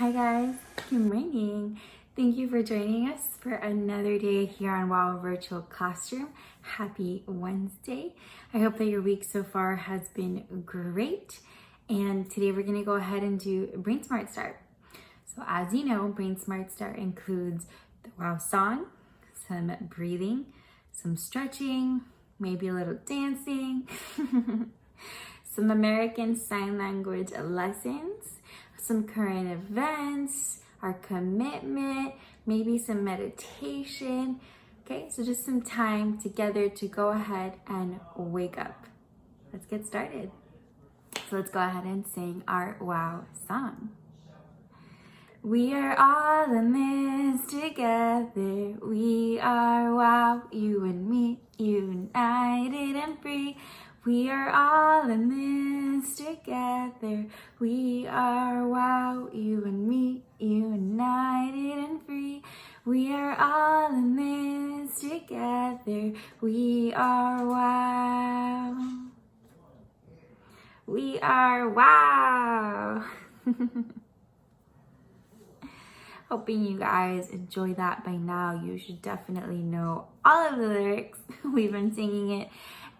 Hi guys, good morning. Thank you for joining us for another day here on WOW Virtual Classroom. Happy Wednesday. I hope that your week so far has been great. And today we're going to go ahead and do Brain Smart Start. So as you know, Brain Smart Start includes the WOW song, some breathing, some stretching, maybe a little dancing, some American Sign Language lessons, some current events, our commitment, maybe some meditation. Okay, so just some time together to go ahead and wake up. Let's get started. So let's go ahead and sing our WOW song. We are all in this together. We are WOW, you and me, united and free. We are all in this together. We are WOW, you and me, united and free. We are all in this together. We are WOW. We are WOW. Hoping you guys enjoy that by now. You should definitely know all of the lyrics. We've been singing it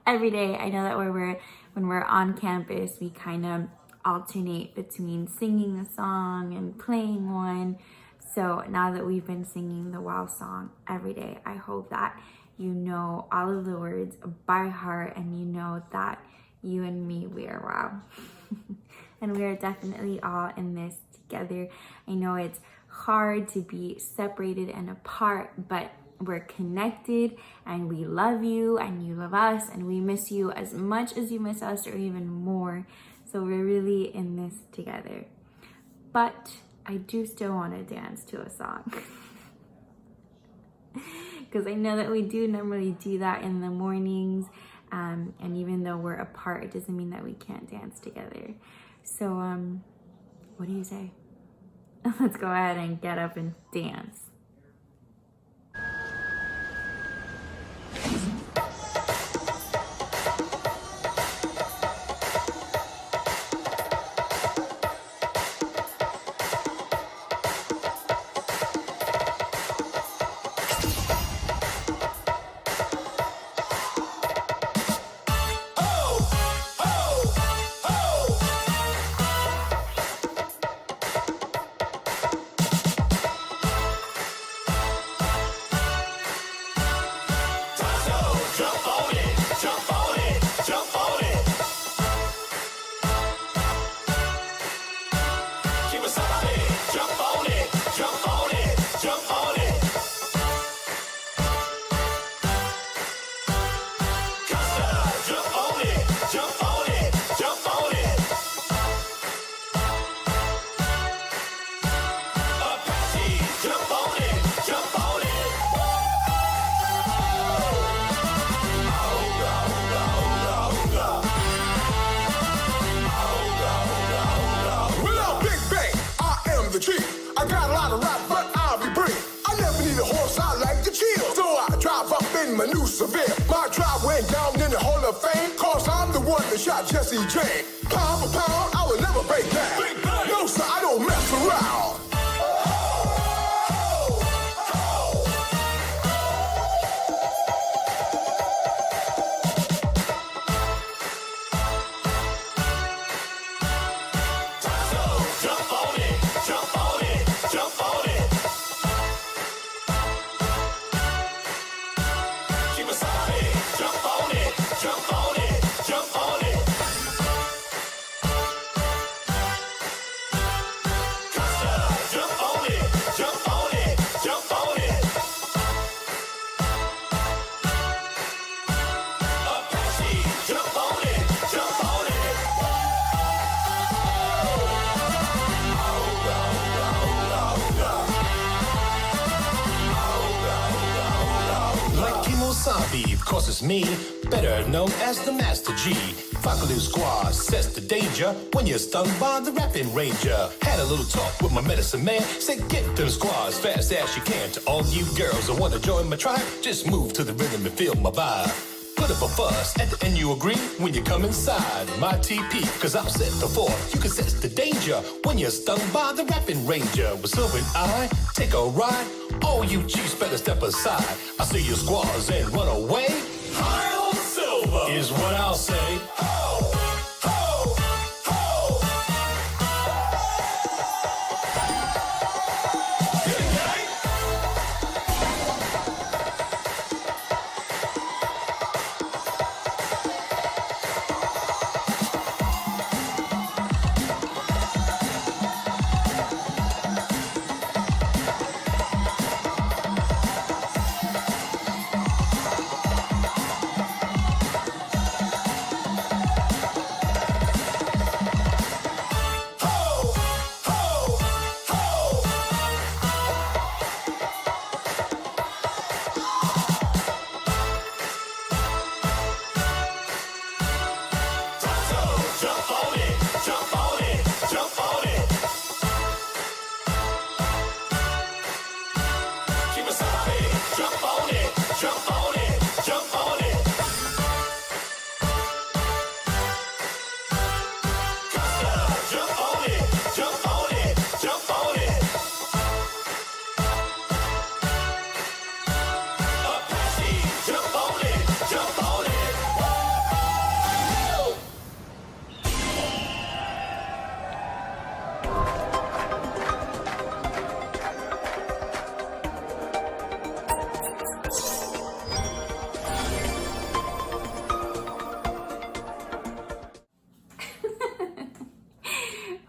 every day. I know that when we're on campus, we kind of alternate between singing a song and playing one. So now that we've been singing the WOW song every day, I hope that you know all of the words by heart and you know that you and me, we are WOW. And we are definitely all in this together. I know it's hard to be separated and apart, but we're connected and we love you and you love us and we miss you as much as you miss us or even more. So we're really in this together. But I do still want to dance to a song. Because I know that we do normally do that in the mornings. And even though we're apart, it doesn't mean that we can't dance together. So what do you say? Let's go ahead and get up and dance. My drive went down in the Hall of Fame, cause I'm the one that shot Jesse James. Pound for pound, I will never break that. No, sir, I don't mess around. Of course it's me, better known as the Master G. Faculty squad sets the danger when you're stung by the rapping ranger. Had a little talk with my medicine man, said get them squads fast as you can. To all you girls that want to join my tribe, just move to the rhythm and feel my vibe. bit of a fuss. At the end you agree when you come inside my TP, cause I'm set the four. You can sense the danger when you're stung by the rapping ranger. With Silver and I take a ride, all you Chiefs better step aside. I see your squaws and run away. Heil Silver is what I'll say. Ho, ho, ho. Get it, gang.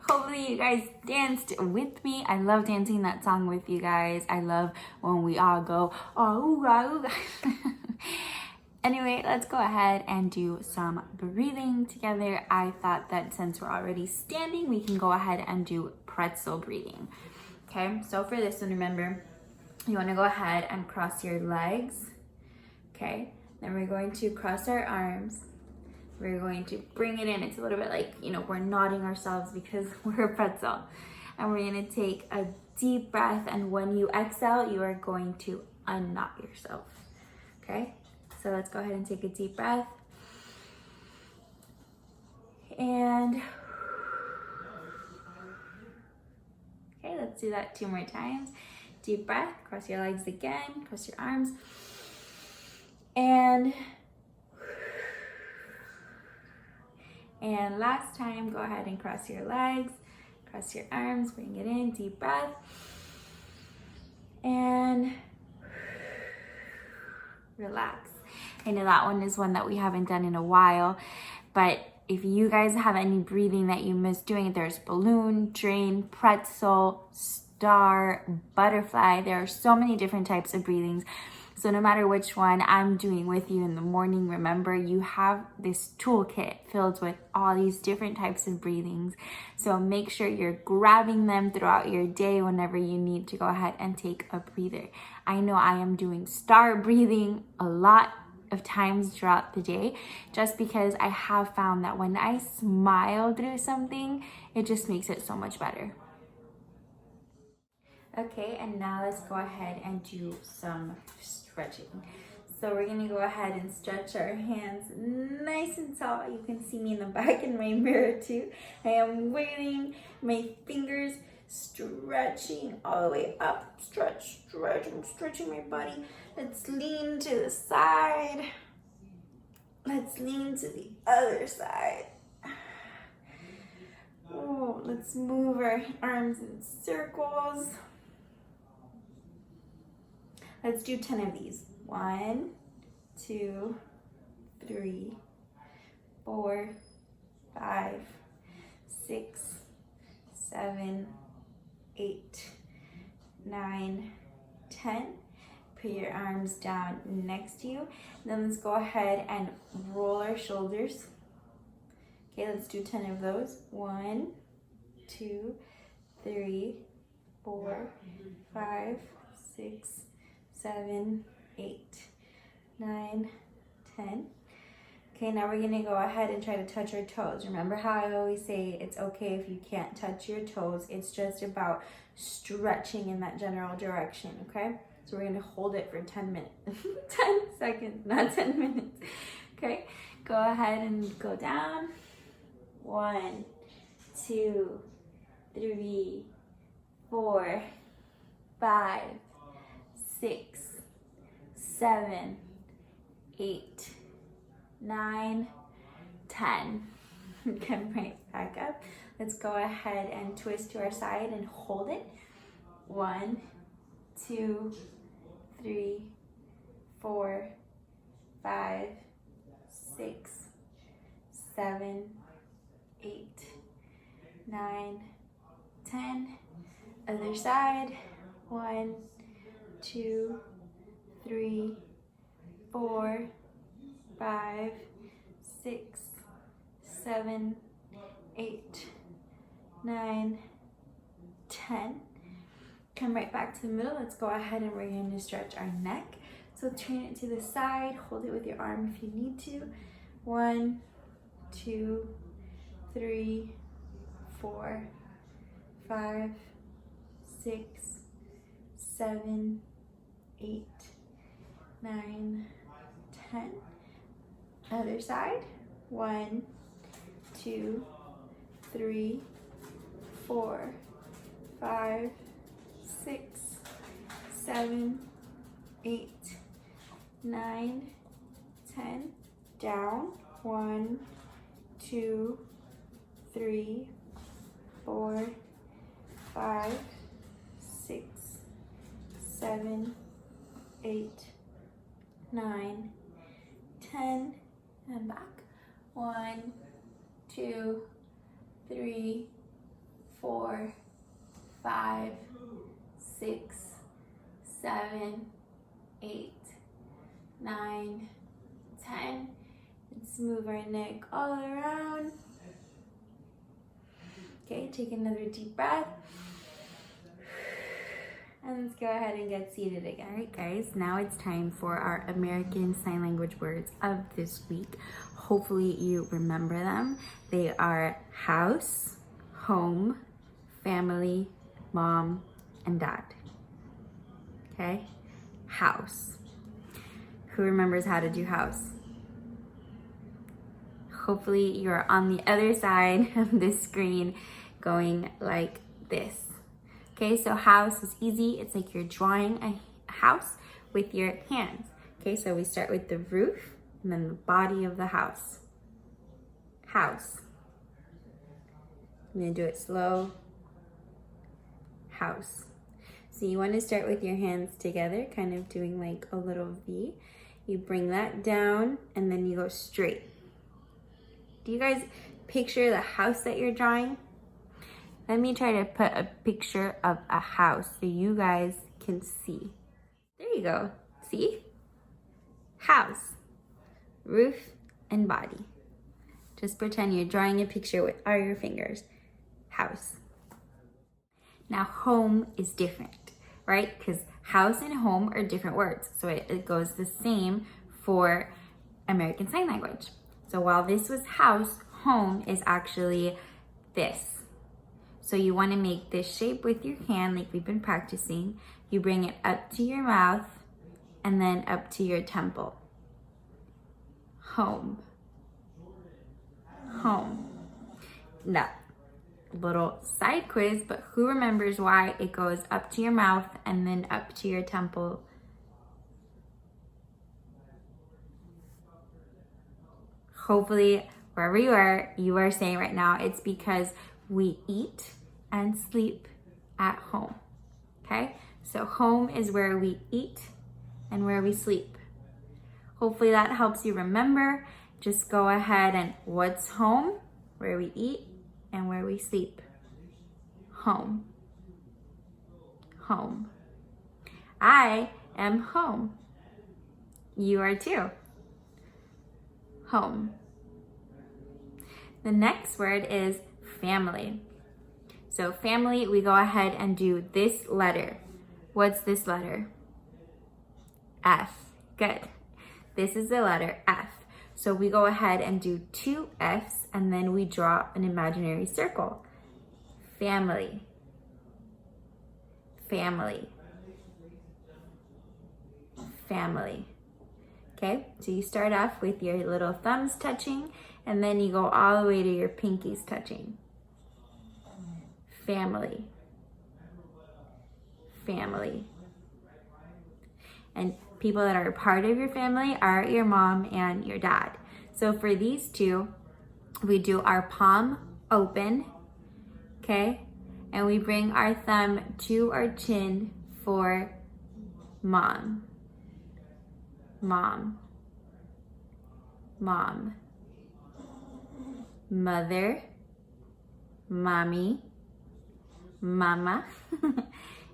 Hopefully you guys danced with me. I love dancing that song with you guys. I love when we all go, oh, ooh, ooh. Anyway, let's go ahead and do some breathing together. I thought that since we're already standing, we can go ahead and do pretzel breathing. Okay, so for this one, remember, you want to go ahead and cross your legs. Okay, then we're going to cross our arms. We're going to bring it in. It's a little bit like, we're nodding ourselves because we're a pretzel. And we're going to take a deep breath. And when you exhale, you are going to unknot yourself. Okay? So let's go ahead and take a deep breath. And okay, let's do that 2 more times. Deep breath. Cross your legs again. Cross your arms. And last time, go ahead and cross your legs, cross your arms, bring it in, deep breath. And relax. I know that one is one that we haven't done in a while, but if you guys have any breathing that you miss doing, there's balloon, drain, pretzel, star, butterfly. There are so many different types of breathings. So no matter which one I'm doing with you in the morning, remember you have this toolkit filled with all these different types of breathings. So make sure you're grabbing them throughout your day whenever you need to go ahead and take a breather. I know I am doing star breathing a lot of times throughout the day, just because I have found that when I smile through something, it just makes it so much better. Okay, and now let's go ahead and do some stretching. So we're gonna go ahead and stretch our hands nice and tall. You can see me in the back in my mirror too. I am waiting, my fingers stretching all the way up. Stretch, stretch, I'm stretching my body. Let's lean to the side. Let's lean to the other side. Oh, let's move our arms in circles. Let's do 10 of these. 1, 2, 3, 4, 5, 6, 7, 8, 9, 10. Put your arms down next to you. Then let's go ahead and roll our shoulders. Okay, let's do 10 of those. 1, 2, 3, 4, 5, 6, 7, 8, 9, 10. Okay, now we're gonna go ahead and try to touch our toes. Remember how I always say it's okay if you can't touch your toes. It's just about stretching in that general direction, okay? So we're gonna hold it for 10 minutes. 10 seconds, not 10 minutes. Go ahead and go down. 1, 2, 3, 4, 5, 6, 7, 8, 9, 10. Come right back up. Let's go ahead and twist to our side and hold it. 1, 2, 3, 4, 5, 6, 7, 8, 9, 10. Other side. 1, 2, 3, 4, 5, 6, 7, 8, 9, 10. Come right back to the middle. Let's go ahead and we're going to stretch our neck. So turn it to the side. Hold it with your arm if you need to. 1, 2, 3, 4, 5, 6, 7, 8, 9, 10. Other side. 1, 2, 3, 4, 5, 6, 7, 8, 9, 10. Down. 1, 2, 3, 4, 5, 6, 7, 8, 9, 10. And back. 1, 2, 3, 4, 5, 6, 7, 8, 9, 10. Let's move our neck all around. Okay, take another deep breath. And let's go ahead and get seated again. All right, guys, now it's time for our American Sign Language words of this week. Hopefully you remember them. They are house, home, family, mom, and dad. Okay? House. Who remembers how to do house? Hopefully you're on the other side of the screen going like this. Okay, so house is easy. It's like you're drawing a house with your hands. Okay, so we start with the roof and then the body of the house. House. I'm gonna do it slow. House. So you want to start with your hands together, kind of doing like a little V. You bring that down and then you go straight. Do you guys picture the house that you're drawing? Let me try to put a picture of a house so you guys can see. There you go. See? House, roof, and body. Just pretend you're drawing a picture with all your fingers. House. Now, home is different, right? Because house and home are different words. So it goes the same for American Sign Language. So while this was house, home is actually this. So you want to make this shape with your hand like we've been practicing. You bring it up to your mouth and then up to your temple. Home. Home. Now, little side quiz, but who remembers why it goes up to your mouth and then up to your temple? Hopefully, wherever you are saying right now, it's because we eat and sleep at home. Okay? So home is where we eat and where we sleep. Hopefully that helps you remember. Just go ahead and what's home? Where we eat and where we sleep. Home. Home. I am home. You are too. Home. The next word is family. So family, we go ahead and do this letter. What's this letter? F. Good. This is the letter F. So we go ahead and do 2 F's and then we draw an imaginary circle. Family. Family. Family. Okay, so you start off with your little thumbs touching, and then you go all the way to your pinkies touching. Family. Family. And people that are a part of your family are your mom and your dad. So for these two, we do our palm open, okay? And we bring our thumb to our chin for mom. Mom. Mom. Mother. Mommy. Mama.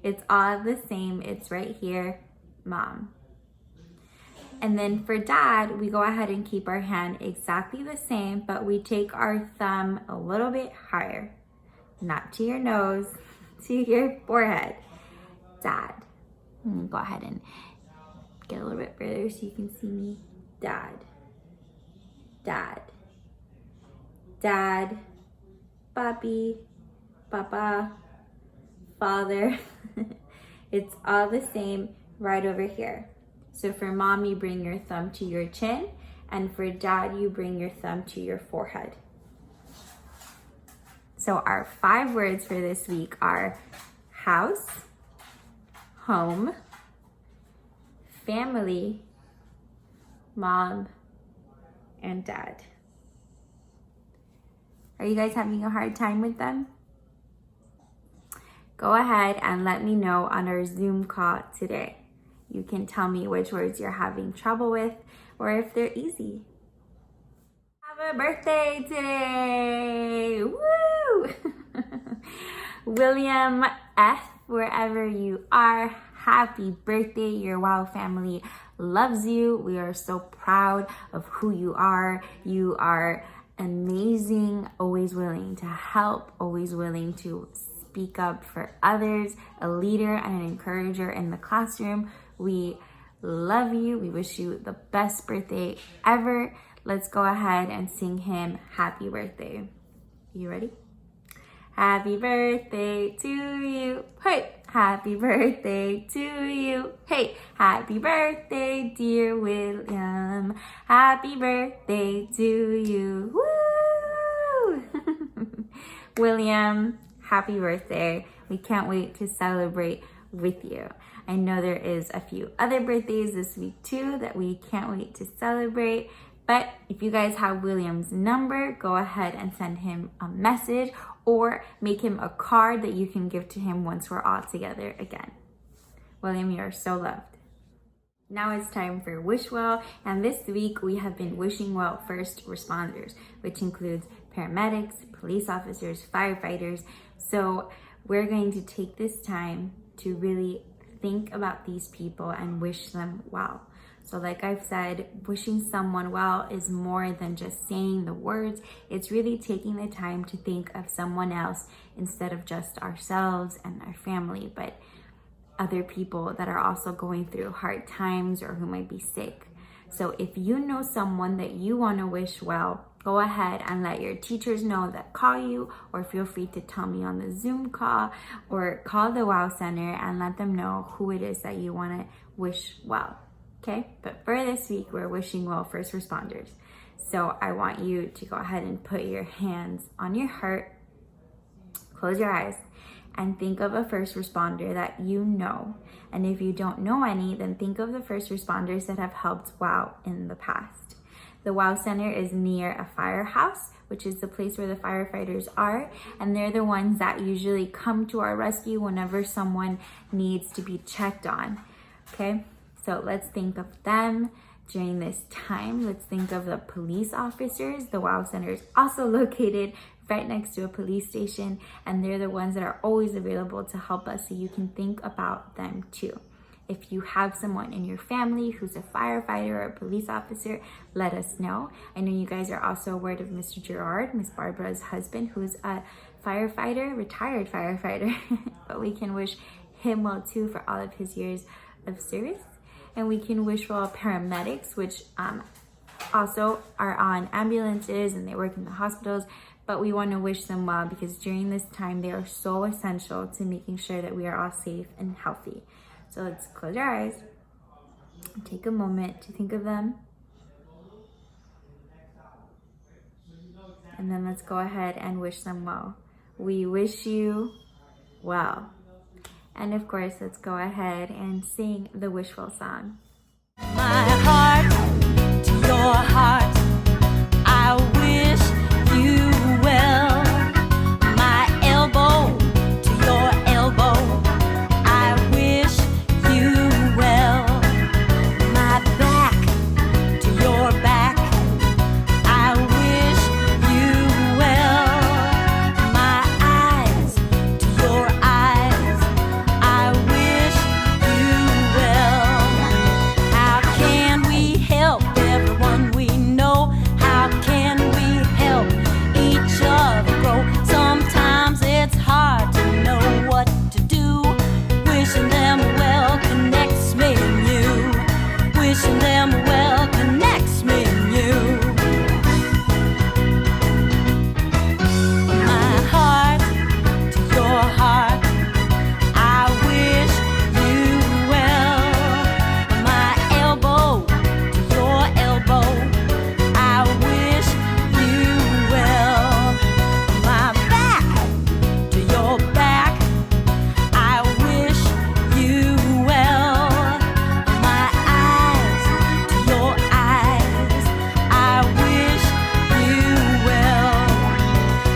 It's all the same. It's right here. Mom. And then for dad, we go ahead and keep our hand exactly the same, but we take our thumb a little bit higher. Not to your nose, to your forehead. Dad. Go ahead and get a little bit further so you can see me. Dad. Dad. Dad. Papi. Papa. Father. It's all the same right over here. So for mom, you bring your thumb to your chin, and for dad, you bring your thumb to your forehead. So our 5 words for this week are house, home, family, mom, and dad. Are you guys having a hard time with them? Go ahead and let me know on our Zoom call today. You can tell me which words you're having trouble with or if they're easy. Have a birthday today! Woo! William F., wherever you are, happy birthday. Your WOW family loves you. We are so proud of who you are. You are amazing, always willing to help, always willing to speak up for others, a leader and an encourager in the classroom. We love you. We wish you the best birthday ever. Let's go ahead and sing him happy birthday. You ready? Happy birthday to you. Hey, happy birthday to you. Hey, happy birthday, dear William. Happy birthday to you. Woo! William, happy birthday. We can't wait to celebrate with you. I know there is a few other birthdays this week too that we can't wait to celebrate. But if you guys have William's number, go ahead and send him a message or make him a card that you can give to him once we're all together again. William, you are so loved. Now it's time for Wish Well, and this week we have been wishing well first responders, which includes paramedics, police officers, firefighters. So we're going to take this time to really think about these people and wish them well. So like I've said, wishing someone well is more than just saying the words. It's really taking the time to think of someone else instead of just ourselves and our family, but other people that are also going through hard times or who might be sick. So if you know someone that you want to wish well, go ahead and let your teachers know that call you, or feel free to tell me on the Zoom call or call the WOW Center and let them know who it is that you want to wish well. Okay, but for this week, we're wishing well first responders. So I want you to go ahead and put your hands on your heart, close your eyes, and think of a first responder that you know. And if you don't know any, then think of the first responders that have helped WOW in the past. The WOW Center is near a firehouse, which is the place where the firefighters are, and they're the ones that usually come to our rescue whenever someone needs to be checked on. Okay? So let's think of them during this time. Let's think of the police officers. The WOW Center is also located right next to a police station, and they're the ones that are always available to help us, so you can think about them too. If you have someone in your family who's a firefighter or a police officer, let us know. I know you guys are also aware of Mr. Gerard, Miss Barbara's husband, who's a firefighter, retired firefighter, but we can wish him well too for all of his years of service. And we can wish well paramedics, which also are on ambulances and they work in the hospitals, but we want to wish them well because during this time they are so essential to making sure that we are all safe and healthy. So let's close our eyes, Take a moment to think of them. And then let's go ahead and wish them well. We wish you well. And of course, let's go ahead and sing the wishful song. My heart to your heart, I wish you well. My elbow to your elbow, I wish you well. My back to your back, I wish you well. My eyes to your eyes, I wish you well. How can we help everyone we know? How can we help each other grow? Sometimes it's hard to know what to do. Wishing them well connects me and you. Wishing them well connects me and you. My heart to your heart, I wish you well. My elbow to your elbow, I wish you well. My back to your back, I wish you well. My eyes to your eyes, I wish you well.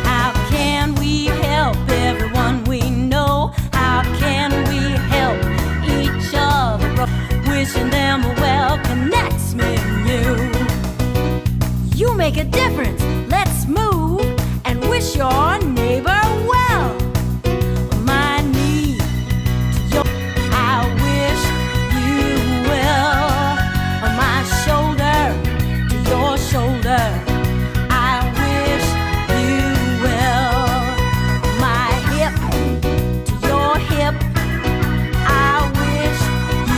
How can we help everyone we know? How can we help each other grow? Wishing them well connects me and you. You make a difference. Let's move and wish your neighbor well. My knee to your, I wish you well. My shoulder to your shoulder, I wish you well. My hip to your hip, I wish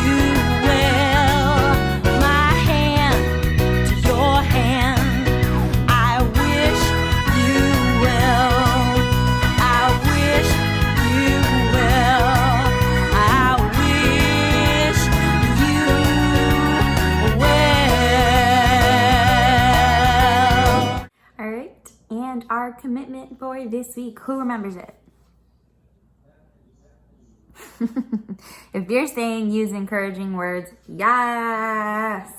you well. My hand to your hand, I wish you well. I wish you well. I wish you well. All right, and our commitment for this week, who remembers it? If you're saying use encouraging words, yes.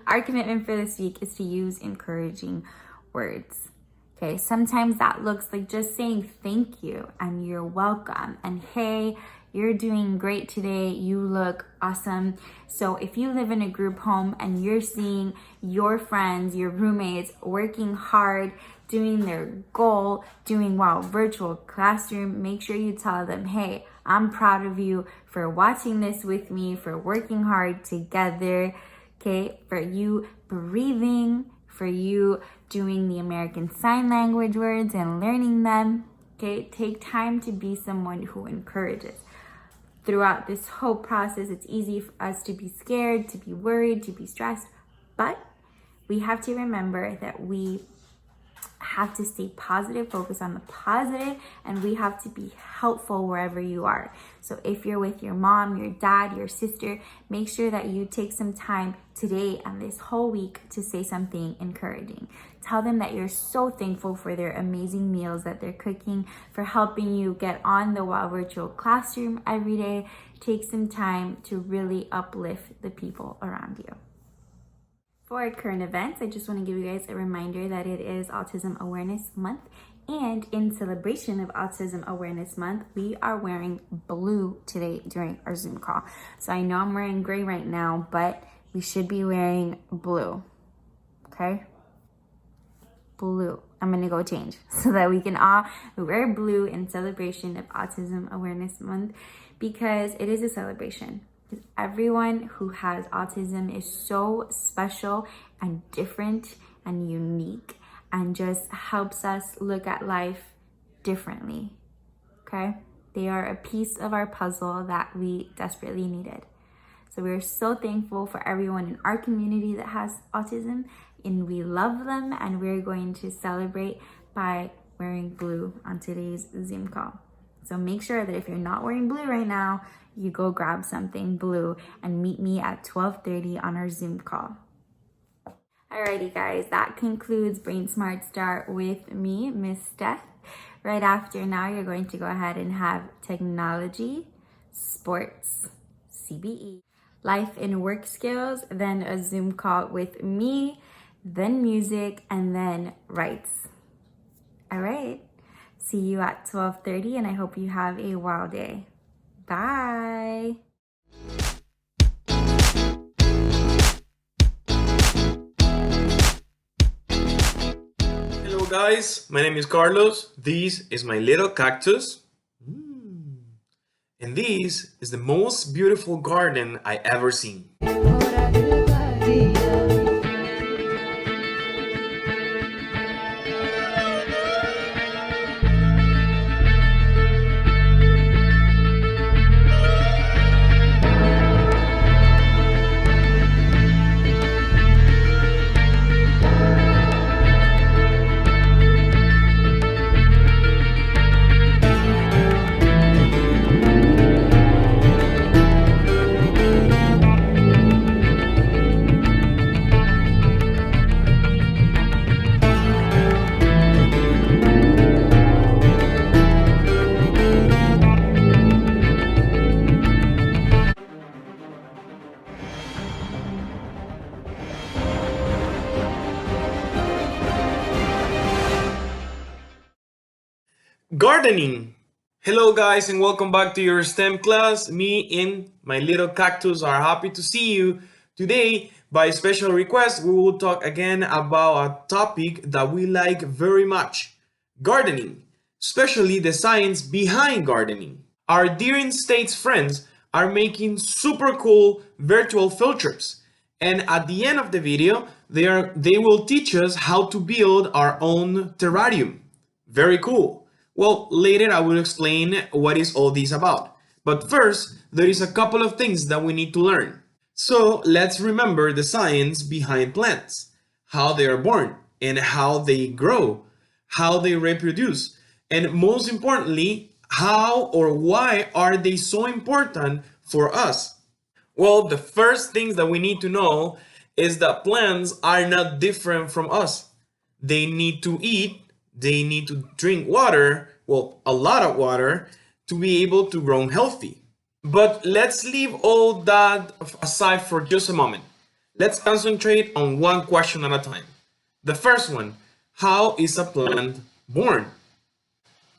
Our commitment for this week is to use encouraging words. Okay, sometimes that looks like just saying thank you and you're welcome and hey, you're doing great today, you look awesome. So if you live in a group home and you're seeing your friends, your roommates working hard, doing their goal, doing well virtual classroom, make sure you tell them, hey, I'm proud of you for watching this with me, for working hard together, okay, for you breathing, for you doing the American Sign Language words and learning them, okay? Take time to be someone who encourages. Throughout this whole process, it's easy for us to be scared, to be worried, to be stressed, but we have to remember that we have to stay positive, focus on the positive, and we have to be helpful wherever you are. So if you're with your mom, your dad, your sister, make sure that you take some time today and this whole week to say something encouraging. Tell them that you're so thankful for their amazing meals that they're cooking, for helping you get on the WOW virtual classroom every day. Take some time to really uplift the people around you. For current events, I just want to give you guys a reminder that it is Autism Awareness Month. And in celebration of Autism Awareness Month, we are wearing blue today during our Zoom call. So I know I'm wearing gray right now, but we should be wearing blue, okay? Blue. I'm gonna go change so that we can all wear blue in celebration of Autism Awareness Month, because it is a celebration. Everyone who has autism is so special and different and unique and just helps us look at life differently, okay? They are a piece of our puzzle that we desperately needed. So we're so thankful for everyone in our community that has autism, and we love them, and we're going to celebrate by wearing blue on today's Zoom call. So make sure that if you're not wearing blue right now, you go grab something blue and meet me at 12:30 on our Zoom call. Alrighty guys, that concludes Brain Smart Start with me, Miss Steph. Right after now, you're going to go ahead and have technology, sports, CBE, life and work skills, then a Zoom call with me, then music, and then rights. All right, see you at 12:30, and I hope you have a wild day. Bye. Hello guys, my name is Carlos. This is my little cactus. And this is the most beautiful garden I ever seen. Gardening! Hello guys and welcome back to your STEM class. Me and my little cactus are happy to see you. Today, by special request, we will talk again about a topic that we like very much. Gardening, especially the science behind gardening. Our Dear States friends are making super cool virtual field trips. And at the end of the video, they will teach us how to build our own terrarium. Very cool. Well, later I will explain what is all this about. But first, there is a couple of things that we need to learn. So let's remember the science behind plants, how they are born and how they grow, how they reproduce, and most importantly, how or why are they so important for us? Well, the first things that we need to know is that plants are not different from us. They need to eat, they need to drink water, well, a lot of water, to be able to grow healthy. But let's leave all that aside for just a moment. Let's concentrate on one question at a time. The first one, how is a plant born?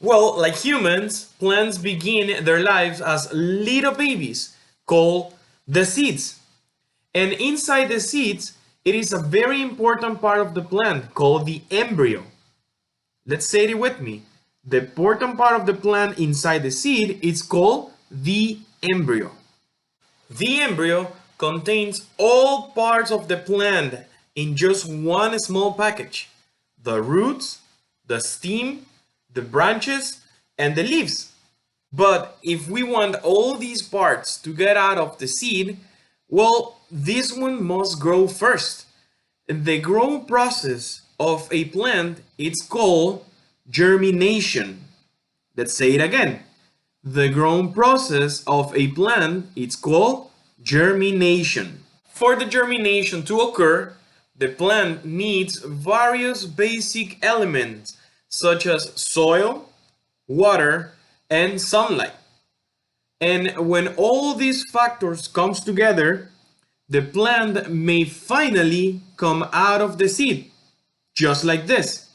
Well, like humans, plants begin their lives as little babies called the seeds. And inside the seeds, it is a very important part of the plant called the embryo. Let's say it with me. The important part of the plant inside the seed is called the embryo. The embryo contains all parts of the plant in just one small package. The roots, the stem, the branches, and the leaves. But if we want all these parts to get out of the seed, well, this one must grow first. The growth process of a plant is called germination. Let's say it again. The growth process of a plant is called germination. For the germination to occur, the plant needs various basic elements such as soil, water, and sunlight. And when all these factors comes together, the plant may finally come out of the seed, just like this.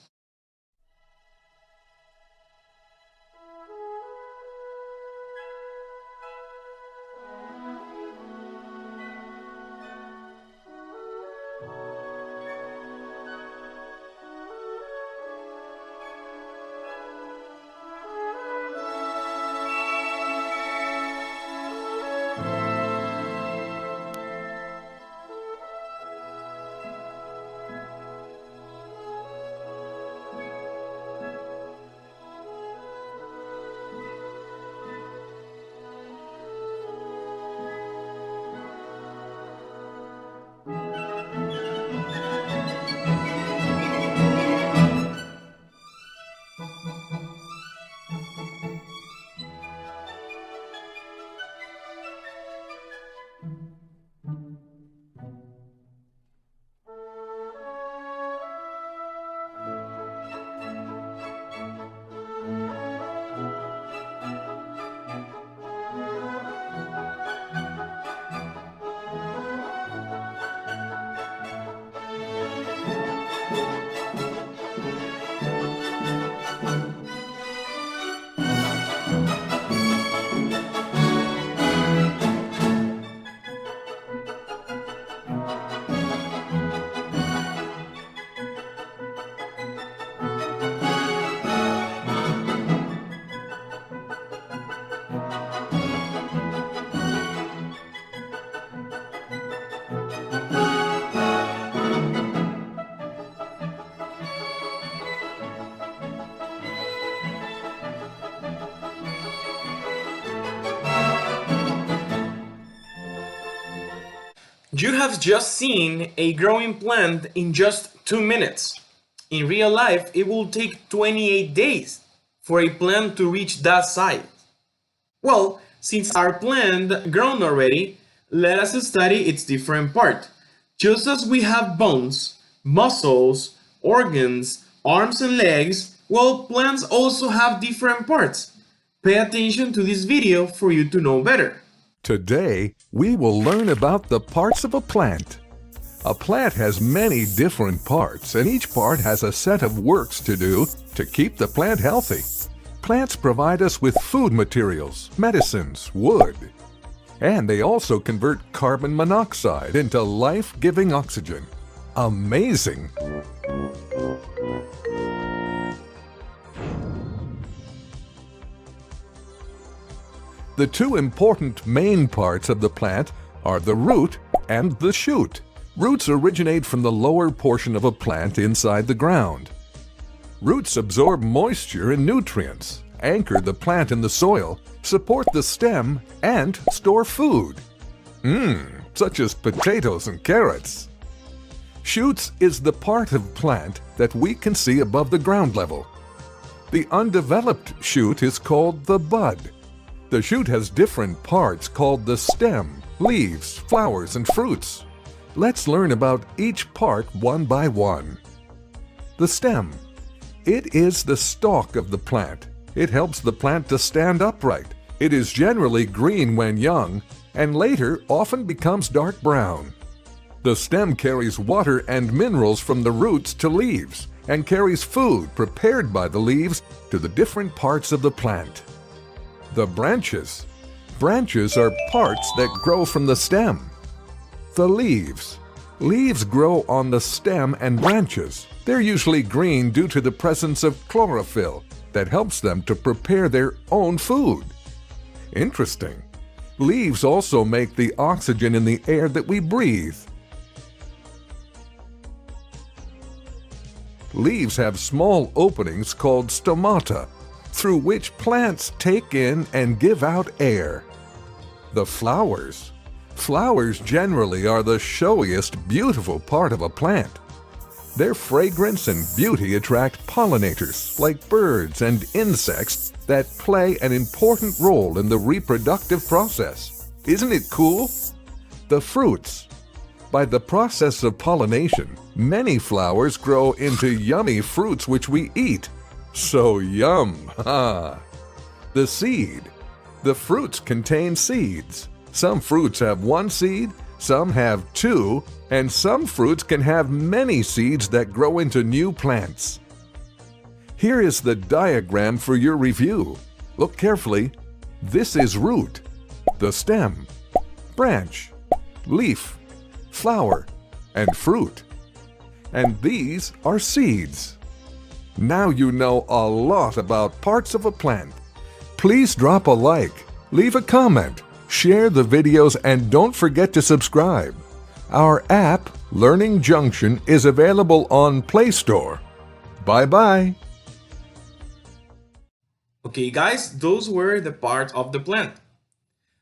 You have just seen a growing plant in just 2 minutes. In real life, it will take 28 days for a plant to reach that size. Well, since our plant grown already, let us study its different part. Just as we have bones, muscles, organs, arms and legs, well, plants also have different parts. Pay attention to this video for you to know better. Today, we will learn about the parts of a plant. A plant has many different parts, and each part has a set of works to do to keep the plant healthy. Plants provide us with food materials, medicines, wood, and they also convert carbon monoxide into life-giving oxygen. Amazing! The two important main parts of the plant are the root and the shoot. Roots originate from the lower portion of a plant inside the ground. Roots absorb moisture and nutrients, anchor the plant in the soil, support the stem, and store food. Such as potatoes and carrots. Shoots is the part of plant that we can see above the ground level. The undeveloped shoot is called the bud. The shoot has different parts called the stem, leaves, flowers, and fruits. Let's learn about each part one by one. The stem. It is the stalk of the plant. It helps the plant to stand upright. It is generally green when young, and later often becomes dark brown. The stem carries water and minerals from the roots to leaves, and carries food prepared by the leaves to the different parts of the plant. The branches. Branches are parts that grow from the stem. The leaves. Leaves grow on the stem and branches. They're usually green due to the presence of chlorophyll that helps them to prepare their own food. Interesting. Leaves also make the oxygen in the air that we breathe. Leaves have small openings called stomata, through which plants take in and give out air. The flowers. Flowers generally are the showiest, beautiful part of a plant. Their fragrance and beauty attract pollinators, like birds and insects, that play an important role in the reproductive process. Isn't it cool? The fruits. By the process of pollination, many flowers grow into yummy fruits which we eat. So yum! The seed. The fruits contain seeds. Some fruits have one seed, some have two, and some fruits can have many seeds that grow into new plants. Here is the diagram for your review. Look carefully. This is root, the stem, branch, leaf, flower, and fruit. And these are seeds. Now you know a lot about parts of a plant. Please drop a like, leave a comment, share the videos, and don't forget to subscribe. Our app, Learning Junction, is available on Play Store. Bye-bye. Okay guys, those were the parts of the plant.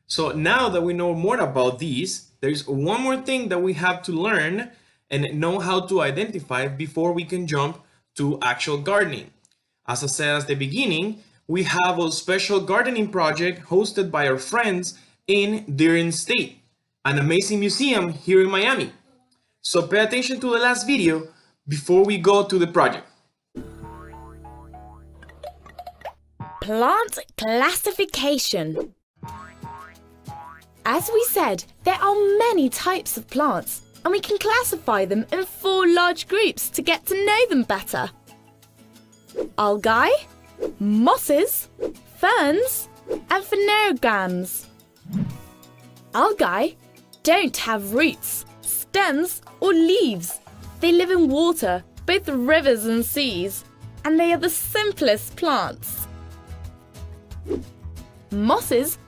So now that we know more about these, there's one more thing that we have to learn and know how to identify before we can jump to actual gardening. As I said at the beginning, we have a special gardening project hosted by our friends in Durham State, an amazing museum here in Miami. So pay attention to the last video before we go to the project. Plant classification. As we said, there are many types of plants, and we can classify them in 4 large groups to get to know them better. Algae, mosses, ferns, and phanerogams. Algae don't have roots, stems, or leaves. They live in water, both rivers and seas, and they are the simplest plants. Mosses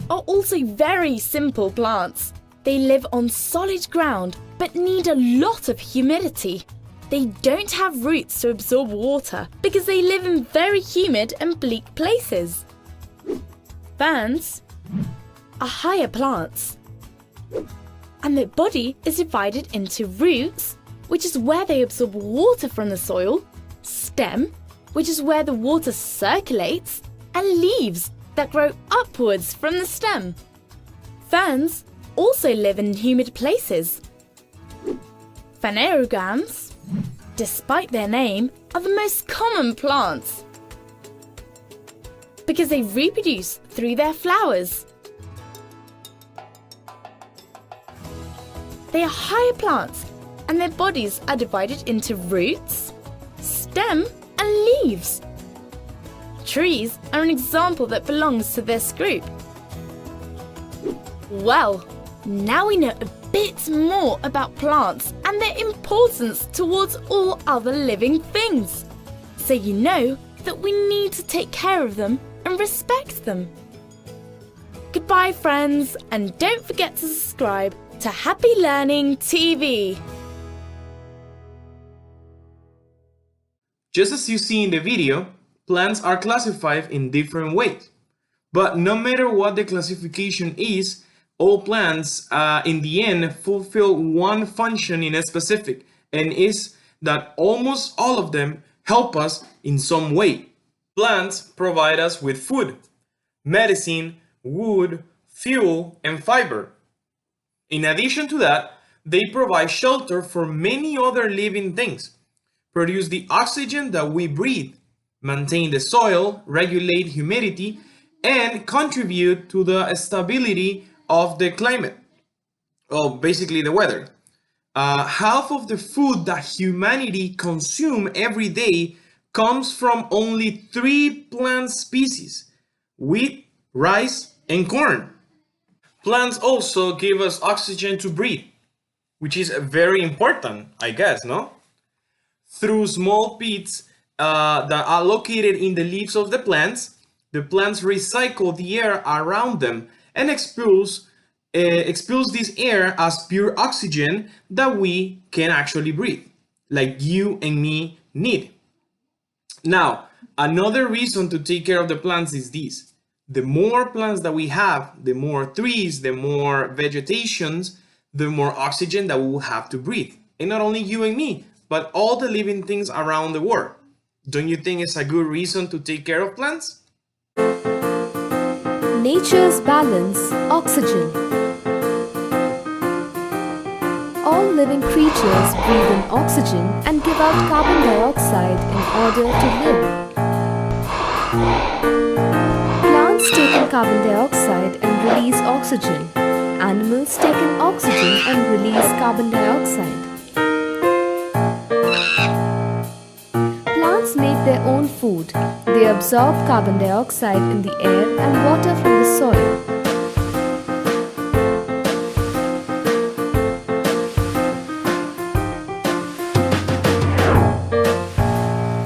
are also very simple plants. They live on solid ground but need a lot of humidity. They don't have roots to absorb water because they live in very humid and bleak places. Ferns are higher plants. And their body is divided into roots, which is where they absorb water from the soil, stem, which is where the water circulates, and leaves that grow upwards from the stem. Ferns also live in humid places. Phanerogams, despite their name, are the most common plants because they reproduce through their flowers. They are higher plants and their bodies are divided into roots, stem, and leaves. Trees are an example that belongs to this group. Well, now we know a bit more about plants and their importance towards all other living things. So you know that we need to take care of them and respect them. Goodbye, friends, and don't forget to subscribe to Happy Learning TV. Just as you see in the video, plants are classified in different ways. But no matter what the classification is, all plants in the end fulfill one function in a specific, and is that almost all of them help us in some way. Plants provide us with food, medicine, wood, fuel, and fiber. In addition to that, they provide shelter for many other living things, produce the oxygen that we breathe, maintain the soil, regulate humidity, and contribute to the stability of the climate, basically the weather. Half of the food that humanity consumes every day comes from only 3 plant species: wheat, rice, and corn. Plants also give us oxygen to breathe, which is very important, I guess, no? Through small pits that are located in the leaves of the plants recycle the air around them and expels this air as pure oxygen that we can actually breathe, like you and me need. Now, another reason to take care of the plants is this: the more plants that we have, the more trees, the more vegetations, the more oxygen that we will have to breathe. And not only you and me, but all the living things around the world. Don't you think it's a good reason to take care of plants? Nature's balance, oxygen. All living creatures breathe in oxygen and give out carbon dioxide in order to live. Plants take in carbon dioxide and release oxygen. Animals take in oxygen and release carbon dioxide. Plants make their own food. They absorb carbon dioxide in the air and water from the soil.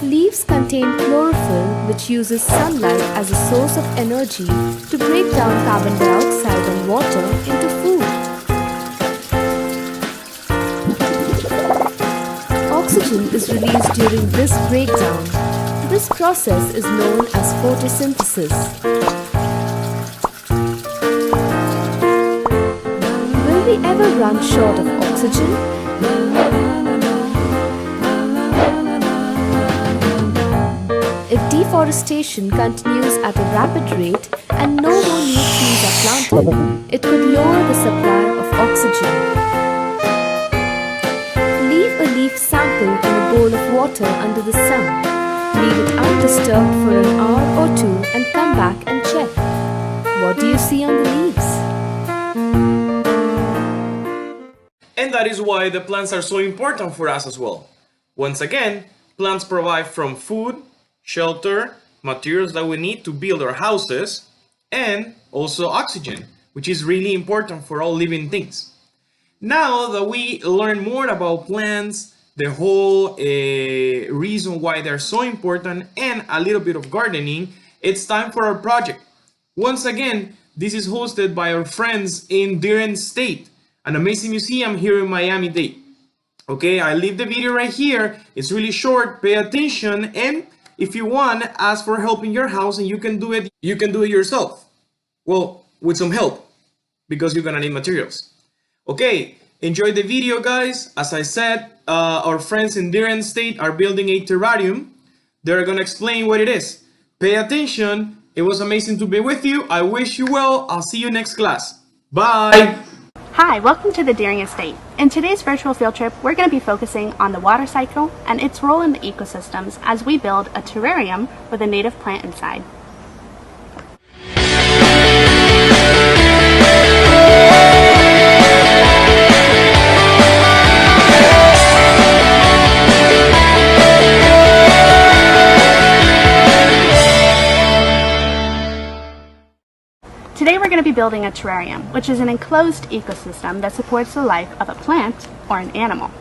Leaves contain chlorophyll, which uses sunlight as a source of energy to break down carbon dioxide and water into food. Oxygen is released during this breakdown. This process is known as photosynthesis. Will we ever run short of oxygen? If deforestation continues at a rapid rate and no more new trees are planted, it could lower the supply of oxygen. Leave a leaf sample in a bowl of water under the sun. Leave it undisturbed for an hour or 2 and come back and check. What do you see on the leaves? And that is why the plants are so important for us as well. Once again, plants provide from food, shelter, materials that we need to build our houses, and also oxygen, which is really important for all living things. Now that we learn more about plants, the whole reason why they're so important, and a little bit of gardening, it's time for our project. Once again, this is hosted by our friends in Durham State, an amazing museum here in Miami-Dade. Okay, I leave the video right here. It's really short, pay attention, and if you want, ask for help in your house and you can do it yourself. Well, with some help, because you're gonna need materials. Okay, enjoy the video, guys. As I said, our friends in Durham State are building a terrarium. They're gonna explain what it is. Pay attention. It was amazing to be with you. I wish you well. I'll see you next class. Bye. Hi, welcome to the Deering Estate. In today's virtual field trip, we're going to be focusing on the water cycle and its role in the ecosystems as we build a terrarium with a native plant inside. Today we're going to be building a terrarium, which is an enclosed ecosystem that supports the life of a plant or an animal.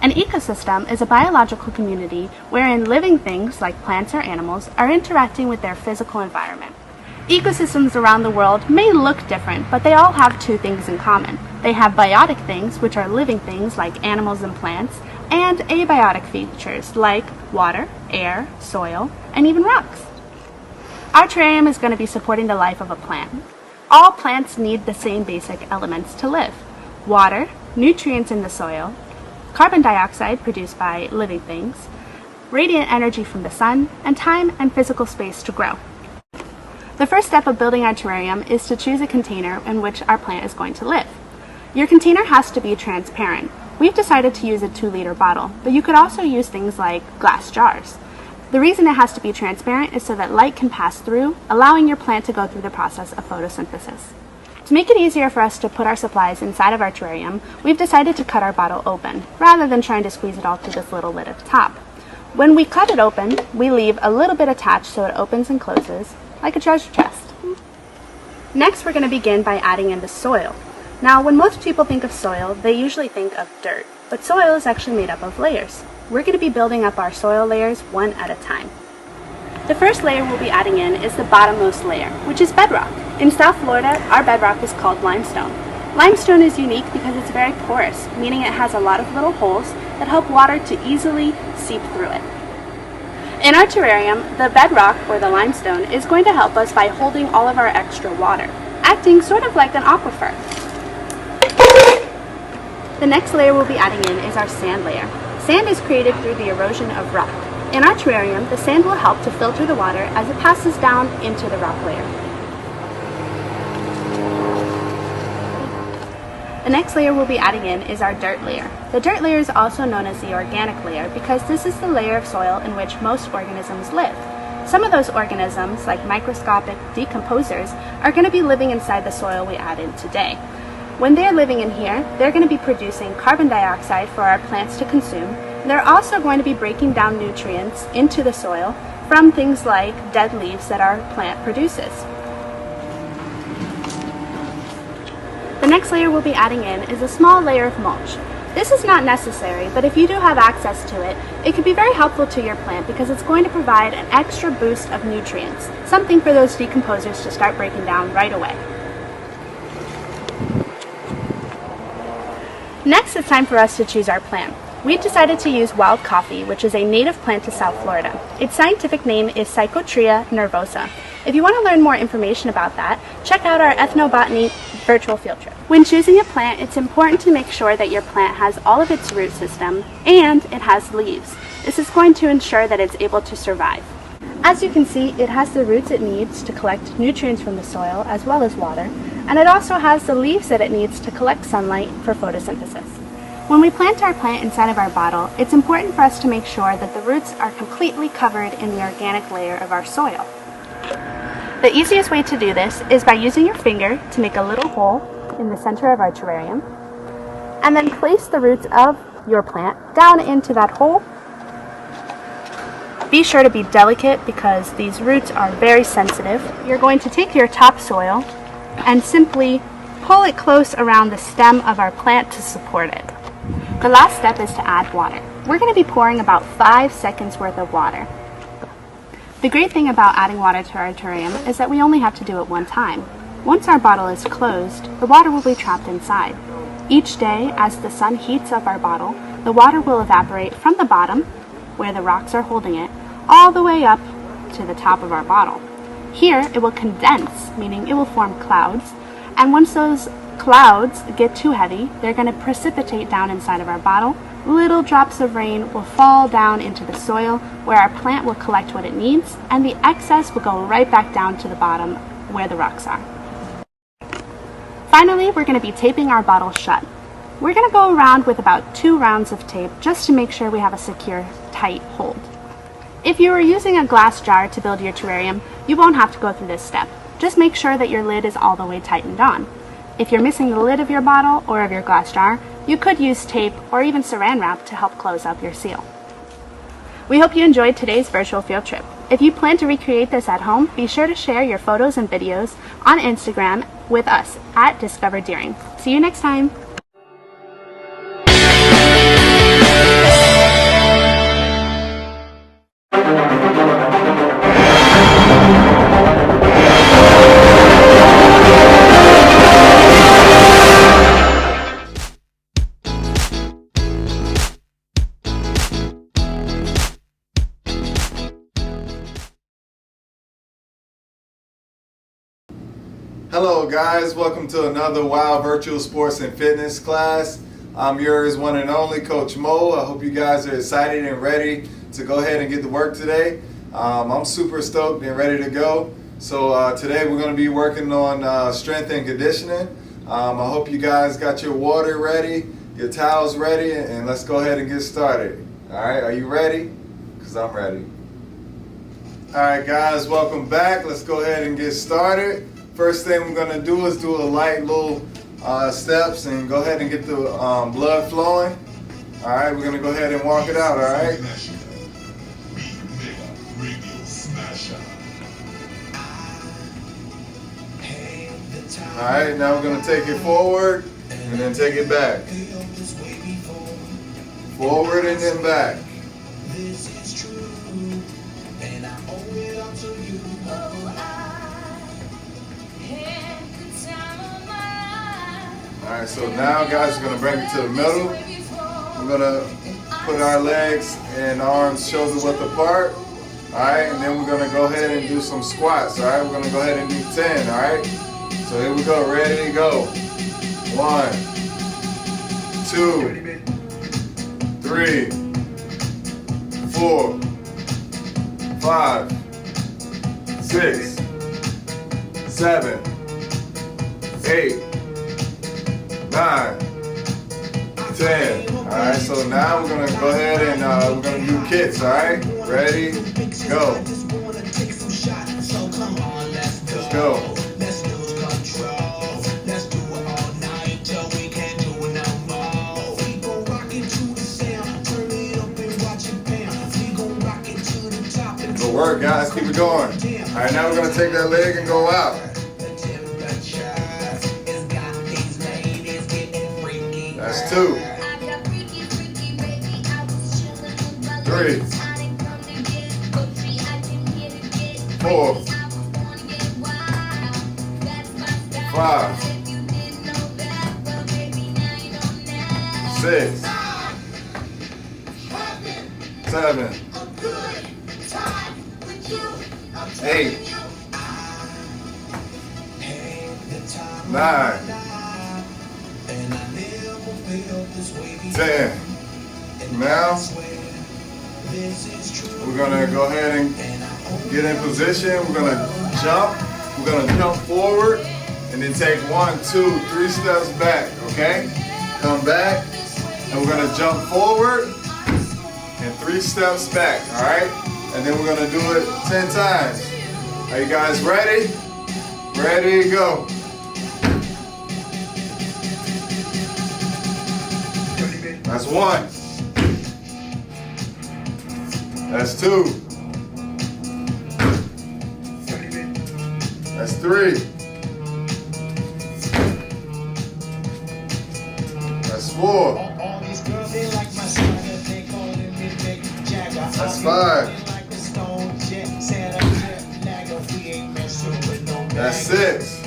An ecosystem is a biological community wherein living things like plants or animals are interacting with their physical environment. Ecosystems around the world may look different, but they all have two things in common. They have biotic things, which are living things like animals and plants, and abiotic features like water, air, soil, and even rocks. Our terrarium is going to be supporting the life of a plant. All plants need the same basic elements to live: water, nutrients in the soil, carbon dioxide produced by living things, radiant energy from the sun, and time and physical space to grow. The first step of building our terrarium is to choose a container in which our plant is going to live. Your container has to be transparent. We've decided to use a 2-liter bottle, but you could also use things like glass jars. The reason it has to be transparent is so that light can pass through, allowing your plant to go through the process of photosynthesis. To make it easier for us to put our supplies inside of our terrarium, we've decided to cut our bottle open, rather than trying to squeeze it all through this little lid at the top. When we cut it open, we leave a little bit attached so it opens and closes, like a treasure chest. Next, we're going to begin by adding in the soil. Now, when most people think of soil, they usually think of dirt, but soil is actually made up of layers. We're going to be building up our soil layers one at a time. The first layer we'll be adding in is the bottommost layer, which is bedrock. In South Florida, our bedrock is called limestone. Limestone is unique because it's very porous, meaning it has a lot of little holes that help water to easily seep through it. In our terrarium, the bedrock, or the limestone, is going to help us by holding all of our extra water, acting sort of like an aquifer. The next layer we'll be adding in is our sand layer. Sand is created through the erosion of rock. In our terrarium, the sand will help to filter the water as it passes down into the rock layer. The next layer we'll be adding in is our dirt layer. The dirt layer is also known as the organic layer because this is the layer of soil in which most organisms live. Some of those organisms, like microscopic decomposers, are going to be living inside the soil we add in today. When they're living in here, they're going to be producing carbon dioxide for our plants to consume. They're also going to be breaking down nutrients into the soil from things like dead leaves that our plant produces. The next layer we'll be adding in is a small layer of mulch. This is not necessary, but if you do have access to it, it could be very helpful to your plant because it's going to provide an extra boost of nutrients, something for those decomposers to start breaking down right away. Next, it's time for us to choose our plant. We've decided to use wild coffee, which is a native plant to South Florida. Its scientific name is Psychotria nervosa. If you want to learn more information about that, check out our ethnobotany virtual field trip. When choosing a plant, it's important to make sure that your plant has all of its root system and it has leaves. This is going to ensure that it's able to survive. As you can see, it has the roots it needs to collect nutrients from the soil as well as water, and it also has the leaves that it needs to collect sunlight for photosynthesis. When we plant our plant inside of our bottle, it's important for us to make sure that the roots are completely covered in the organic layer of our soil. The easiest way to do this is by using your finger to make a little hole in the center of our terrarium, and then place the roots of your plant down into that hole. Be sure to be delicate because these roots are very sensitive. You're going to take your topsoil and simply pull it close around the stem of our plant to support it. The last step is to add water. We're going to be pouring about 5 seconds worth of water. The great thing about adding water to our terrarium is that we only have to do it one time. Once our bottle is closed, the water will be trapped inside. Each day, as the sun heats up our bottle, the water will evaporate from the bottom, where the rocks are holding it, all the way up to the top of our bottle. Here, it will condense, meaning it will form clouds, and once those clouds get too heavy, they're going to precipitate down inside of our bottle. Little drops of rain will fall down into the soil where our plant will collect what it needs, and the excess will go right back down to the bottom where the rocks are. Finally, we're going to be taping our bottle shut. We're going to go around with about 2 rounds of tape just to make sure we have a secure, tight hold. If you are using a glass jar to build your terrarium, you won't have to go through this step. Just make sure that your lid is all the way tightened on. If you're missing the lid of your bottle or of your glass jar, you could use tape or even saran wrap to help close up your seal. We hope you enjoyed today's virtual field trip. If you plan to recreate this at home, be sure to share your photos and videos on Instagram with us at Discover Deering. See you next time! Hello guys, welcome to another Wild Virtual Sports and Fitness class. I'm yours one and only, Coach Mo. I hope you guys are excited and ready to go ahead and get to work today. I'm super stoked and ready to go. So today we're going to be working on strength and conditioning. I hope you guys got your water ready, your towels ready, and let's go ahead and get started. Alright, are you ready? Because I'm ready. Alright guys, welcome back. Let's go ahead and get started. First thing we're going to do is do a light little steps and go ahead and get the blood flowing. Alright, we're going to go ahead and walk it out, alright? Alright, now we're going to take it forward and then take it back. Forward and then back. Alright, so now guys, we're going to bring it to the middle. We're going to put our legs and arms shoulder width apart. Alright, and then we're going to go ahead and do some squats. Alright, we're going to go ahead and do 10. Alright, so here we go. Ready, go. 1, 2, 3, 4, 5, 6, 7, 8, 9, 10. Alright, so now we're going to go ahead and we're going to do kicks, alright? Ready? Go. Let's go. Good work, guys. Keep it going. Alright, now we're going to take that leg and go out. That's 2, 3, 4, 5, 6, 7, 8, 9, 10. Now we're going to go ahead and get in position. We're going to jump. We're going to jump forward and then take 1, 2, 3 steps back, okay? Come back and we're going to jump forward and 3 steps back, all right? And then we're going to do it 10 times. Are you guys ready? Ready, go. That's 1. That's 2. That's 3. That's 4. That's 5. That's 6.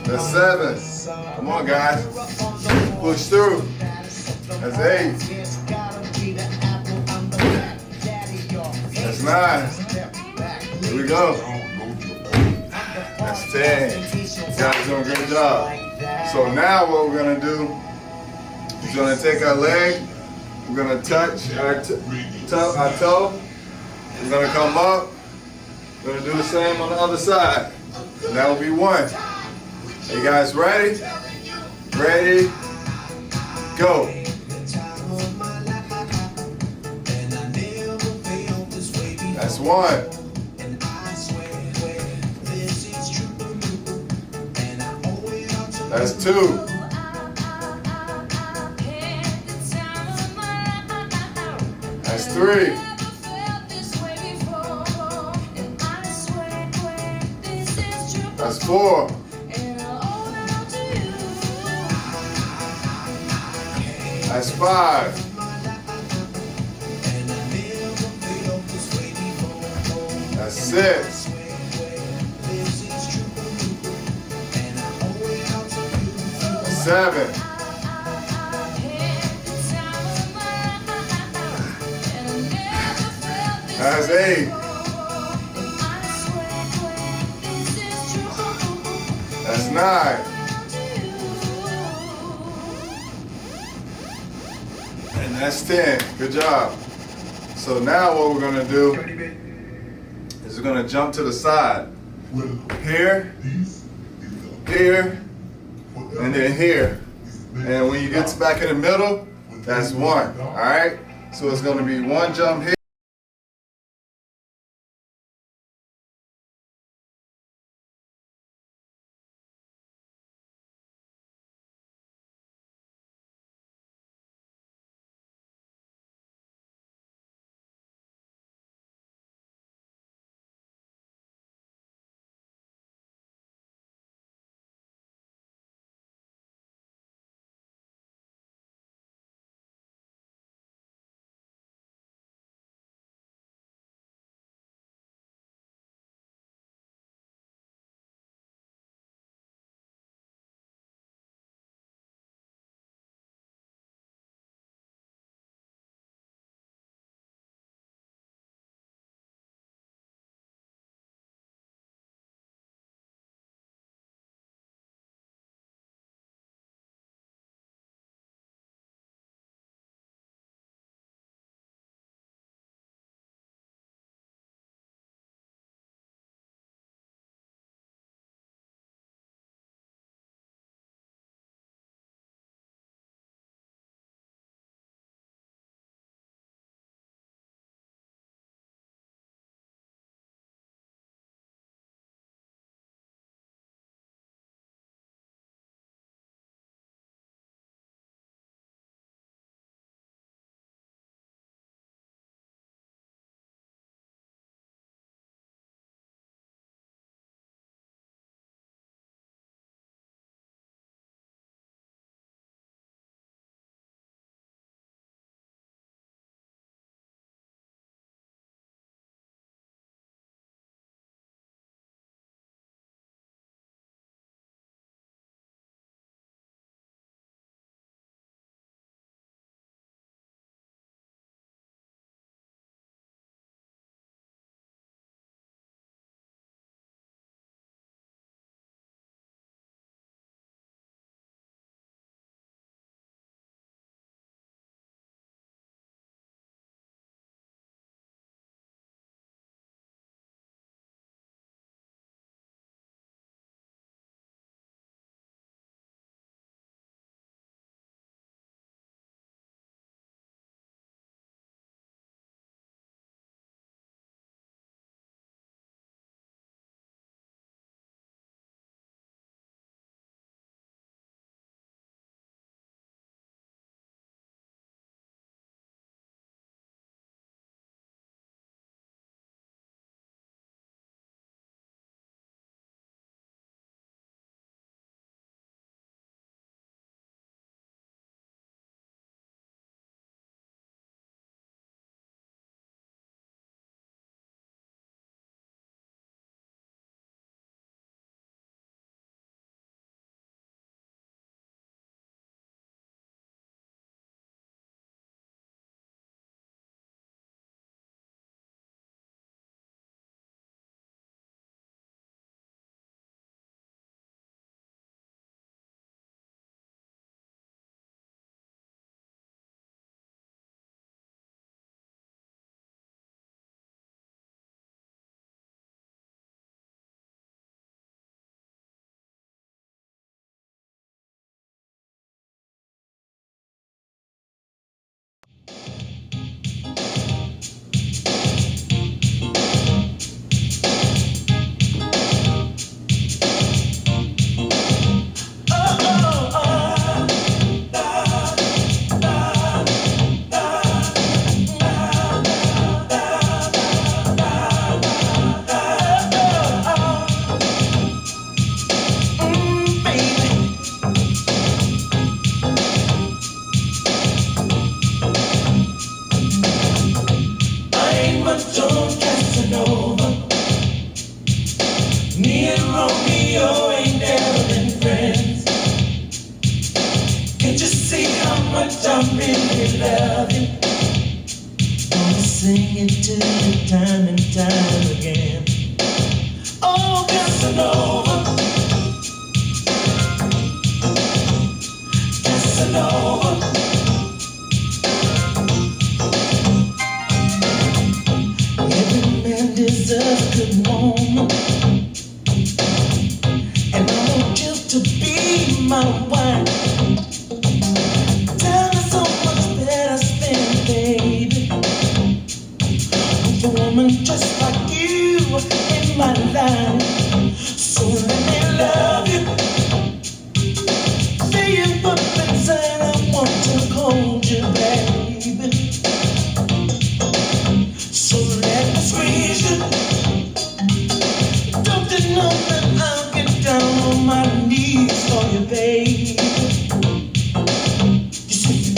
That's 7. Come on, guys. Push through. That's 8. That's 9. Here we go. That's 10. You guys doing a great job. So now what we're gonna do is gonna take our leg, we're gonna touch our toe, we're gonna come up, we're gonna do the same on the other side. And that will be 1. Are you guys ready? Ready, go. That's 1. That's 2. That's 3. That's 4. That's 5. That's 6. That's 7. That's 8. That's 9. And that's 10. Good job. So now what we're gonna do is we're gonna jump to the side. Here, here, and then here. And when you get back in the middle, that's 1. All right? So it's gonna be 1 jump here. sing it to you time and time again. Oh, Casanova, Casanova. Every man deserves a good woman, and I want you to be my wife. Time is so much better spent, baby, with a woman just like you in my life. So let me love you, say you put inside. I want to hold you, baby. So let me squeeze you. Don't you know that I'll get down on my knees for you, baby? You see,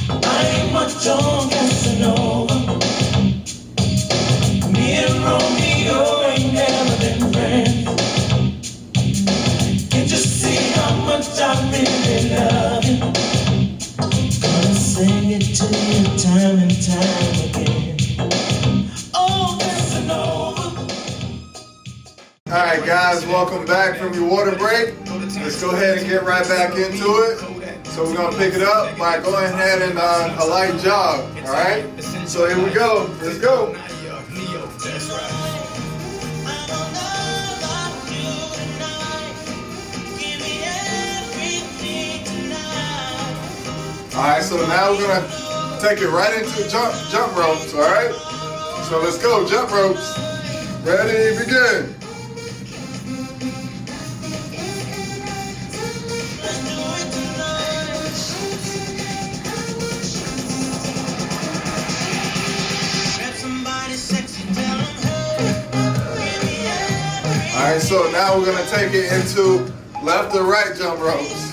I ain't much on Casanova. Me and Romeo ain't never been friends. Can't you see how much I really love you? Gonna sing it to you time and time again. Oh, Casanova. Alright guys, welcome back from your water break. Let's go ahead and get right back into it. So we're going to pick it up by going ahead and a light jog. Alright? So here we go. Let's go. Alright, so now we're going to take it right into jump ropes. Alright? So let's go. Jump ropes. Ready, begin. Alright, so now we're going to take it into left or right jump ropes.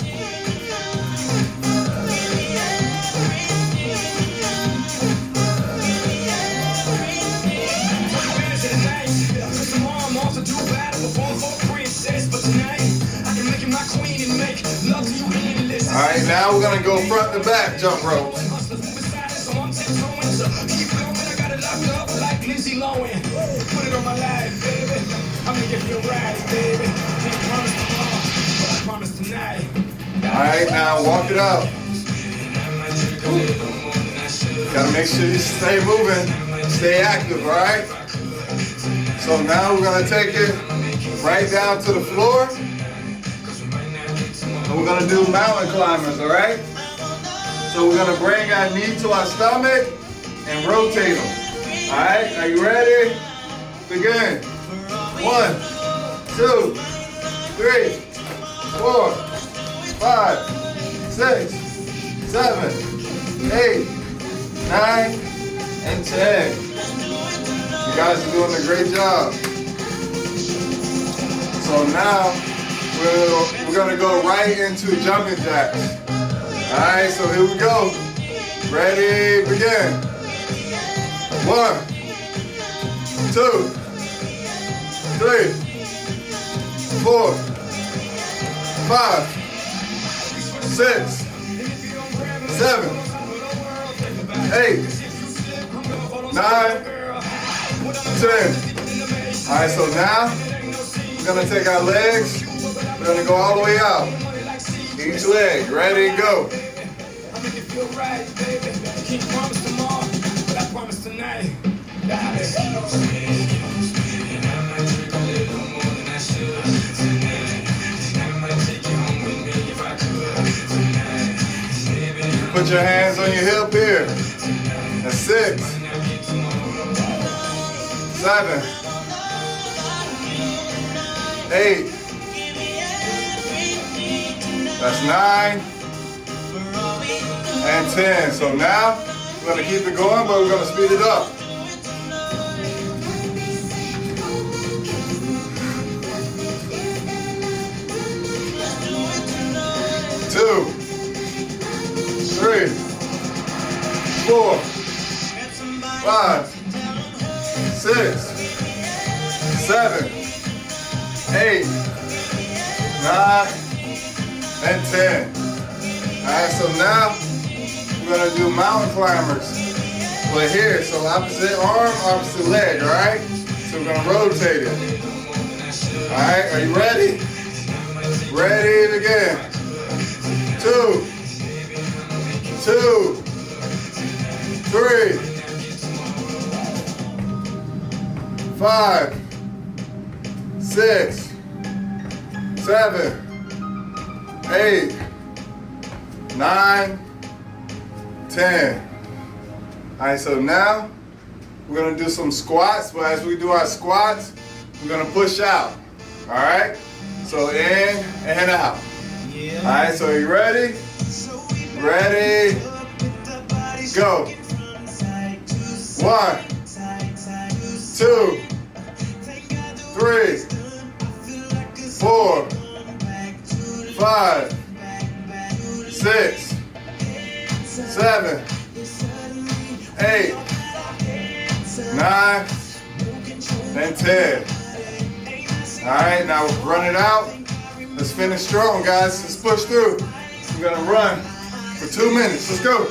Alright, now we're going to go front to back jump ropes. Alright, now walk it out. Gotta make sure you stay moving, stay active, alright? So now we're gonna take it right down to the floor. And we're gonna do mountain climbers, alright? So we're gonna bring our knee to our stomach and rotate them. Alright, are you ready? Begin. 1, 2, 3, 4, 5, 6, 7, 8, 9, and 10. You guys are doing a great job. So now we're gonna go right into jumping jacks. Alright, so here we go. Ready, begin. 1, 2, 3, 4, 5, 6, 7, 8, 9, 10. Alright, so now we're gonna take our legs, we're gonna go all the way out. Each leg, ready, go. Put your hands on your hip here. That's 6, 7, 8. That's 9 and 10. So now we're going to keep it going, but we're going to speed it up. 2, 3, 4, 5, 6, 7, 8, 9, and 10. Alright, so now we're gonna do mountain climbers. but here, so opposite arm, opposite leg, all right? So we're gonna rotate it. All right, are you ready? Ready, begin. 2, 2, 3, 5, 6, 7, 8, 9, 10. All right, so now we're gonna do some squats, but as we do our squats, we're gonna push out. All right, so in and out. All right, so are you ready? Ready, go. 1, 2, 3, 4, 5, 6, 7, 8, 9, and 10. All right, now run it out. Let's finish strong, guys. Let's push through. We're gonna run for 2 minutes. Let's go.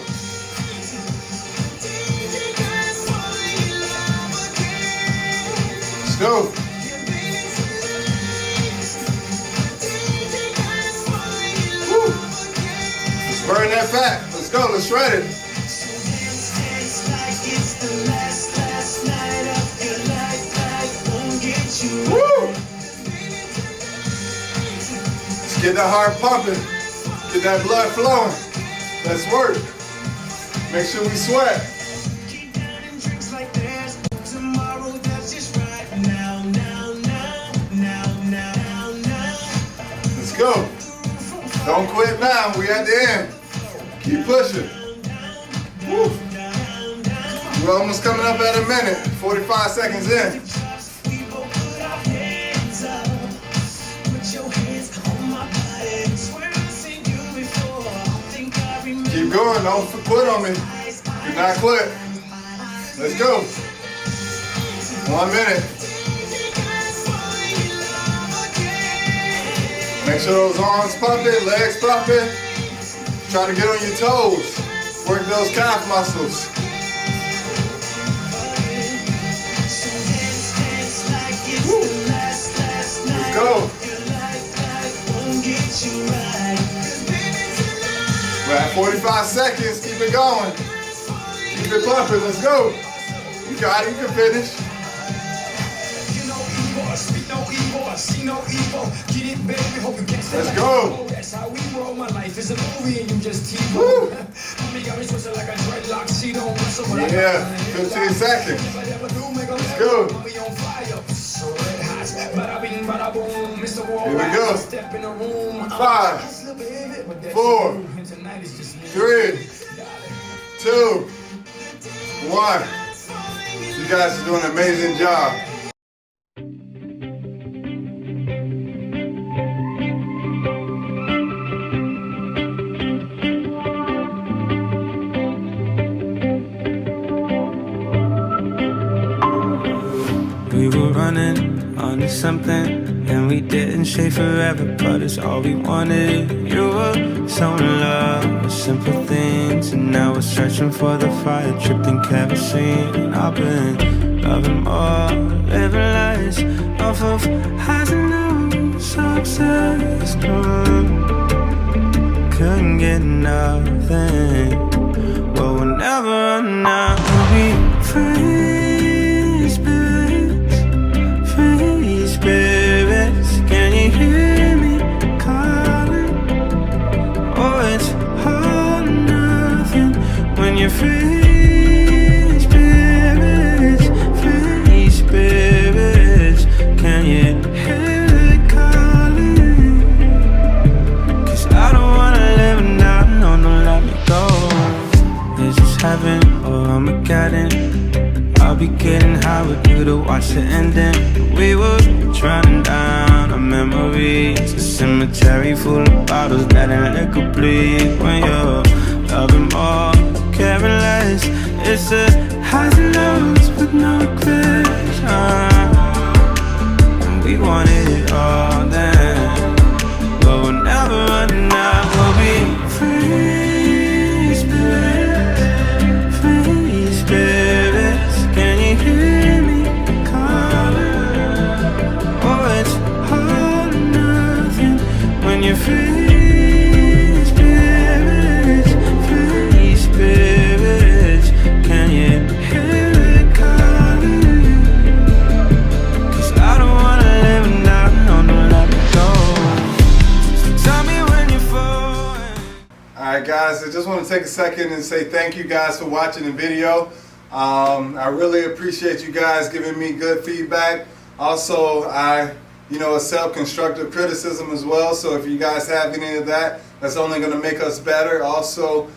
Let's go. Woo. Let's burn that fat. Let's go. Let's shred it. Woo. Let's get that heart pumping. Get that blood flowing. Let's work. Make sure we sweat. Let's go. Don't quit now. We at the end. Keep pushing. Woo. We're almost coming up at a minute. 45 seconds in. Keep going, don't quit on me. Do not quit. Let's go. 1 minute. Make sure those arms pumping, legs pumping. Try to get on your toes. Work those calf muscles. Woo. Let's go. We're at 45 seconds. Keep it going. Keep it pumping. Let's go. You got it. You can finish. Let's go. That's how we roll. My life is a movie and you just keep Woo. Yeah, 15 seconds. Let's go. Here we go. 5, 4, 3, 2, 1. You guys are doing an amazing job. We were running onto something, and we didn't stay forever, but it's all we wanted. You were so in love with simple things, and now we're searching for the fire, dripped in kerosene. I've been loving more, living lives off of highs and lows, success. Couldn't get nothing. Well, we'll never run out. We'll be free spirits. Can you hear me calling? Oh, it's all or nothing when you're free spirits. Can you hear it calling? 'Cause I don't wanna live now, no, don't let me go. Is this heaven or Armageddon? I'll be getting high with you to watch the ending. We were drowning down our memories, a cemetery full of bottles letting liquor bleed. When you're loving more, caring less, it's the highs and lows with no regrets. And we wanted it all then, but we'll never run out. We'll be free spirits. take a second and say thank you guys for watching the video. I really appreciate you guys giving me good feedback. Also, I accept constructive criticism as well. So if you guys have any of that, that's only going to make us better. Also,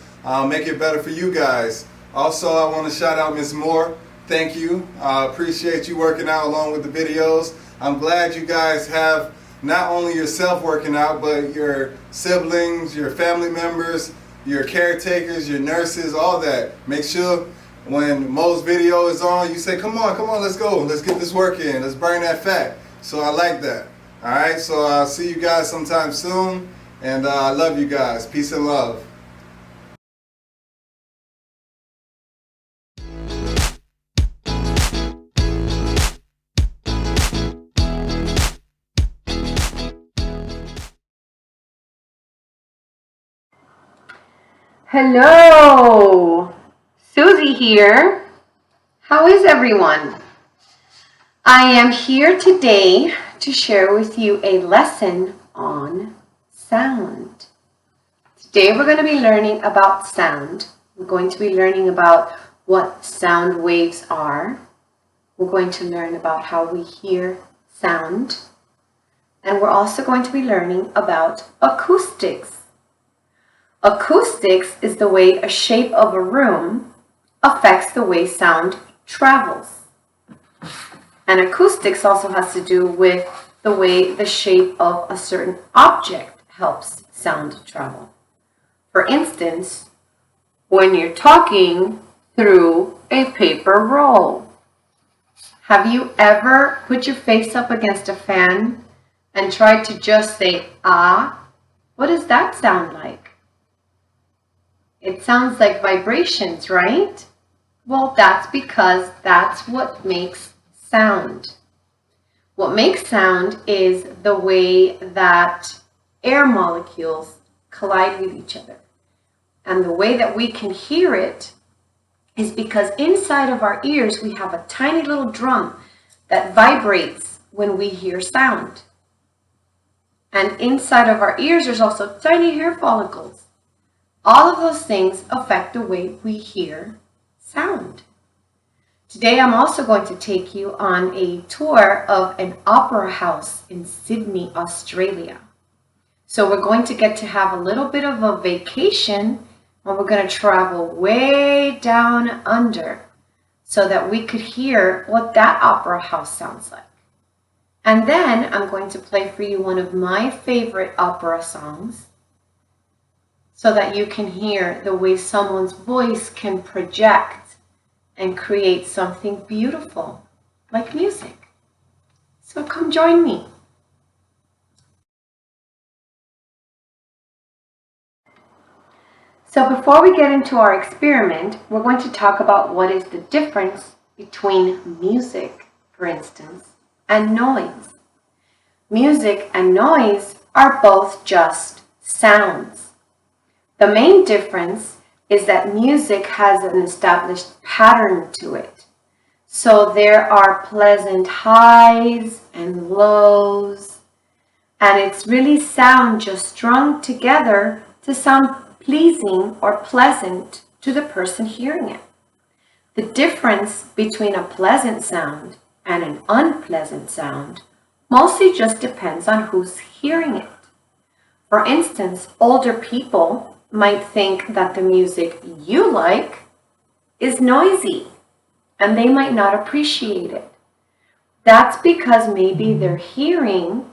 make it better for you guys. Also, I want to shout out Ms. Moore. Thank you. I appreciate you working out along with the videos. I'm glad you guys have not only yourself working out, but your siblings, your family members, your caretakers, your nurses, all that. Make sure when Mo's video is on, you say, come on, let's go. Let's get this work in. Let's burn that fat. So I like that. All right, so I'll see you guys sometime soon. And I love you guys. Peace and love. Hello, Susie here. How is everyone? I am here today to share with you a lesson on sound. Today we're going to be learning about sound. We're going to be learning about what sound waves are. We're going to learn about how we hear sound. And we're also going to be learning about acoustics. Acoustics is the way a shape of a room affects the way sound travels. And acoustics also has to do with the way the shape of a certain object helps sound travel. For instance, when you're talking through a paper roll. Have you ever put your face up against a fan and tried to just say, ah? What does that sound like? It sounds like vibrations, right? Well, that's because that's what makes sound. What makes sound is the way that air molecules collide with each other. And the way that we can hear it is because inside of our ears we have a tiny little drum that vibrates when we hear sound. And inside of our ears there's also tiny hair follicles. All of those things affect the way we hear sound. Today I'm also going to take you on a tour of an opera house in Sydney, Australia. So we're going to get to have a little bit of a vacation, and we're going to travel way down under so that we could hear what that opera house sounds like. And then I'm going to play for you one of my favorite opera songs, so that you can hear the way someone's voice can project and create something beautiful, like music. So come join me. So before we get into our experiment, we're going to talk about what is the difference between music, for instance, and noise. Music and noise are both just sounds. The main difference is that music has an established pattern to it. So there are pleasant highs and lows, and it's really sound just strung together to sound pleasing or pleasant to the person hearing it. The difference between a pleasant sound and an unpleasant sound mostly just depends on who's hearing it. For instance, older people might think that the music you like is noisy, and they might not appreciate it. That's because maybe their hearing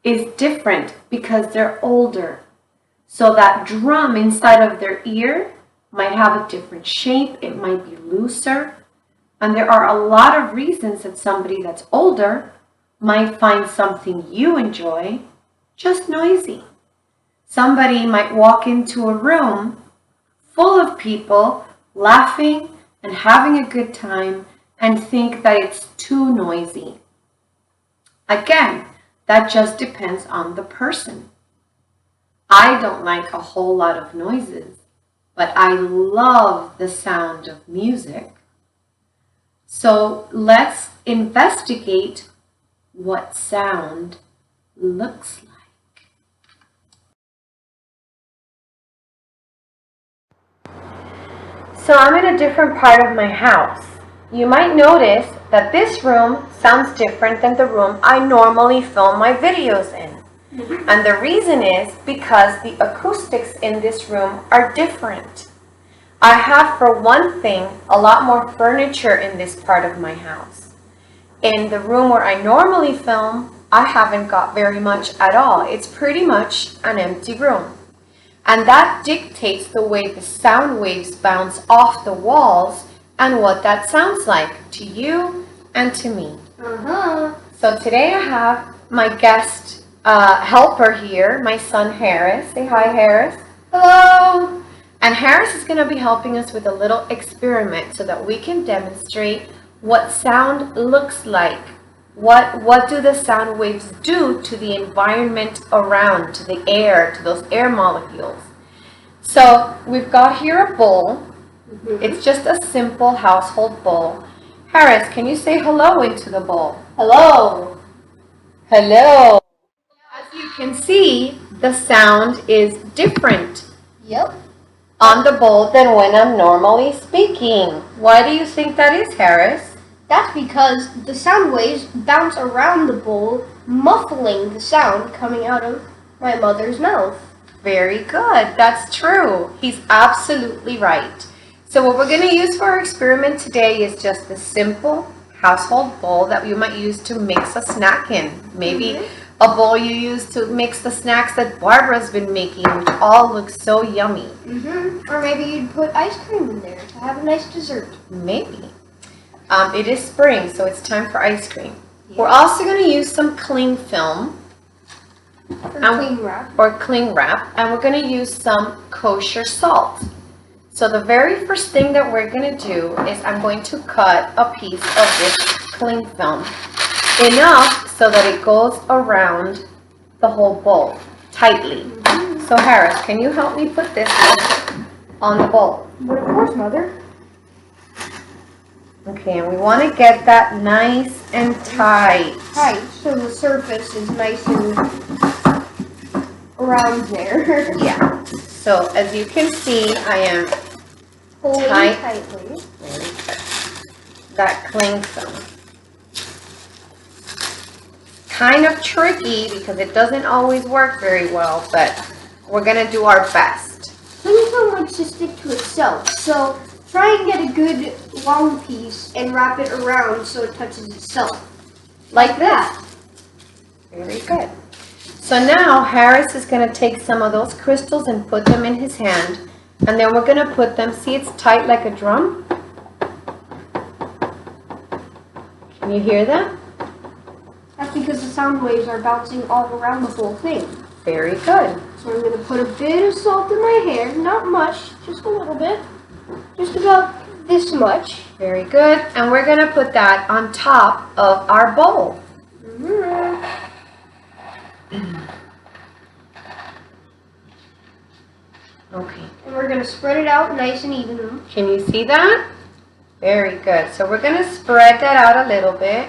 is different because they're older. So that drum inside of their ear might have a different shape, it might be looser, and there are a lot of reasons that somebody that's older might find something you enjoy just noisy. Somebody might walk into a room full of people laughing and having a good time and think that it's too noisy. Again, that just depends on the person. I don't like a whole lot of noises, but I love the sound of music. So let's investigate what sound looks like. So I'm in a different part of my house. You might notice that this room sounds different than the room I normally film my videos in. And the reason is because the acoustics in this room are different. I have, for one thing, a lot more furniture in this part of my house. In the room where I normally film, I haven't got very much at all. It's pretty much an empty room. And that dictates the way the sound waves bounce off the walls and what that sounds like to you and to me. So today I have my guest helper here, my son Harris. Say hi, Harris. Hello. And Harris is going to be helping us with a little experiment so that we can demonstrate what sound looks like. What do the sound waves do to the environment around, to the air, to those air molecules? So we've got here a bowl. It's just a simple household bowl. Harris, can you say hello into the bowl? Hello. Hello. As you can see, the sound is different. Yep. On the bowl than when I'm normally speaking. Why do you think that is, Harris? That's because the sound waves bounce around the bowl, muffling the sound coming out of my mother's mouth. Very good. That's true. He's absolutely right. So what we're going to use for our experiment today is just a simple household bowl that you might use to mix a snack in. Maybe a bowl you use to mix the snacks that Barbara's been making, which all look so yummy. Or maybe you'd put ice cream in there to have a nice dessert. Maybe. It is spring, so it's time for ice cream. Yeah. We're also going to use some cling film. Or cling wrap. And we're going to use some kosher salt. So the very first thing that we're going to do is I'm going to cut a piece of this cling film. Enough so that it goes around the whole bowl tightly. So Harris, can you help me put this on the bowl? But of course, Mother. Okay, and we want to get that nice and tight. Tight, so the surface is nice and around there. Yeah. So as you can see, I am holding tightly. That cling film. Kind of tricky because it doesn't always work very well, but we're going to do our best. Cling film likes to stick to itself, so try and get a good long piece and wrap it around so it touches itself. Like that. Very good. So now Harris is going to take some of those crystals and put them in his hand. And then we're going to put them, see it's tight like a drum? Can you hear that? That's because the sound waves are bouncing all around the whole thing. Very good. So I'm going to put a bit of salt in my hand, not much, just a little bit. Just about this much. Very good. And we're going to put that on top of our bowl. Okay. And we're going to spread it out nice and evenly. Can you see that? Very good. So we're going to spread that out a little bit.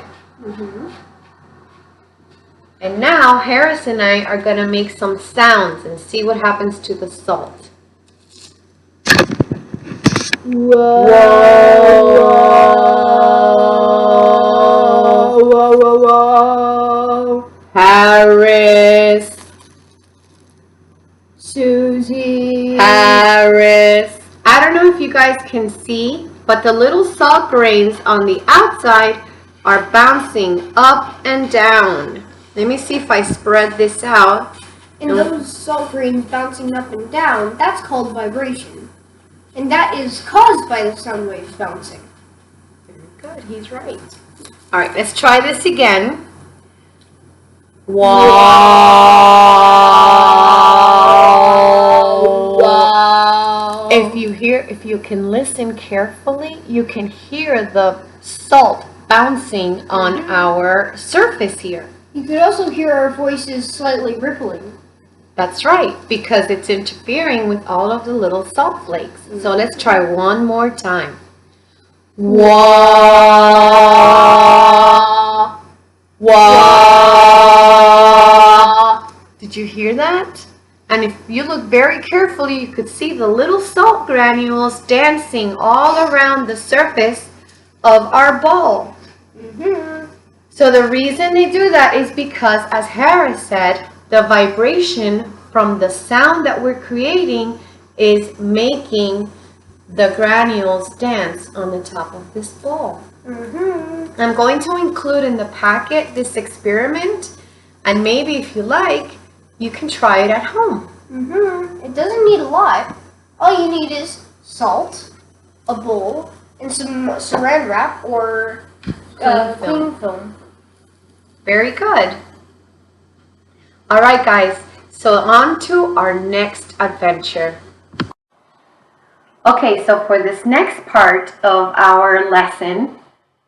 And now Harris and I are going to make some sounds and see what happens to the salt. Whoa. Whoa, whoa, whoa. Harris. Susie. Harris. I don't know if you guys can see, but the little salt grains on the outside are bouncing up and down. Let me see if I spread this out. And those salt grains bouncing up and down, that's called vibration. And that is caused by the sound waves bouncing. Very good, he's right. All right, let's try this again. Wow. Wow. If you can listen carefully, you can hear the salt bouncing on our surface here. You could also hear our voices slightly rippling. That's right, because it's interfering with all of the little salt flakes. So let's try one more time. Wah, wah. Did you hear that? And if you look very carefully, you could see the little salt granules dancing all around the surface of our ball. So the reason they do that is because, as Harris said, the vibration from the sound that we're creating is making the granules dance on the top of this ball. I'm going to include in the packet this experiment, and maybe if you like, you can try it at home. It doesn't need a lot. All you need is salt, a bowl, and some saran wrap or cling film. Very good. All right, guys. So on to our next adventure. Okay, so for this next part of our lesson,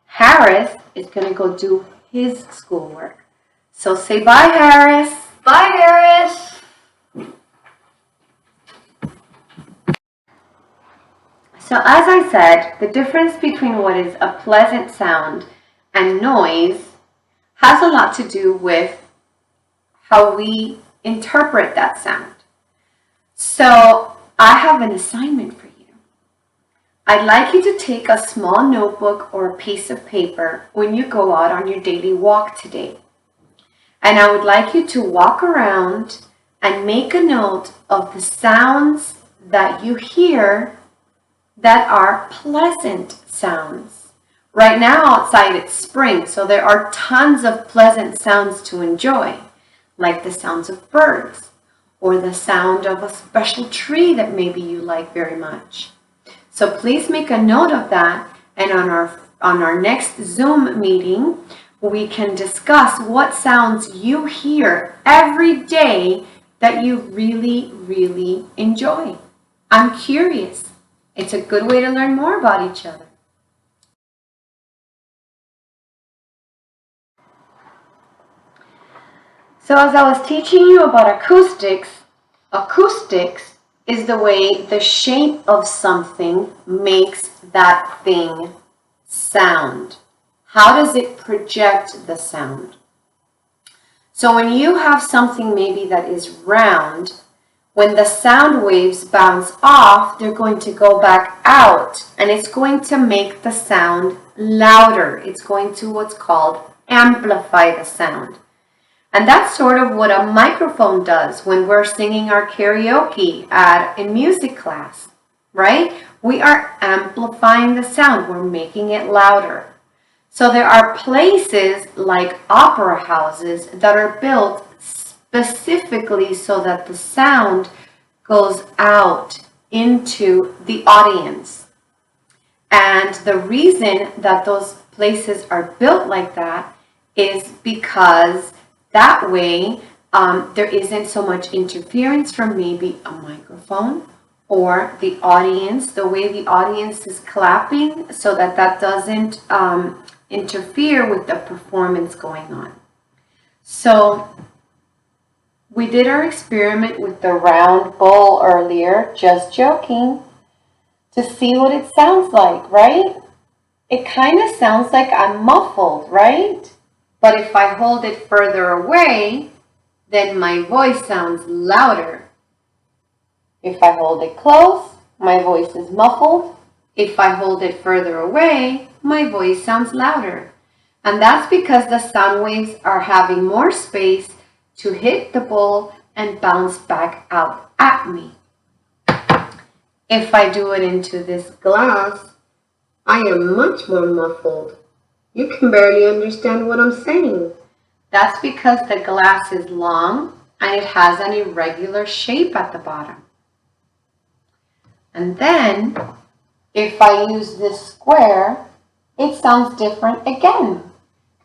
Harris is going to go do his schoolwork. So say bye, Harris. Bye, Harris. So as I said, the difference between what is a pleasant sound and noise has a lot to do with how we interpret that sound. So I have an assignment for you. I'd like you to take a small notebook or a piece of paper when you go out on your daily walk today. And I would like you to walk around and make a note of the sounds that you hear that are pleasant sounds. Right now outside it's spring, so there are tons of pleasant sounds to enjoy, like the sounds of birds or the sound of a special tree that maybe you like very much. So please make a note of that, and on our next Zoom meeting, we can discuss what sounds you hear every day that you really, really enjoy. I'm curious. It's a good way to learn more about each other. So as I was teaching you about acoustics, acoustics is the way the shape of something makes that thing sound. How does it project the sound? So when you have something maybe that is round, when the sound waves bounce off, they're going to go back out, and it's going to make the sound louder. It's going to what's called amplify the sound. And that's sort of what a microphone does when we're singing our karaoke in music class, right? We are amplifying the sound. We're making it louder. So there are places like opera houses that are built specifically so that the sound goes out into the audience. And the reason that those places are built like that is because that way there isn't so much interference from maybe a microphone or the audience, the way the audience is clapping, so that doesn't interfere with the performance going on. So we did our experiment with the round bowl earlier, just joking, to see what it sounds like, right? It kind of sounds like I'm muffled, right? But if I hold it further away, then my voice sounds louder. If I hold it close, my voice is muffled. If I hold it further away, my voice sounds louder. And that's because the sound waves are having more space to hit the bowl and bounce back out at me. If I do it into this glass, I am much more muffled. You can barely understand what I'm saying. That's because the glass is long and it has an irregular shape at the bottom. And then, if I use this square, it sounds different again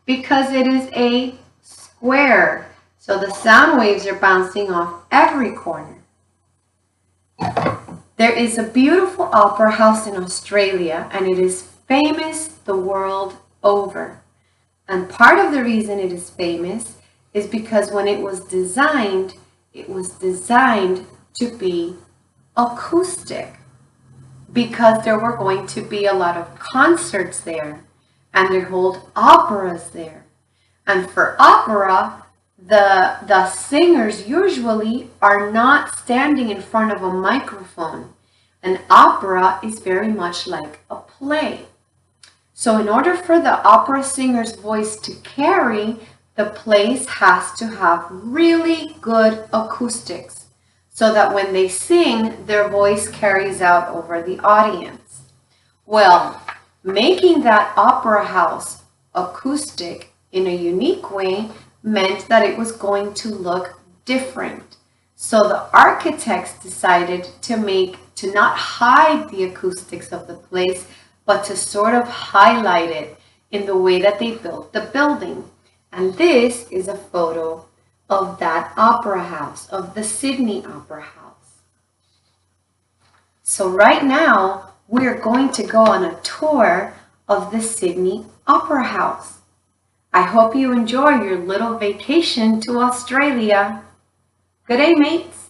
because it is a square. So the sound waves are bouncing off every corner. There is a beautiful opera house in Australia, and it is famous the world over. And part of the reason it is famous is because when it was designed to be acoustic, because there were going to be a lot of concerts there, and they hold operas there. And for opera, The singers usually are not standing in front of a microphone. An opera is very much like a play. So in order for the opera singer's voice to carry, the place has to have really good acoustics so that when they sing, their voice carries out over the audience. Well, making that opera house acoustic in a unique way meant that it was going to look different. So the architects decided to not hide the acoustics of the place, but to sort of highlight it in the way that they built the building. And this is a photo of that opera house, of the Sydney Opera House. So right now, we're going to go on a tour of the Sydney Opera House. I hope you enjoy your little vacation to Australia. Good day, mates.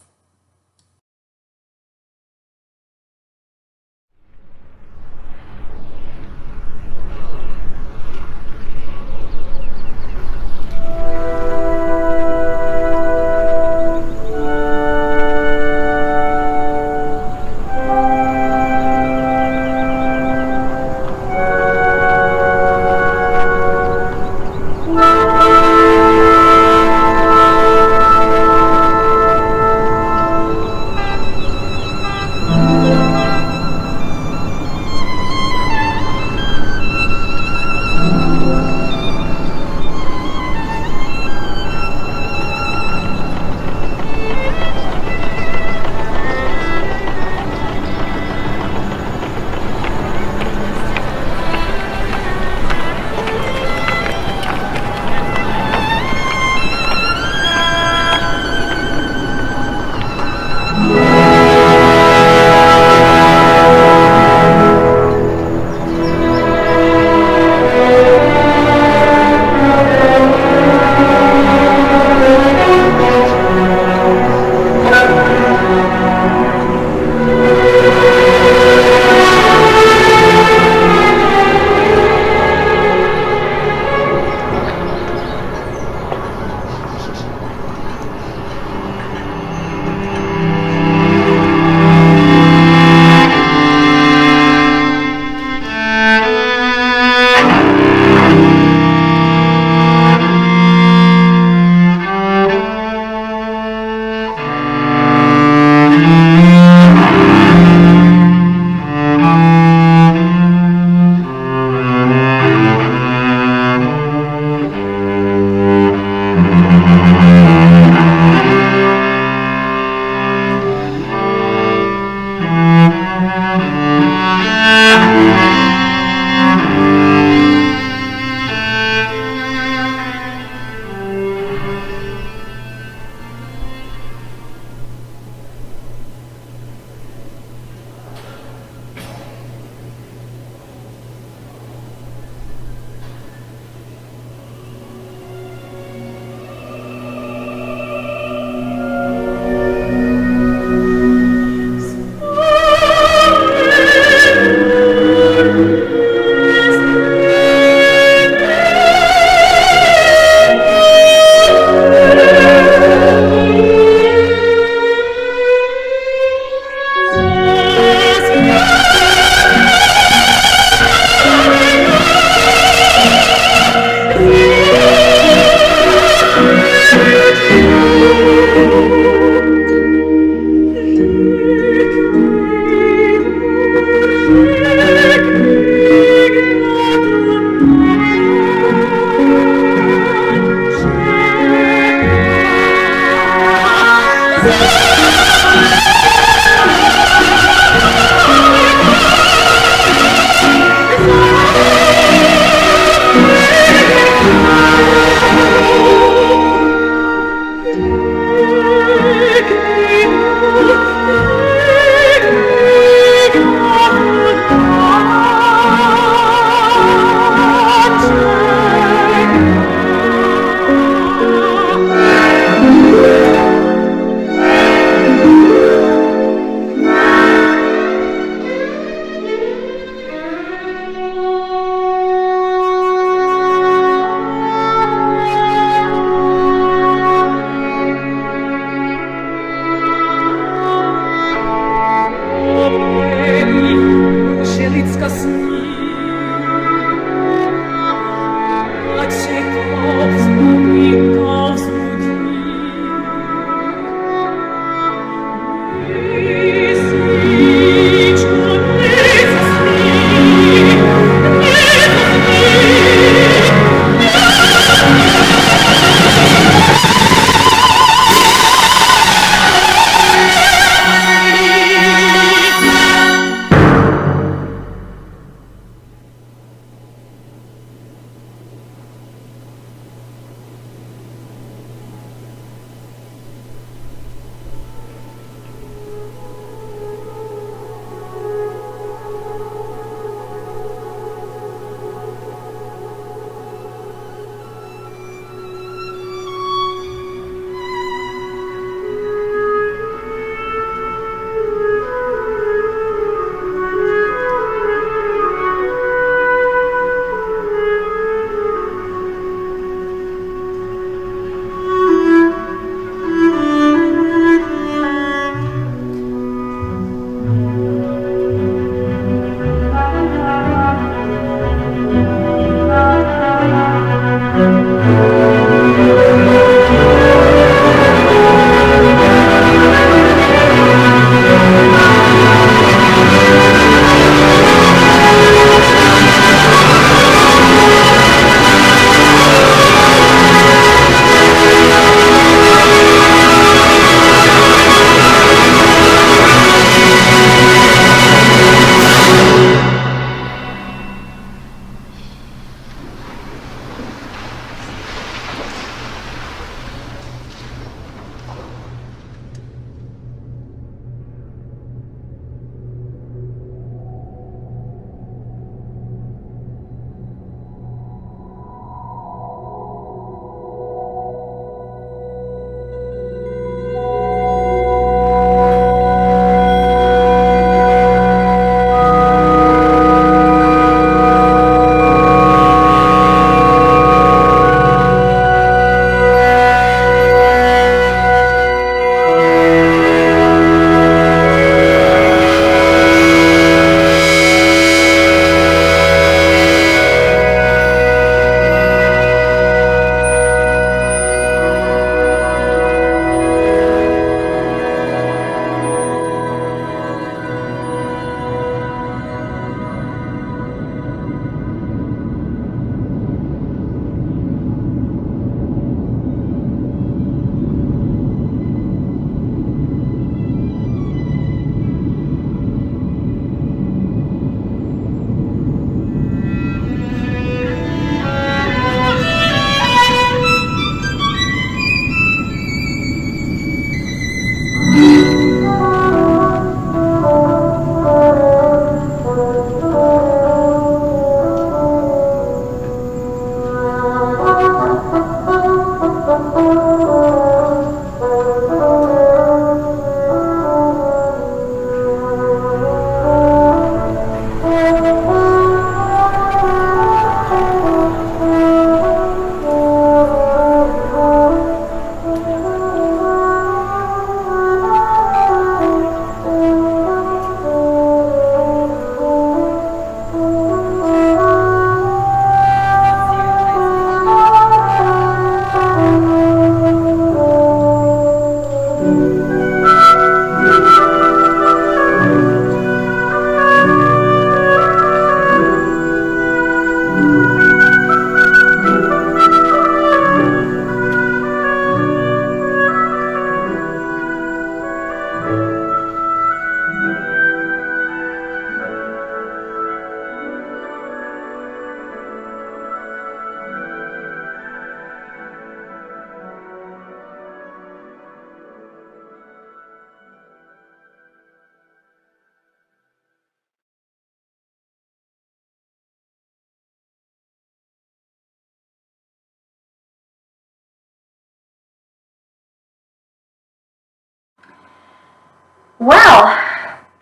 Well,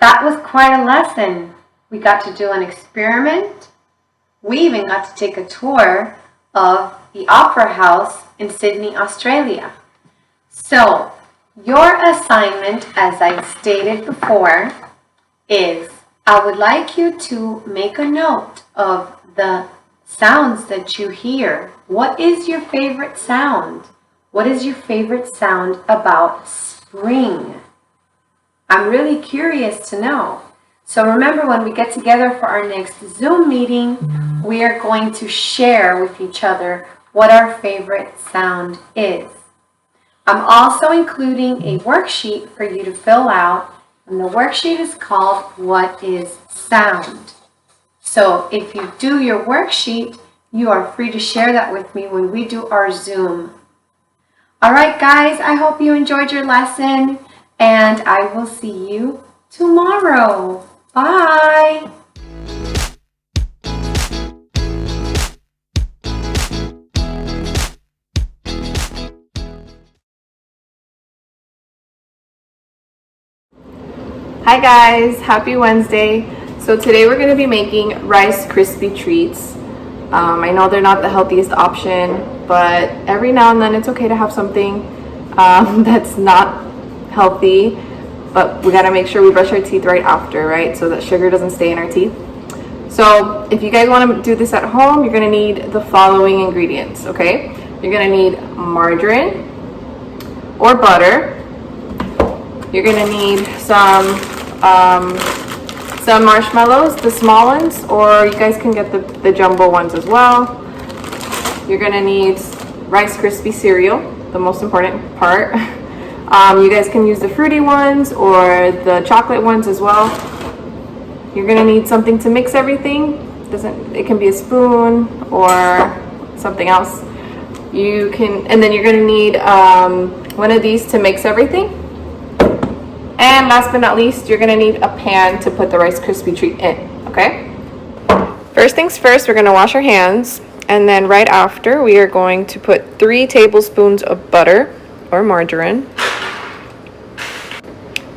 that was quite a lesson. We got to do an experiment. We even got to take a tour of the Opera House in Sydney, Australia. So, your assignment, as I stated before, is I would like you to make a note of the sounds that you hear. What is your favorite sound? What is your favorite sound about spring? I'm really curious to know. So remember, when we get together for our next Zoom meeting, we are going to share with each other what our favorite sound is. I'm also including a worksheet for you to fill out, and the worksheet is called What is Sound? So if you do your worksheet, you are free to share that with me when we do our Zoom. All right, guys, I hope you enjoyed your lesson, and I will see you tomorrow. Bye. Hi guys, happy Wednesday. So today we're going to be making Rice Krispie treats. I know they're not the healthiest option, but every now and then it's okay to have something that's not healthy, but we got to make sure we brush our teeth right after, right? So that sugar doesn't stay in our teeth. So if you guys want to do this at home, you're going to need the following ingredients, okay? You're going to need margarine or butter. You're going to need some marshmallows, the small ones, or you guys can get the jumbo ones as well. You're going to need Rice Krispie cereal, the most important part. You guys can use the fruity ones or the chocolate ones as well. You're going to need something to mix everything. It can be a spoon or something else. And then you're going to need one of these to mix everything. And last but not least, you're going to need a pan to put the Rice Krispie treat in, okay? First things first, we're going to wash our hands. And then right after, we are going to put 3 tablespoons of butter or margarine.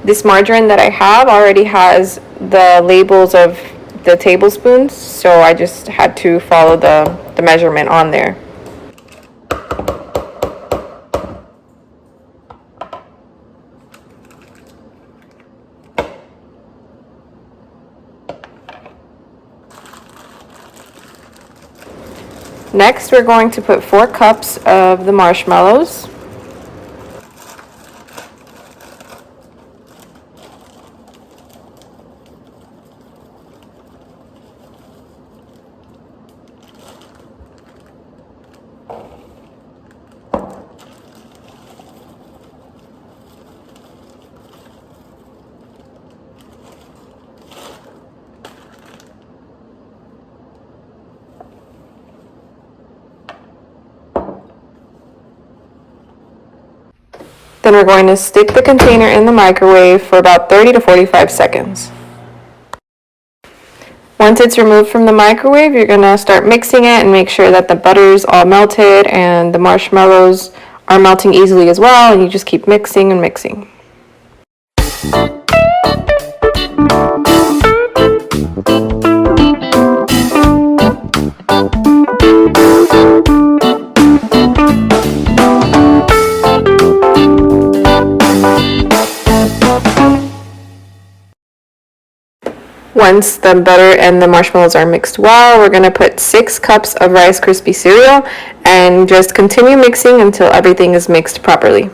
This margarine that I have already has the labels of the tablespoons, so I just had to follow the measurement on there. Next, we're going to put 4 cups of the marshmallows. Then we're going to stick the container in the microwave for about 30 to 45 seconds. Once it's removed from the microwave, you're going to start mixing it and make sure that the butter is all melted and the marshmallows are melting easily as well, and you just keep mixing and mixing. Once the butter and the marshmallows are mixed well, we're going to put 6 cups of Rice Krispie cereal and just continue mixing until everything is mixed properly.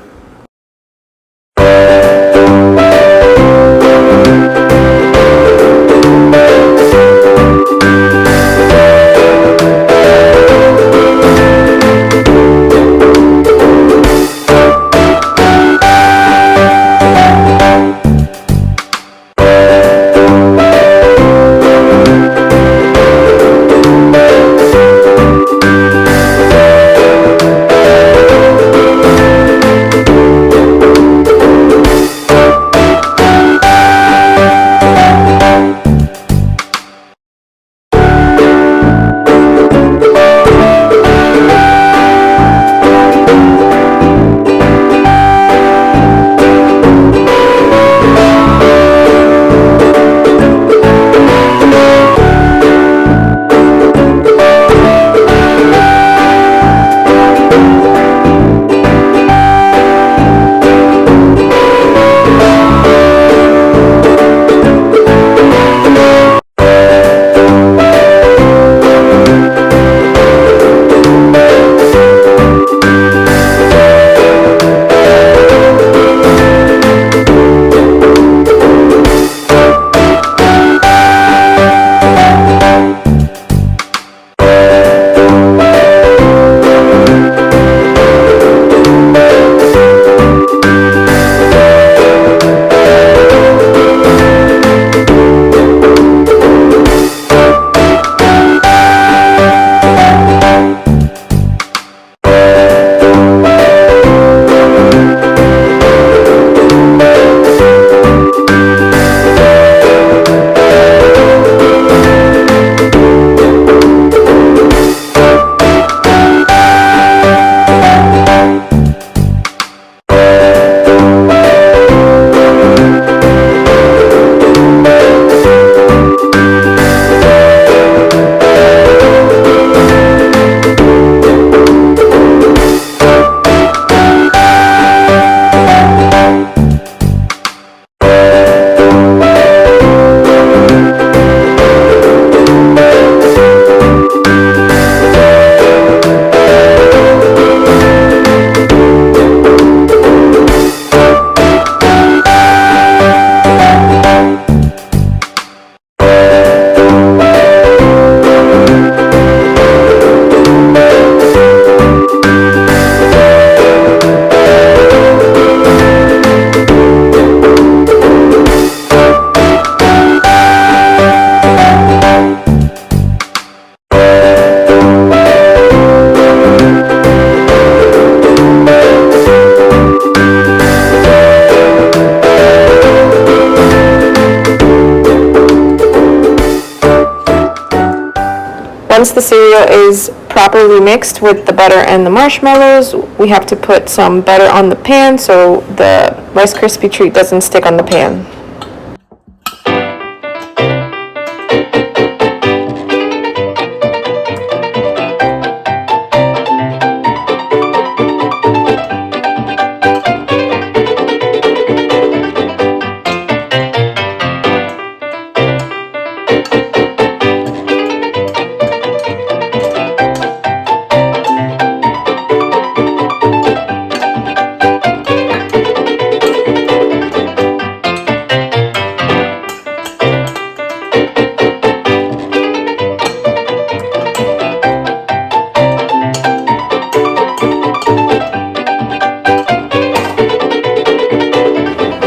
once the cereal is properly mixed with the butter and the marshmallows, we have to put some butter on the pan so the Rice Krispie treat doesn't stick on the pan.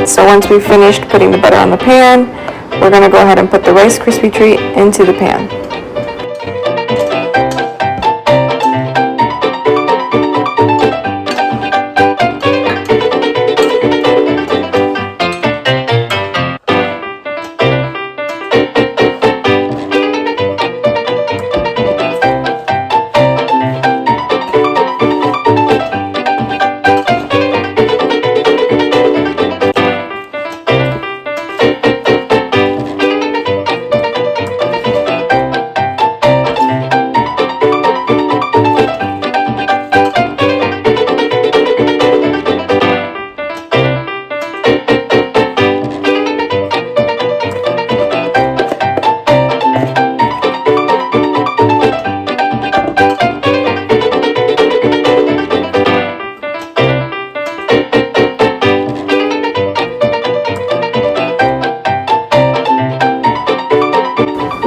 So once we've finished putting the butter on the pan, we're going to go ahead and put the Rice Krispie treat into the pan.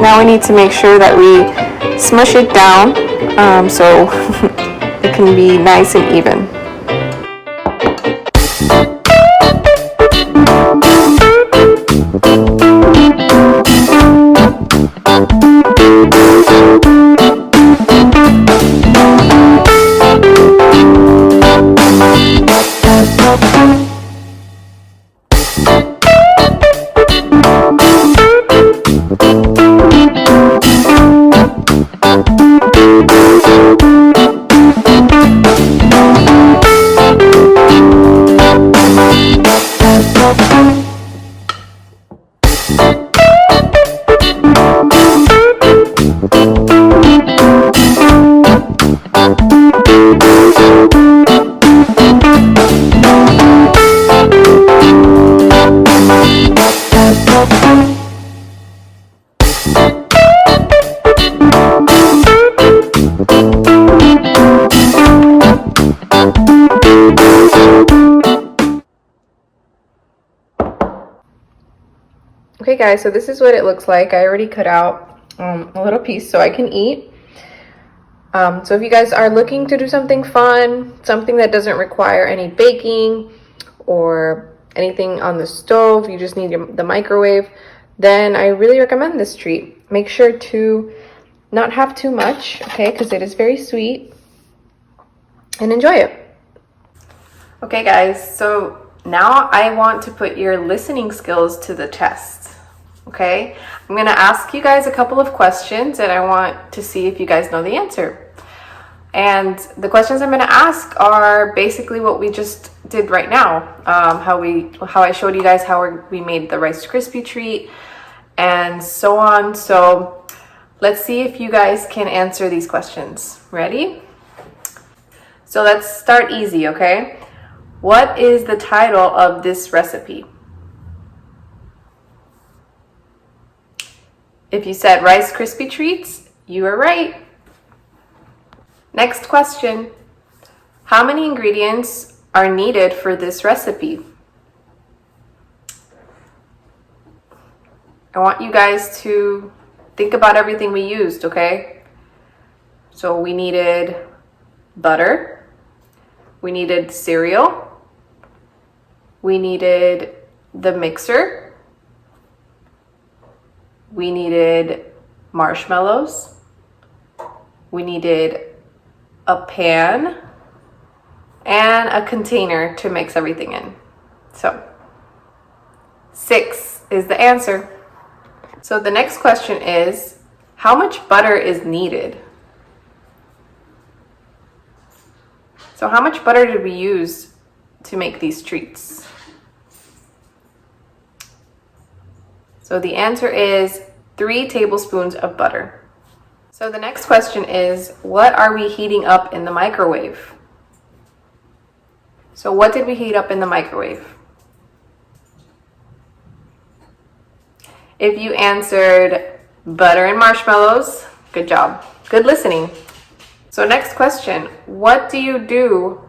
Now we need to make sure that we smush it down so it can be nice and even. Okay guys, so this is what it looks like. I already cut out a little piece so I can eat. So if you guys are looking to do something fun, something that doesn't require any baking or anything on the stove, you just need the microwave, then I really recommend this treat. Make sure to not have too much, okay, because it is very sweet, and enjoy it. Okay guys, so now I want to put your listening skills to the test. Okay, I'm gonna ask you guys a couple of questions and I want to see if you guys know the answer. And the questions I'm gonna ask are basically what we just did right now. How I showed you guys how we made the Rice Krispie treat and so on. So let's see if you guys can answer these questions. Ready? So let's start easy, okay? What is the title of this recipe? If you said Rice Krispie treats, you are right. Next question. How many ingredients are needed for this recipe? I want you guys to think about everything we used, okay? So we needed butter, we needed cereal, we needed the mixer, we needed marshmallows, we needed a pan, and a container to mix everything in. So 6 is the answer. So the next question is, How much butter is needed? So how much butter did we use to make these treats? So the answer is 3 tablespoons of butter. So the next question is, what are we heating up in the microwave? So what did we heat up in the microwave? If you answered butter and marshmallows, good job. Good listening. So next question, what do you do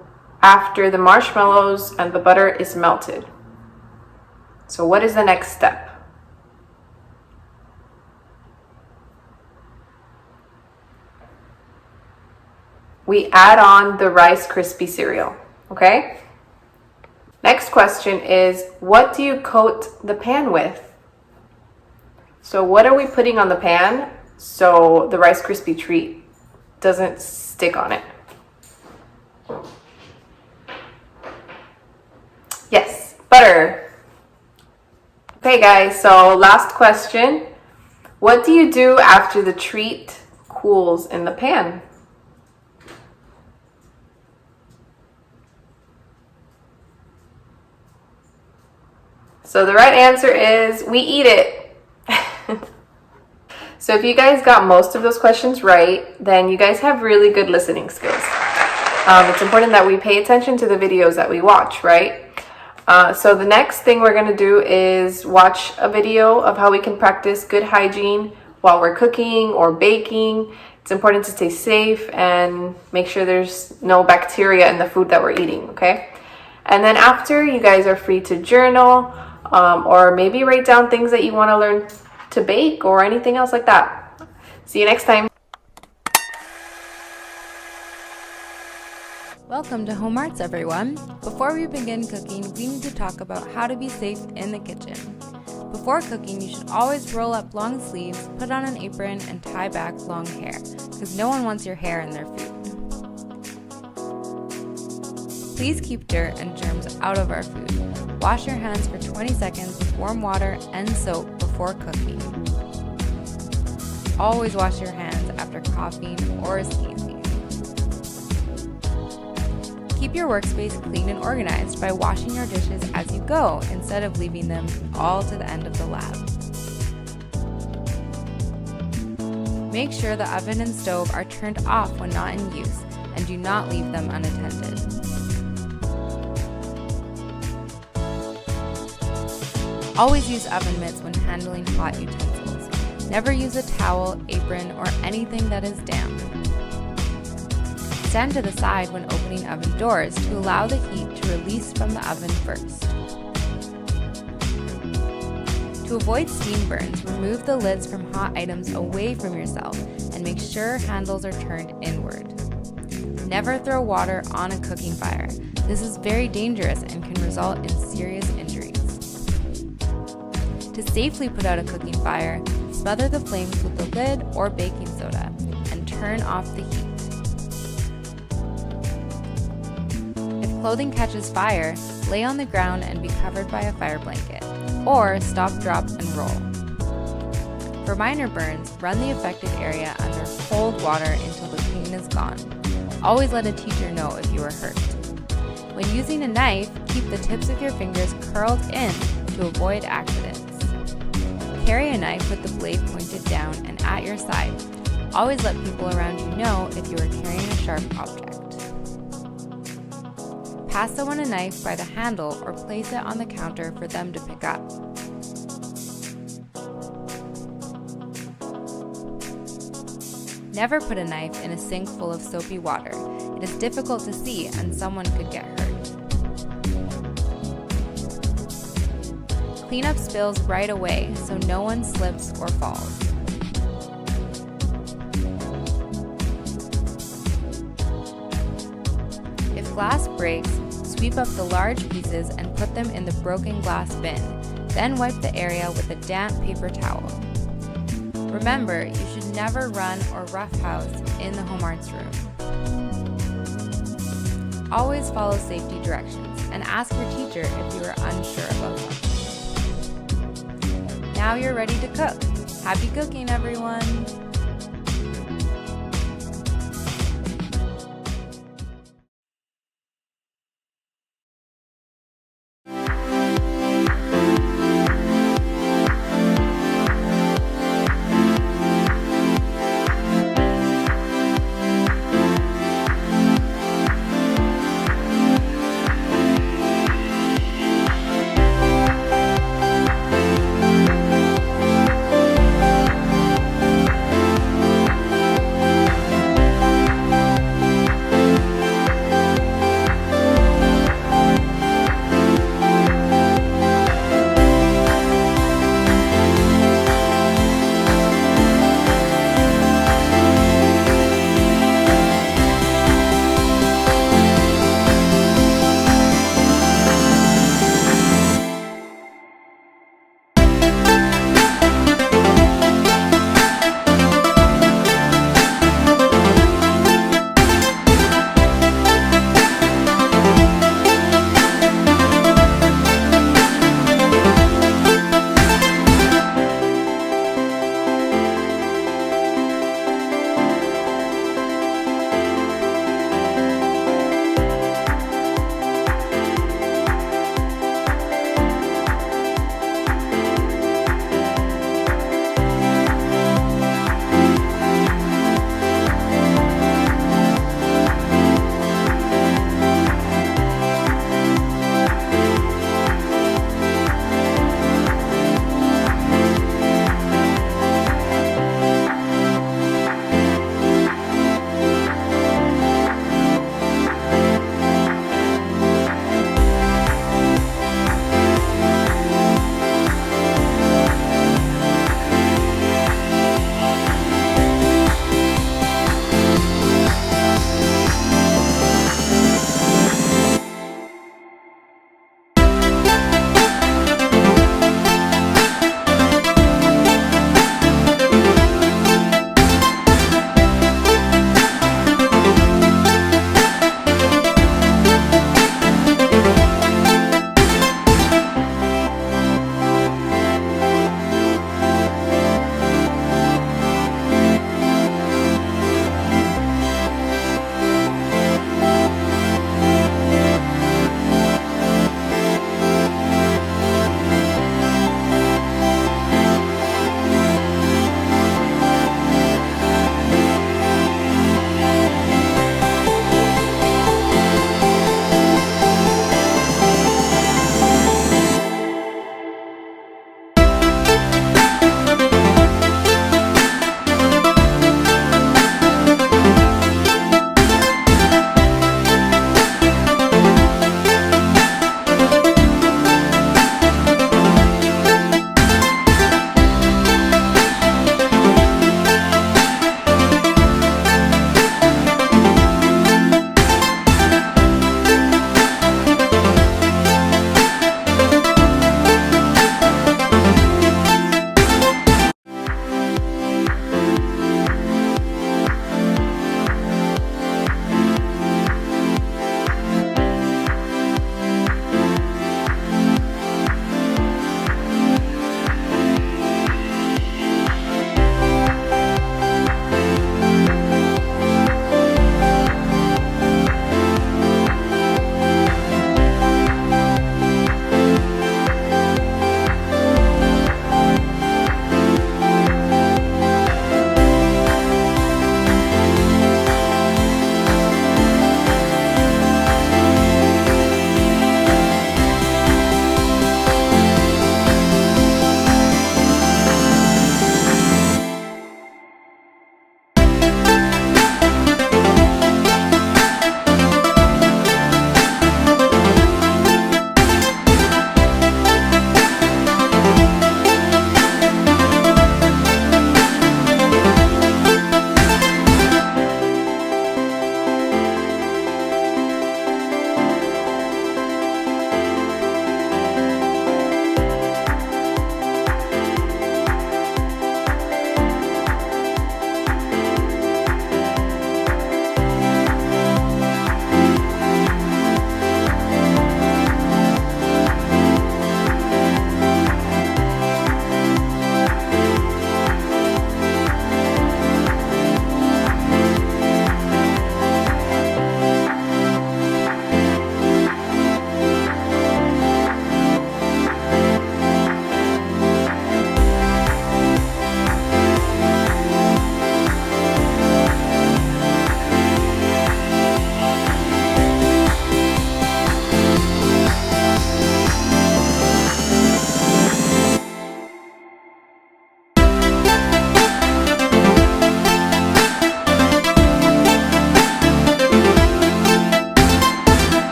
after the marshmallows and the butter is melted? So what is the next step? We add on the Rice Krispie cereal, okay? Next question is, what do you coat the pan with? So what are we putting on the pan so the Rice Krispie treat doesn't stick on it? Yes, butter. Okay guys, so last question. What do you do after the treat cools in the pan? So the right answer is we eat it. So if you guys got most of those questions right, then you guys have really good listening skills. It's important that we pay attention to the videos that we watch, right? So the next thing we're going to do is watch a video of how we can practice good hygiene while we're cooking or baking. It's important to stay safe and make sure there's no bacteria in the food that we're eating, okay? And then after, you guys are free to journal or maybe write down things that you want to learn to bake or anything else like that. See you next time. Welcome to Home Arts, everyone. Before we begin cooking, we need to talk about how to be safe in the kitchen. Before cooking, you should always roll up long sleeves, put on an apron, and tie back long hair, because no one wants your hair in their food. Please keep dirt and germs out of our food. Wash your hands for 20 seconds with warm water and soap before cooking. Always wash your hands after coughing or sneezing. Keep your workspace clean and organized by washing your dishes as you go instead of leaving them all to the end of the lab. Make sure the oven and stove are turned off when not in use and do not leave them unattended. Always use oven mitts when handling hot utensils. Never use a towel, apron, or anything that is damp. Stand to the side when opening oven doors to allow the heat to release from the oven first. To avoid steam burns, remove the lids from hot items away from yourself and make sure handles are turned inward. Never throw water on a cooking fire. This is very dangerous and can result in serious injuries. To safely put out a cooking fire, smother the flames with the lid or baking soda and turn off the heat. If clothing catches fire, lay on the ground and be covered by a fire blanket, or stop, drop, and roll. For minor burns, run the affected area under cold water until the pain is gone. Always let a teacher know if you are hurt. When using a knife, keep the tips of your fingers curled in to avoid accidents. Carry a knife with the blade pointed down and at your side. Always let people around you know if you are carrying a sharp object. Pass someone a knife by the handle or place it on the counter for them to pick up. Never put a knife in a sink full of soapy water. It is difficult to see and someone could get hurt. Clean up spills right away so no one slips or falls. If glass breaks, sweep up the large pieces and put them in the broken glass bin. Then wipe the area with a damp paper towel. Remember, you should never run or roughhouse in the home arts room. Always follow safety directions and ask your teacher if you are unsure about something. Now you're ready to cook. Happy cooking, everyone!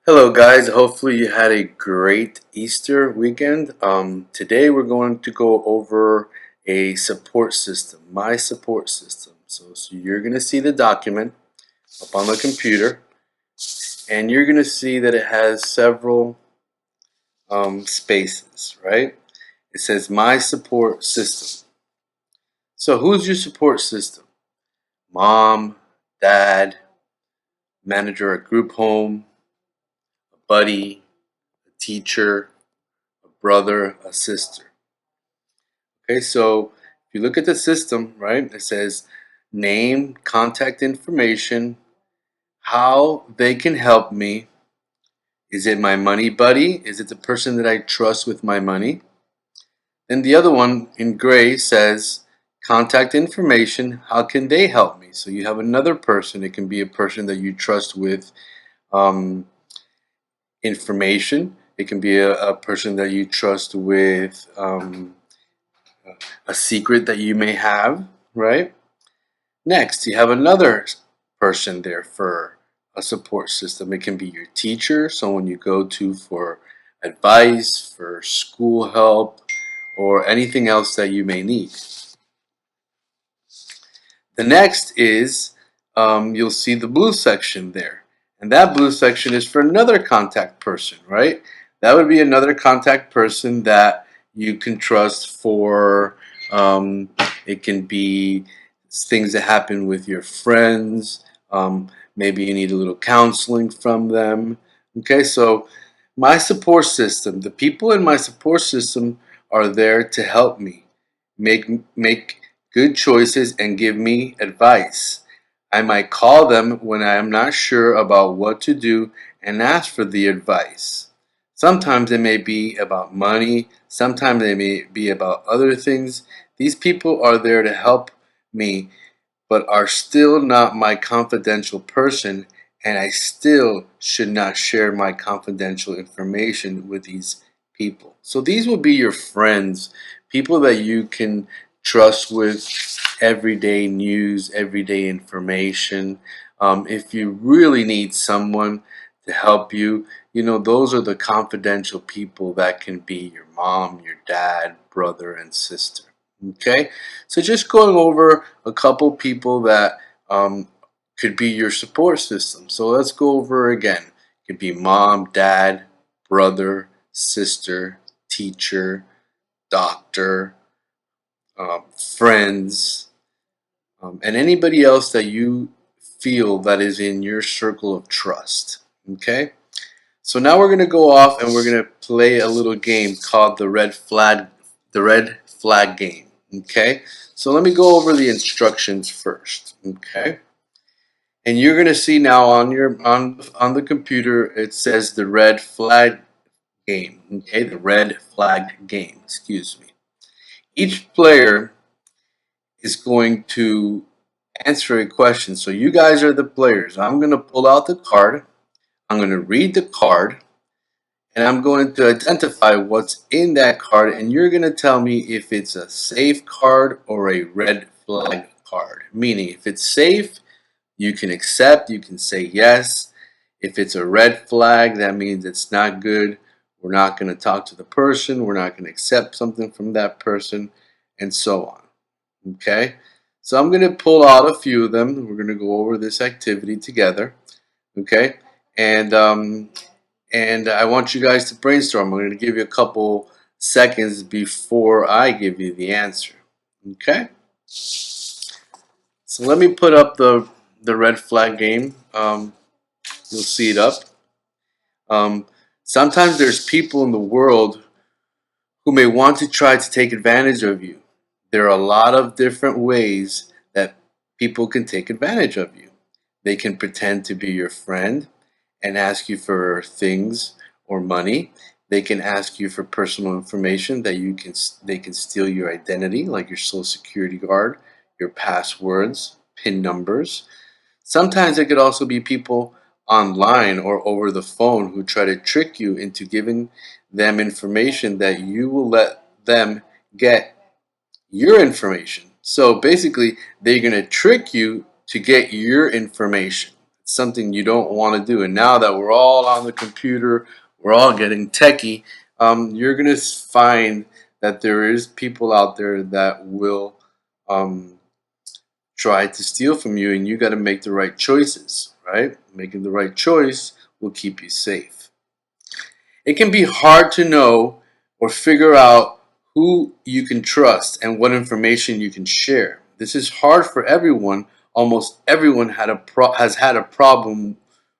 Hello guys, hopefully you had a great Easter weekend. Today we're going to go over a support system, my support system. So you're going to see the document up on the computer, and you're going to see that it has several spaces, right? It says my support system. So who's your support system? Mom, dad, manager at group home, a buddy, a teacher, a brother, a sister. Okay, so if you look at the system, right, it says name, contact information, how they can help me. Is it my money buddy? Is it the person that I trust with my money? And the other one in gray says contact information, how can they help me? So you have another person. It can be a person that you trust with information. It can be a person that you trust with a secret that you may have, right? Next, you have another person there for a support system. It can be your teacher, someone you go to for advice, for school help, or anything else that you may need. The next is you'll see the blue section there. And that blue section is for another contact person, right? That would be another contact person that you can trust for, it can be things that happen with your friends. Maybe you need a little counseling from them. Okay, so my support system, the people in my support system are there to help me make good choices and give me advice. I might call them when I am not sure about what to do and ask for the advice. Sometimes it may be about money, sometimes it may be about other things. These people are there to help me, but are still not my confidential person, and I still should not share my confidential information with these people. So these will be your friends, people that you can trust with everyday news, everyday information. If you really need someone to help you, you know, those are the confidential people that can be your mom, your dad, brother, and sister. Okay, so just going over a couple people that could be your support system. So let's go over again. It could be mom, dad, brother, sister, teacher, doctor, friends, and anybody else that you feel that is in your circle of trust. Okay, so now we're going to go off and we're going to play a little game called the red flag game. Okay, so let me go over the instructions first. Okay, and you're going to see now on your on the computer it says the red flag game. Okay, the red flag game. Excuse me. Each player is going to answer a question. So you guys are the players. I'm going to pull out the card. I'm going to read the card, and I'm going to identify what's in that card, and you're going to tell me if it's a safe card or a red flag card. Meaning, if it's safe, you can accept, you can say yes. If it's a red flag, that means it's not good. We're not going to talk to the person. We're not going to accept something from that person, and so on. Okay? So I'm going to pull out a few of them. We're going to go over this activity together. Okay? And I want you guys to brainstorm. I'm going to give you a couple seconds before I give you the answer. Okay? So let me put up the red flag game. You'll see it up. Sometimes there's people in the world who may want to try to take advantage of you. There are a lot of different ways that people can take advantage of you. They can pretend to be your friend and ask you for things or money. They can ask you for personal information that they can steal your identity, like your social security card, your passwords, PIN numbers. Sometimes it could also be people online or over the phone who try to trick you into giving them information that you will let them get your information. So basically, they're going to trick you to get your information. It's something you don't want to do. And now that we're all on the computer, we're all getting techie, you're going to find that there is people out there that will try to steal from you, and you got to make the right choices, right? Making the right choice will keep you safe. It can be hard to know or figure out who you can trust and what information you can share. This is hard for everyone. Almost everyone has had a problem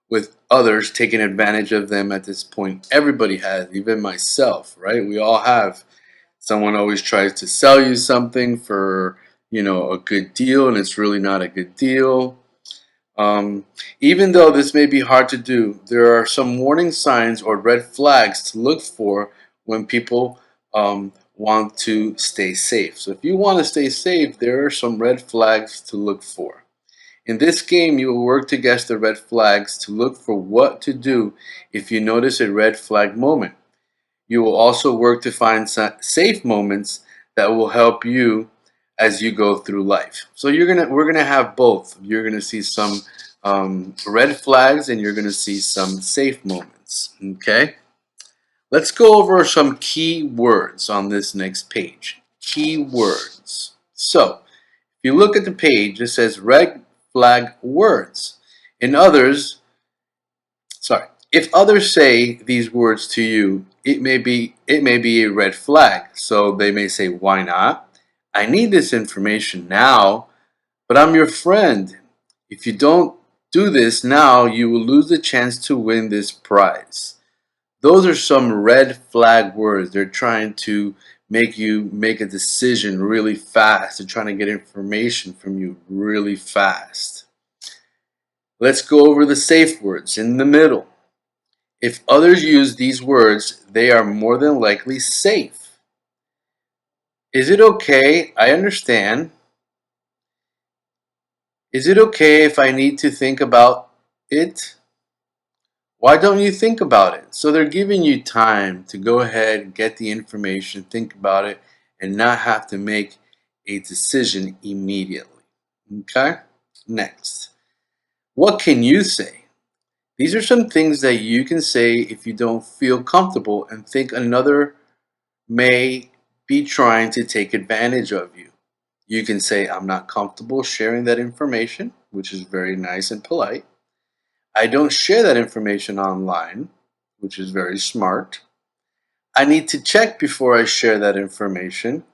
with others taking advantage of them at this point. Everybody has, even myself, right? We all have. Someone always tries to sell you something for, a good deal, and it's really not a good deal. Even though this may be hard to do, there are some warning signs or red flags to look for when people want to stay safe. So if you want to stay safe, there are some red flags to look for. In this game, you will work to guess the red flags to look for what to do if you notice a red flag moment. You will also work to find safe moments that will help you as you go through life. So we're gonna have both. You're gonna see some red flags, and you're gonna see some safe moments. Okay. Let's go over some key words on this next page. Key words. So if you look at the page, it says red flag words. If others say these words to you, it may be a red flag. So they may say, "Why not? I need this information now, but I'm your friend. If you don't do this now, you will lose the chance to win this prize." Those are some red flag words. They're trying to make you make a decision really fast. They're trying to get information from you really fast. Let's go over the safe words in the middle. If others use these words, they are more than likely safe. Is it okay? I understand. Is it okay if I need to think about it? Why don't you think about it? So they're giving you time to go ahead and get the information, think about it, and not have to make a decision immediately. Okay? Next. What can you say? These are some things that you can say if you don't feel comfortable and think another may be trying to take advantage of you. You can say, "I'm not comfortable sharing that information," which is very nice and polite. "I don't share that information online," which is very smart. "I need to check before I share that information."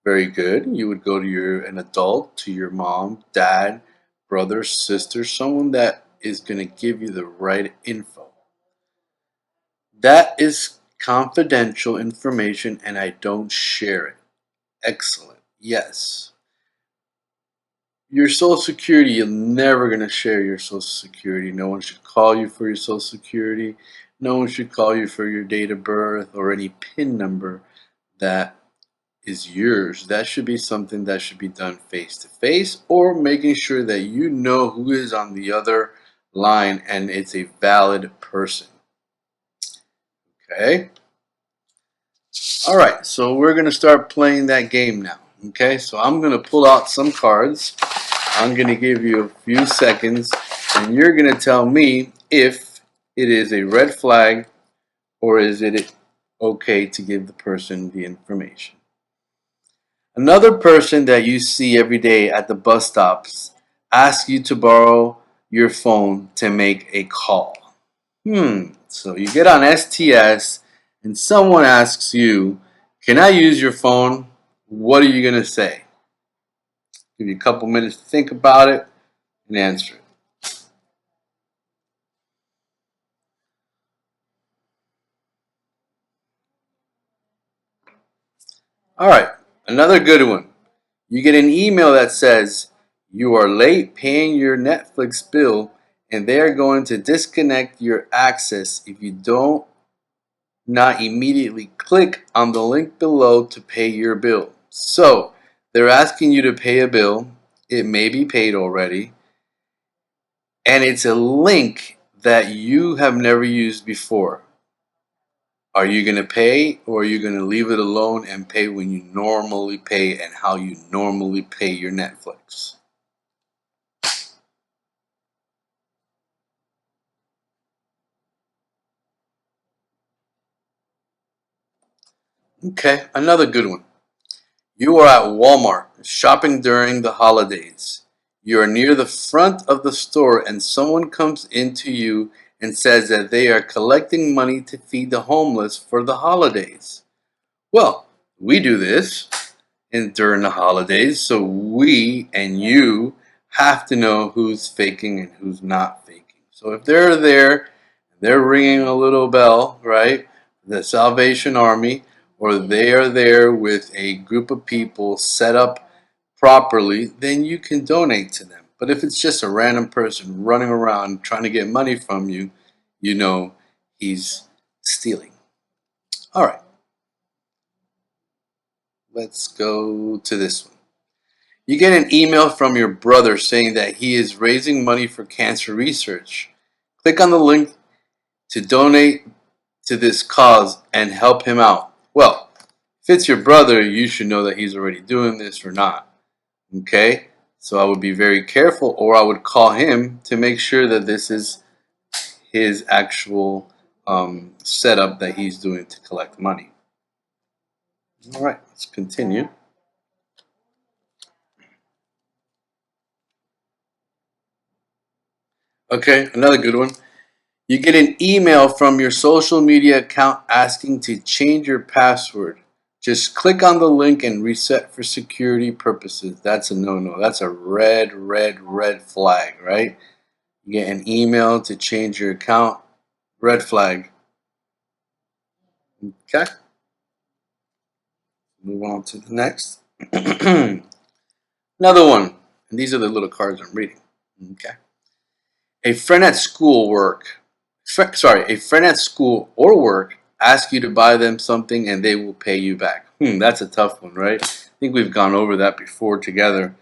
Very good. You would go to an adult, to your mom, dad, brother, sister, someone that is going to give you the right info. "That is confidential information and I don't share it." Excellent. Yes. Your social security, you're never going to share your social security. No one should call you for your social security. No one should call you for your date of birth or any PIN number that is yours. That should be something that should be done face to face, or making sure that you know who is on the other line and it's a valid person. Okay? All right, so we're going to start playing that game now. Okay, so I'm going to pull out some cards. I'm going to give you a few seconds, and you're going to tell me if it is a red flag or is it okay to give the person the information. Another person that you see every day at the bus stops asks you to borrow your phone to make a call. So you get on STS and someone asks you, "Can I use your phone?" What are you going to say? Give you a couple minutes to think about it and answer it. All right, another good one. You get an email that says, "You are late paying your Netflix bill and they are going to disconnect your access if you don't not immediately click on the link below to pay your bill." So they're asking you to pay a bill. It may be paid already, and it's a link that you have never used before. Are you going to pay, or are you going to leave it alone and pay when you normally pay and how you normally pay your Netflix? Okay, another good one. You are at Walmart shopping during the holidays. You are near the front of the store and someone comes into you and says that they are collecting money to feed the homeless for the holidays. Well, we do this during the holidays, so we and you have to know who's faking and who's not faking. So if they're there, they're ringing a little bell, right? The Salvation Army, or they are there with a group of people set up properly, then you can donate to them. But if it's just a random person running around trying to get money from you, you know he's stealing. All right. Let's go to this one. You get an email from your brother saying that he is raising money for cancer research. Click on the link to donate to this cause and help him out. Well, if it's your brother, you should know that he's already doing this or not. Okay? So I would be very careful, or I would call him to make sure that this is his actual setup that he's doing to collect money. All right, let's continue. Okay, another good one. You get an email from your social media account asking to change your password. Just click on the link and reset for security purposes. That's a no-no. That's a red flag, right? You get an email to change your account. Red flag. Okay. Move on to the next. Another one. And these are the little cards I'm reading. Okay. A friend at school or work asks you to buy them something and they will pay you back. That's a tough one, right? I think we've gone over that before together.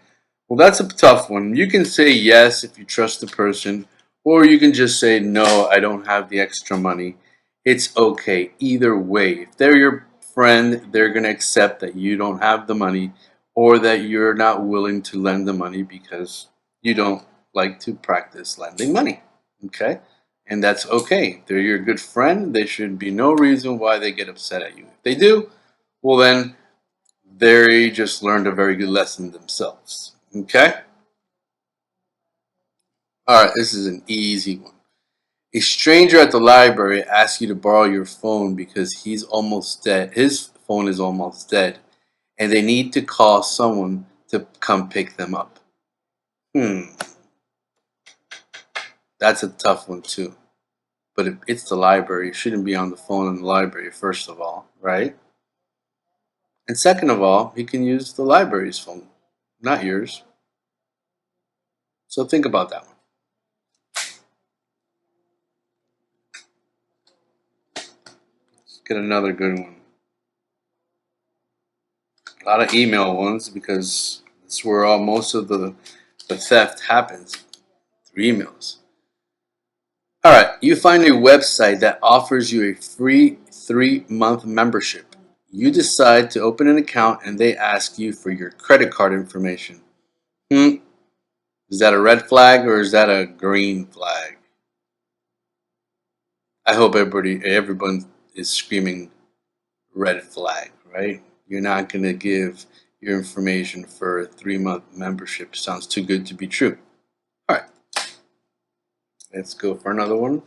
Well, that's a tough one. You can say yes if you trust the person, or you can just say no, I don't have the extra money. It's okay. Either way, if they're your friend, they're going to accept that you don't have the money or that you're not willing to lend the money because you don't like to practice lending money. Okay? And that's okay. If they're your good friend, there should be no reason why they get upset at you. If they do, well then they just learned a very good lesson themselves. Okay? Alright, this is an easy one. A stranger at the library asks you to borrow your phone because he's almost dead. His phone is almost dead. And they need to call someone to come pick them up. That's a tough one too. But if it's the library, you shouldn't be on the phone in the library, first of all, right? And second of all, he can use the library's phone, not yours. So think about that one. Let's get another good one. A lot of email ones because that's where most of the theft happens, through emails. Alright, you find a website that offers you a free 3-month membership. You decide to open an account and they ask you for your credit card information. Is that a red flag or is that a green flag? I hope everyone is screaming red flag, right? You're not going to give your information for a 3-month membership. Sounds too good to be true. Alright, let's go for another one.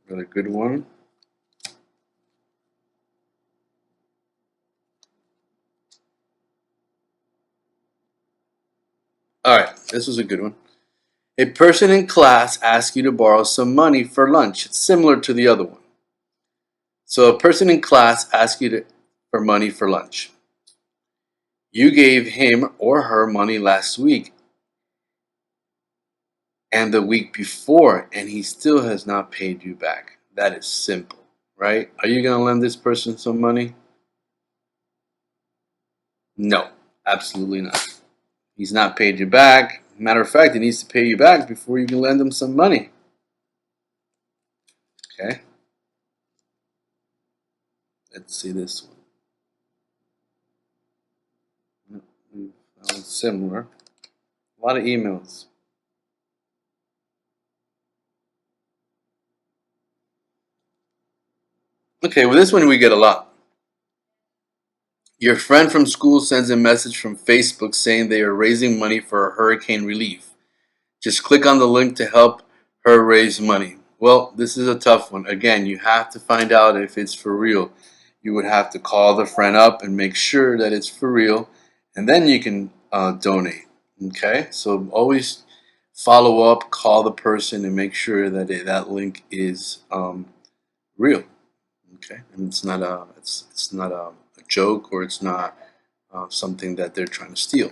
Another good one. Alright, this was a good one. A person in class asks you to borrow some money for lunch. It's similar to the other one. So a person in class asks you for money for lunch. You gave him or her money last week and the week before, and he still has not paid you back. That is simple, right? Are you going to lend this person some money? No, absolutely not. He's not paid you back. Matter of fact, he needs to pay you back before you can lend him some money. Okay? Let's see this one. That was similar. A lot of emails. Okay, well, this one we get a lot. Your friend from school sends a message from Facebook saying they are raising money for hurricane relief. Just click on the link to help her raise money. Well, this is a tough one. Again, you have to find out if it's for real. You would have to call the friend up and make sure that it's for real, and then you can donate. Okay, so always follow up, call the person, and make sure that that link is real. Okay, and it's not a joke, or it's not something that they're trying to steal.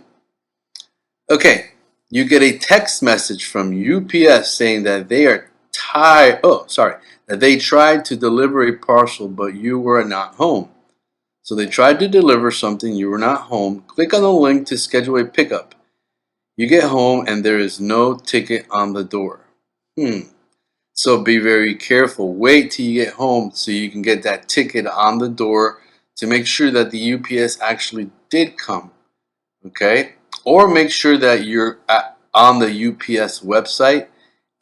Okay, you get a text message from UPS saying that they are tired. Oh, sorry, that they tried to deliver a parcel, but you were not home. So they tried to deliver something, you were not home. Click on the link to schedule a pickup. You get home and there is no ticket on the door. So be very careful. Wait till you get home so you can get that ticket on the door to make sure that the UPS actually did come. Okay? Or make sure that you're on the UPS website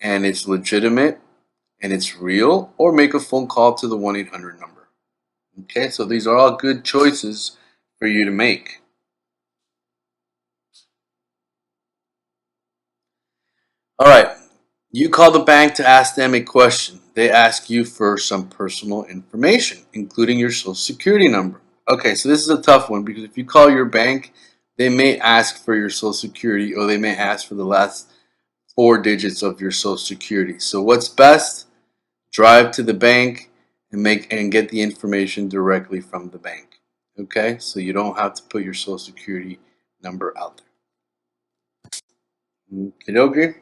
and it's legitimate and it's real, or make a phone call to the 1-800 number. Okay? So these are all good choices for you to make. All right. You call the bank to ask them a question. They ask you for some personal information, including your social security number. Okay, so this is a tough one because if you call your bank, they may ask for your social security, or they may ask for the last 4 digits of your social security. So what's best? Drive to the bank and get the information directly from the bank. Okay, so you don't have to put your social security number out there. Okay.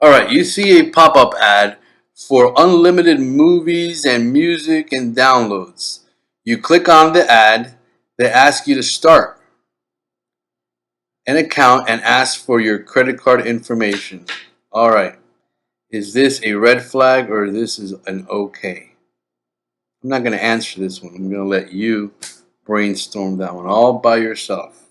Alright, you see a pop-up ad for unlimited movies and music and downloads. You click on the ad, they ask you to start an account and ask for your credit card information. Alright, is this a red flag or this is an okay? I'm not going to answer this one. I'm going to let you brainstorm that one all by yourself.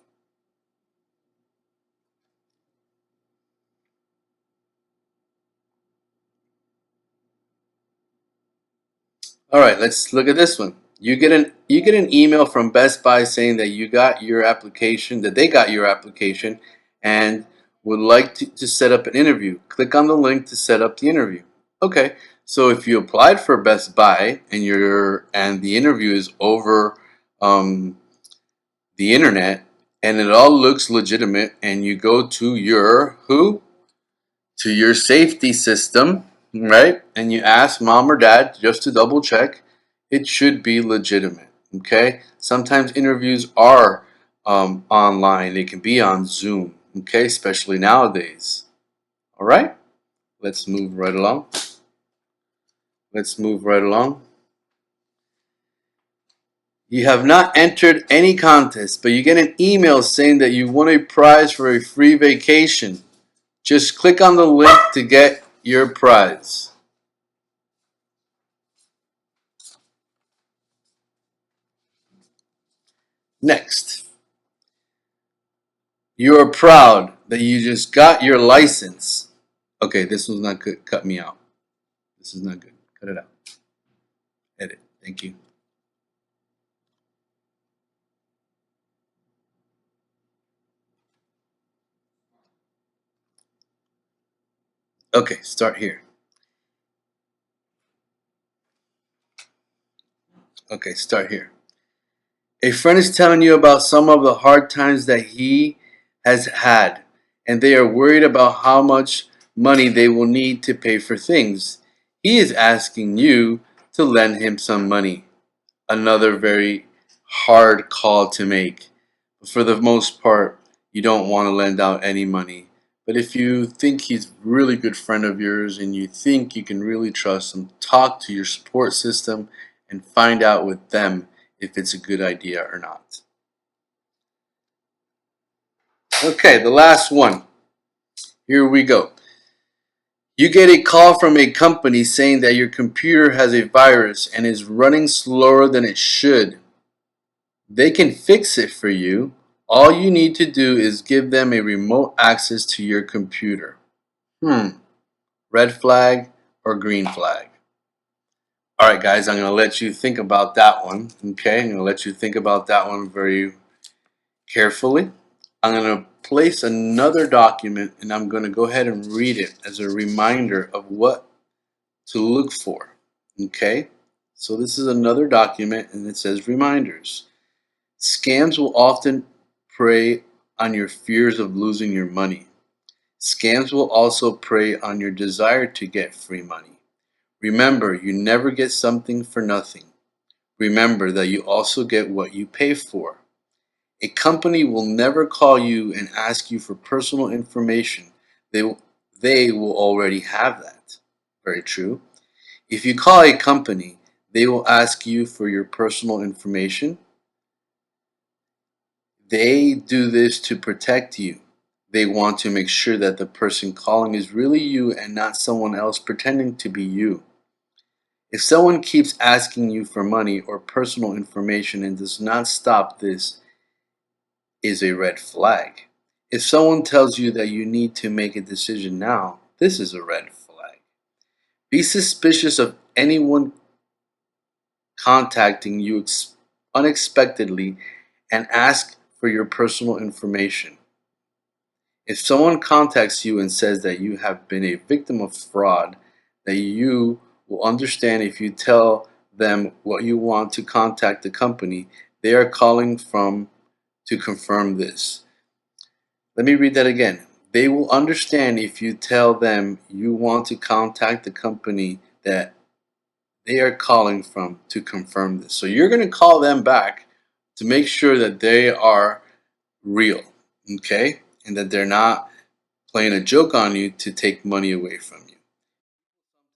All right, let's look at this one. You get an email from Best Buy saying that you got your application, that they got your application, and would like to set up an interview. Click on the link to set up the interview. Okay, so if you applied for Best Buy and the interview is over the internet and it all looks legitimate, and you go to your to your safety system, right? And you ask mom or dad just to double check, it should be legitimate, okay? Sometimes interviews are online. They can be on Zoom, okay? Especially nowadays. All right? Let's move right along. Let's move right along. You have not entered any contest, but you get an email saying that you won a prize for a free vacation. Just click on the link to get your prize. Next, you are proud that you just got your license. Okay, this was not good. Cut me out. This is not good. Cut it out. Edit. Thank you. Okay, start here. Okay, start here. A friend is telling you about some of the hard times that he has had, and they are worried about how much money they will need to pay for things. He is asking you to lend him some money. Another very hard call to make. But for the most part, you don't want to lend out any money. But if you think he's a really good friend of yours and you think you can really trust him, talk to your support system and find out with them if it's a good idea or not. Okay, the last one. Here we go. You get a call from a company saying that your computer has a virus and is running slower than it should. They can fix it for you, All you need to do is give them a remote access to your computer. Red flag or green flag? All right, guys, I'm going to let you think about that one. Okay, I'm going to let you think about that one very carefully. I'm going to place another document and I'm going to go ahead and read it as a reminder of what to look for. Okay, so this is another document and it says reminders. Scams will often prey on your fears of losing your money. Scams will also prey on your desire to get free money. Remember, you never get something for nothing. Remember that you also get what you pay for. A company will never call you and ask you for personal information. They will already have that. Very true. If you call a company, they will ask you for your personal information. They do this to protect you. They want to make sure that the person calling is really you and not someone else pretending to be you. If someone keeps asking you for money or personal information and does not stop, this is a red flag. If someone tells you that you need to make a decision now, this is a red flag. Be suspicious of anyone contacting you unexpectedly and ask for your personal information. If someone contacts you and says that you have been a victim of fraud, that you will understand if you tell them what you want to contact the company they are calling from to confirm this. Let me read that again. They will understand if you tell them you want to contact the company that they are calling from to confirm this. So you're going to call them back to make sure that they are real, okay? And that they're not playing a joke on you to take money away from you.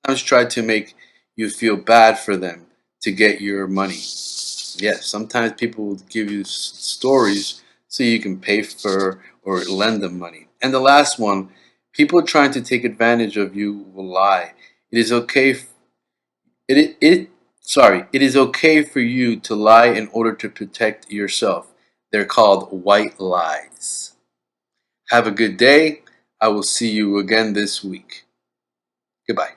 Sometimes try to make you feel bad for them to get your money. Yes, sometimes people will give you stories so you can pay for or lend them money. And the last one, people trying to take advantage of you will lie. It is okay. It is okay for you to lie in order to protect yourself. They're called white lies. Have a good day. I will see you again this week. Goodbye.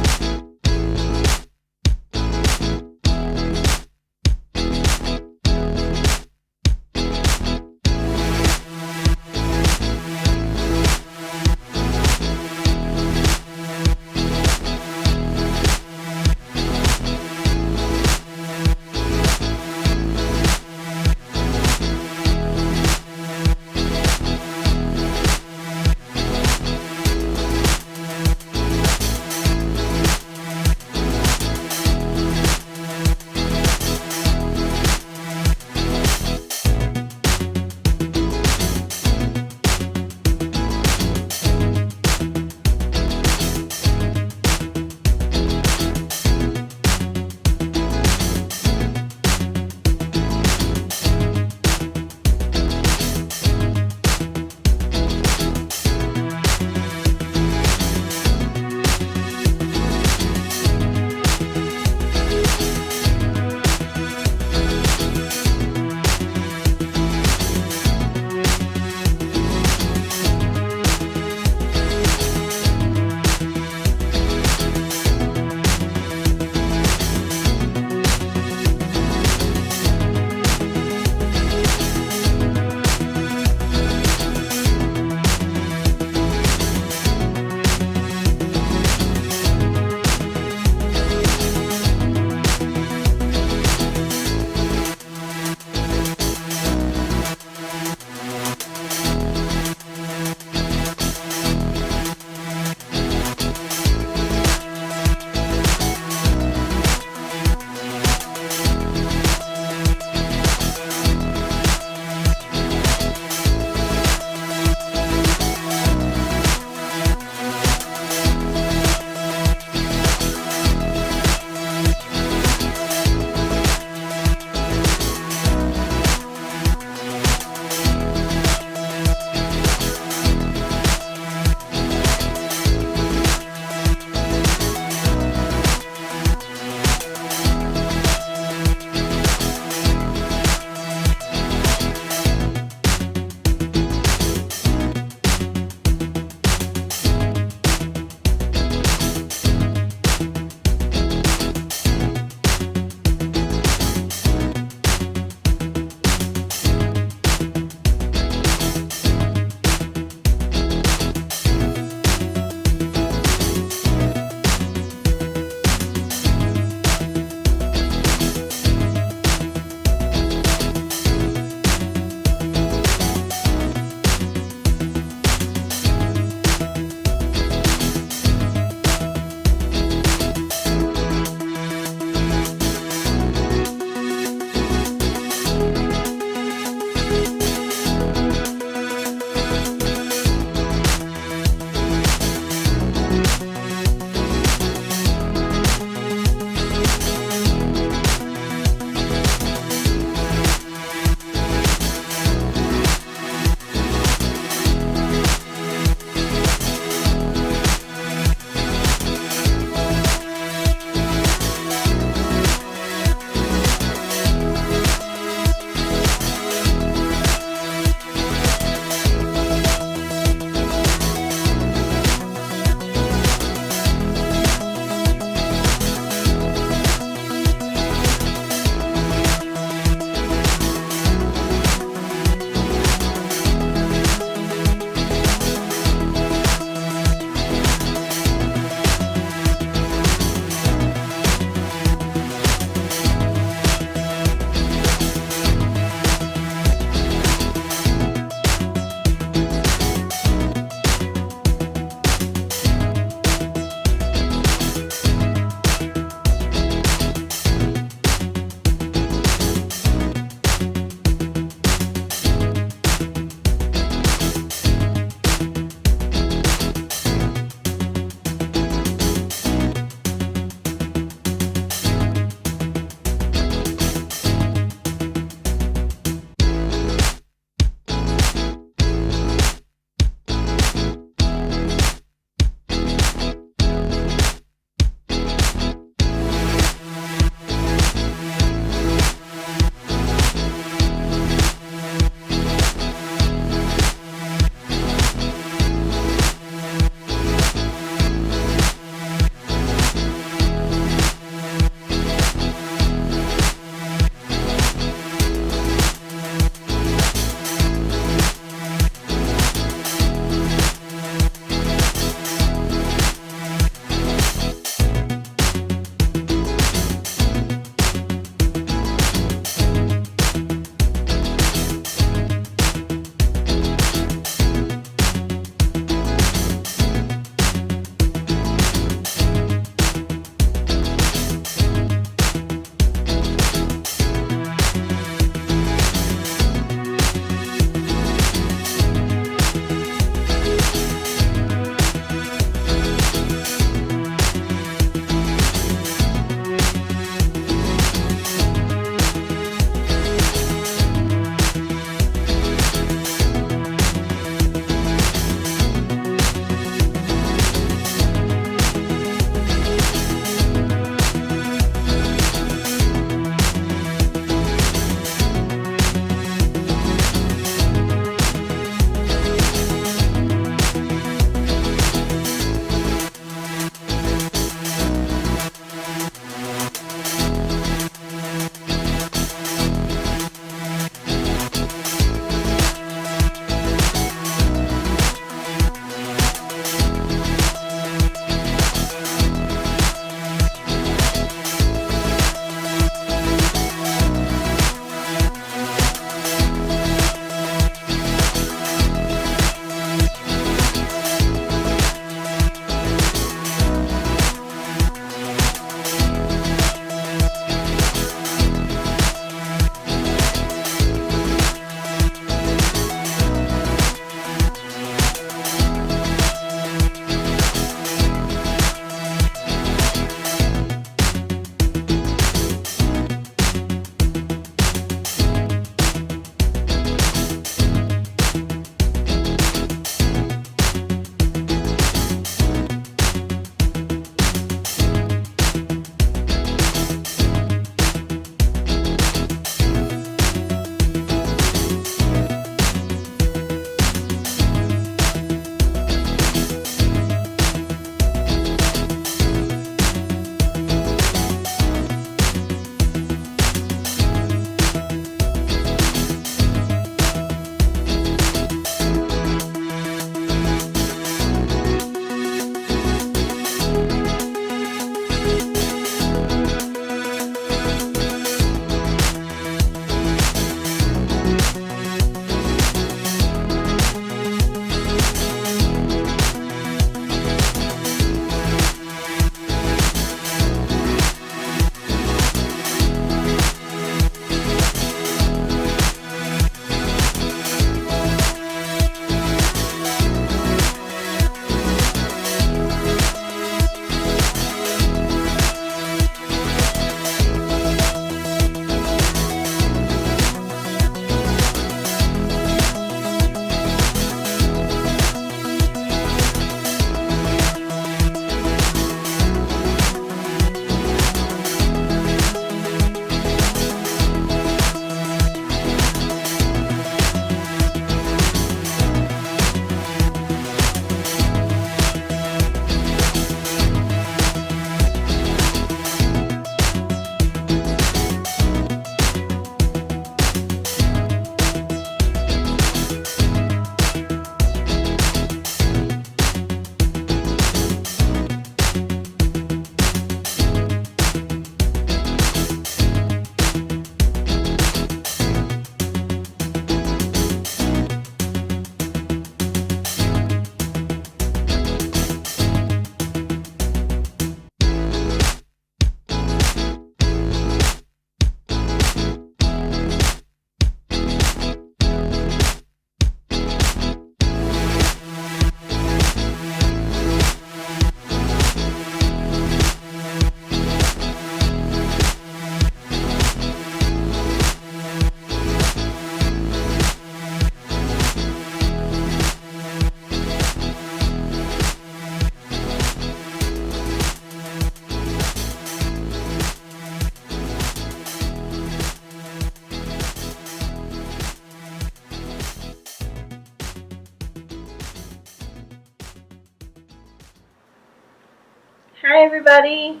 Hi everybody,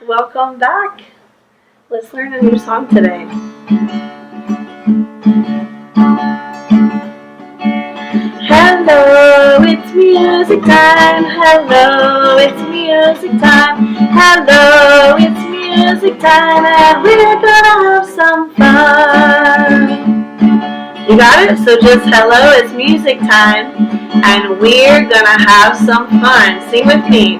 welcome back. Let's learn a new song today. Hello, it's music time. Hello, it's music time. Hello, it's music time, and we're gonna have some fun. You got it? So just hello, it's music time, and we're gonna have some fun. Sing with me.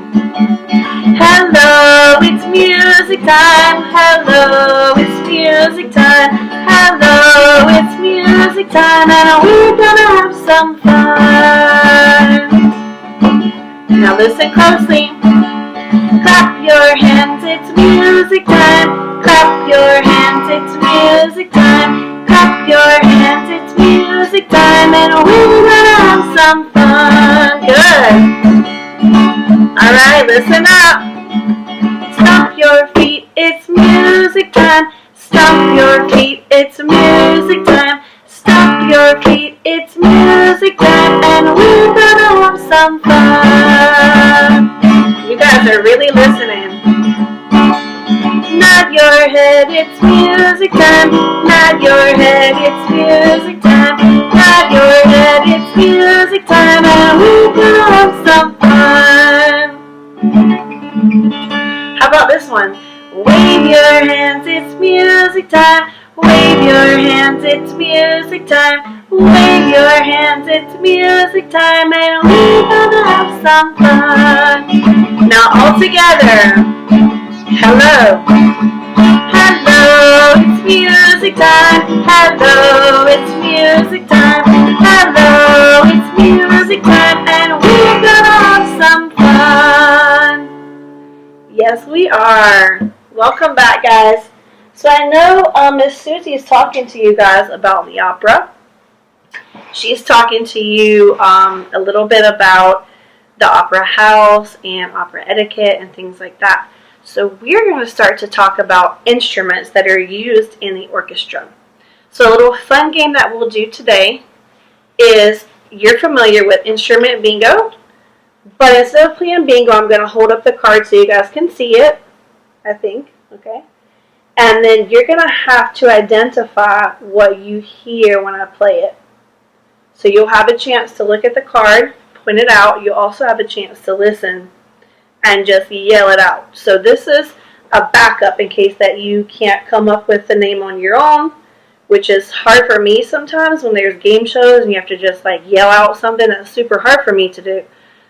Hello, it's music time. Hello, it's music time. Hello, it's music time, and we're gonna have some fun. Now listen closely. Clap your hands, it's music time. Clap your hands, it's music time. Clap your hands, it's music time, and we're gonna have some fun. Good. Alright, listen up. Stomp your feet, it's music time. Stomp your feet, it's music time. Stomp your feet, it's music time, and we're gonna have some fun. You guys are really listening. Nod your head, it's music time. Nod your head, it's music time. Nod your head, it's music time, and we're gonna have some fun. How about this one? Wave your hands, it's music time. Wave your hands, it's music time. Wave your hands, it's music time, and we're gonna have some fun. Now all together. Hello. Hello, it's music time. Hello, it's music time. Hello, it's music time, and we're gonna have some fun. Yes, we are. Welcome back, guys. So I know Miss Susie is talking to you guys about the opera. She's talking to you a little bit about the opera house and opera etiquette and things like that. So we're going to start to talk about instruments that are used in the orchestra. So a little fun game that we'll do today is, you're familiar with instrument bingo, but instead of playing bingo, I'm going to hold up the card so you guys can see it, I think, okay? And then you're going to have to identify what you hear when I play it. So you'll have a chance to look at the card, point it out. You'll also have a chance to listen and just yell it out. So this is a backup in case that you can't come up with the name on your own, which is hard for me sometimes when there's game shows and you have to just like yell out something. That's super hard for me to do.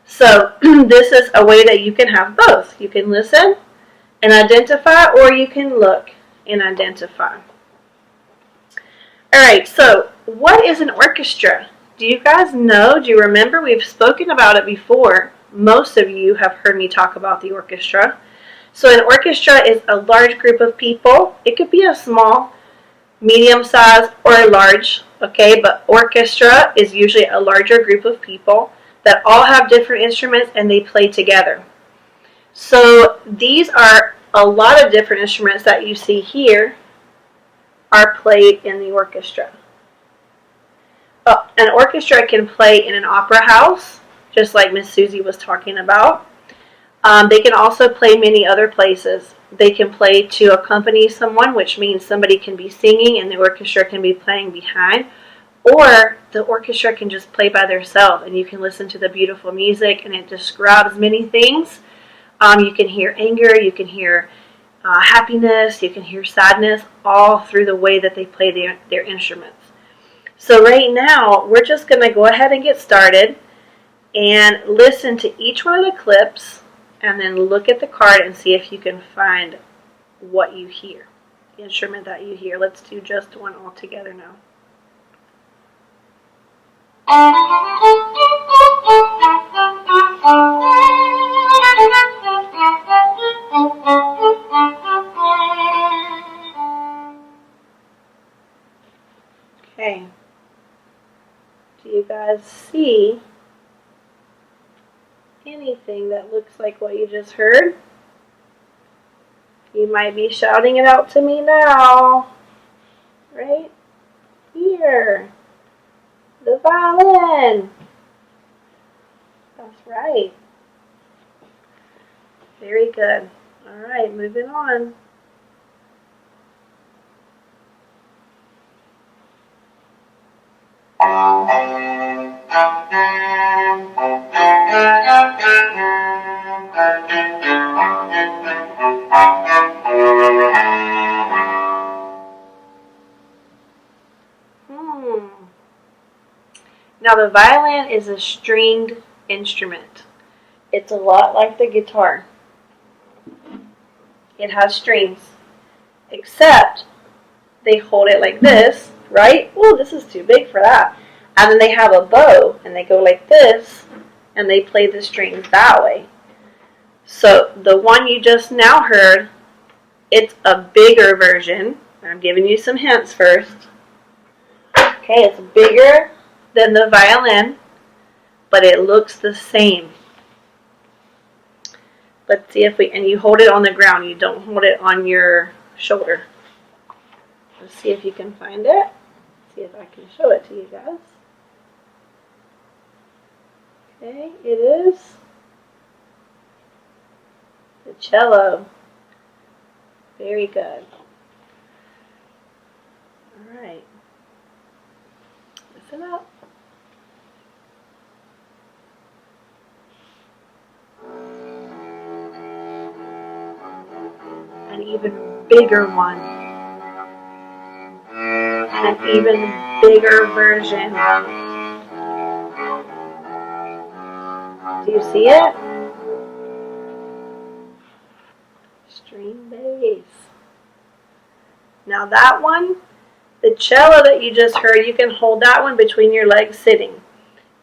So this is a way that you can have both. You can listen and identify, or you can look and identify. Alright, so what is an orchestra? Do you guys know? Do you remember? We've spoken about it before. Most of you have heard me talk about the orchestra. So an orchestra is a large group of people. It could be a small, medium size, or a large, okay? But orchestra is usually a larger group of people that all have different instruments and they play together. So these are a lot of different instruments that you see here are played in the orchestra. An orchestra can play in an opera house, just like Miss Susie was talking about. They can also play many other places. They can play to accompany someone, which means somebody can be singing and the orchestra can be playing behind. Or the orchestra can just play by themselves and you can listen to the beautiful music and it describes many things. You can hear anger, you can hear happiness, you can hear sadness, all through the way that they play their instruments. So right now, we're just going to go ahead and get started and listen to each one of the clips and then look at the card and see if you can find what you hear, the instrument that you hear. Let's do just one all together now. Okay. Do you guys see anything that looks like what you just heard? You might be shouting it out to me now. Right here. The violin. That's right. Very good. All right, moving on. Now the violin is a stringed instrument. It's a lot like the guitar. It has strings, except they hold it like this, right? Oh, this is too big for that. And then they have a bow, and they go like this, and they play the strings that way. So the one you just now heard, it's a bigger version. I'm giving you some hints first. Okay, it's bigger than the violin, but it looks the same. Let's see if we, and you hold it on the ground. You don't hold it on your shoulder. Let's see if you can find it. See if I can show it to you guys. Okay, it is the cello. Very good. All right. Listen up. An even bigger one. An even bigger version. Do you see it? String bass. Now that one, the cello that you just heard, you can hold that one between your legs sitting.